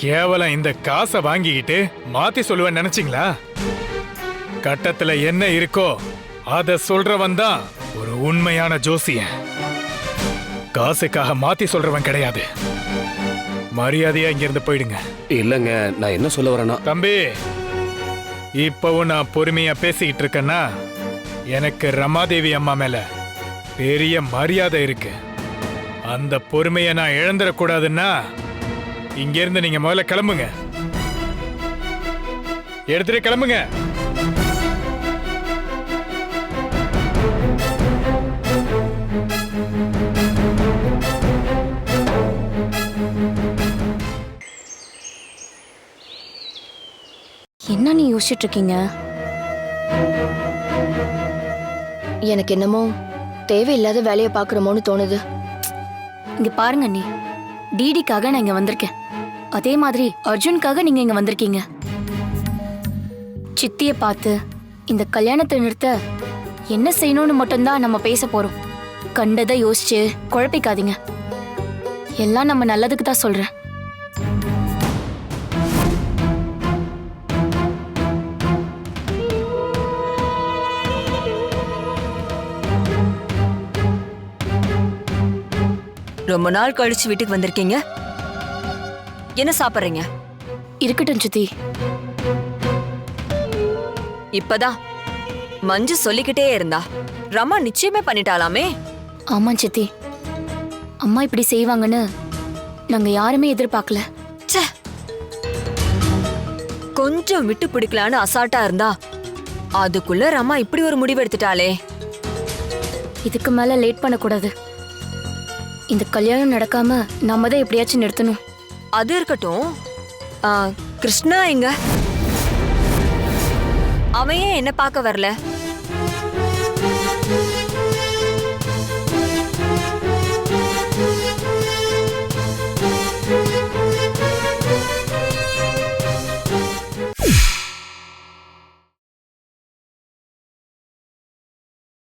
கேவலம் இந்த காசை வாங்கிக்கிட்டு மாத்தி சொல்லுவேன் நினைச்சீங்களா? கட்டத்துல என்ன இருக்கோ அத சொல்றவன் தான் ஒரு உண்மையான ஜோசியன். காசுக்காக மாத்தி சொல்றவன் கிடையாது. மரியாதையா இங்க இருந்து போயிடுங்க. இல்லங்க, நான் என்ன சொல்ல வரேன்னா, தம்பி, இப்பவும் நான் பொறுமையா பேசிக்கிட்டு இருக்கேன்னா எனக்கு ரமாதேவி அம்மா மேல பெரிய மரியாதை இருக்கு. அந்த பொறுமையை நான் இழந்துடக்கூடாதுன்னா இங்க இருந்து நீங்க முதல்ல கிளம்புங்க. எடுத்துட்டு கிளம்புங்க. என்ன நீ யோசிச்சுட்டு இருக்கீங்க? எனக்கு என்னமோ தேவையில்லாத வேலையை பாக்குறமோன்னு தோணுது. இங்க பாருங்க நீ, டிடிக்காக நான் இங்க வந்திருக்கேன். அதே மாதிரி அர்ஜுனுக்காக நீங்க இங்க வந்திருக்கீங்க. சித்திய பார்த்து இந்த கல்யாணத்தை நிறுத்த என்ன செய்யணும்னு மட்டும்தான் நம்ம பேச போறோம். கண்டதை யோசிச்சு குழப்பிக்காதீங்க. எல்லாம் நம்ம நல்லதுக்கு தான் சொல்றேன். ரொம்ப நாள் கழிச்சு வீட்டுக்கு வந்திருக்கீங்க. என்ன சாப்பிடுறீங்க? இருக்கட்டும் சித்தி. இப்பதான் மஞ்சு சொல்லிக்கிட்டே இருந்தா ரமா நிச்சயமே பண்ணிட்டாலாமே. ஆமா சித்தி, அம்மா இப்படி செய்வாங்கன்னு நாங்க யாருமே எதிர்பார்க்கல. கொஞ்சம் விட்டு பிடிக்கலான்னு அசால்ட்டா இருந்தா அதுக்குள்ள ரமா இப்படி ஒரு முடிவு எடுத்துட்டாளே. இதுக்கு மேல லேட் பண்ணக்கூடாது. இந்த கல்யாணம் நடக்காம நாம தான் எப்படியாச்சும் நிறுத்தணும். அது இருக்கட்டும், கிருஷ்ணா எங்க? அவன் ஏன் என்ன பார்க்க வரல?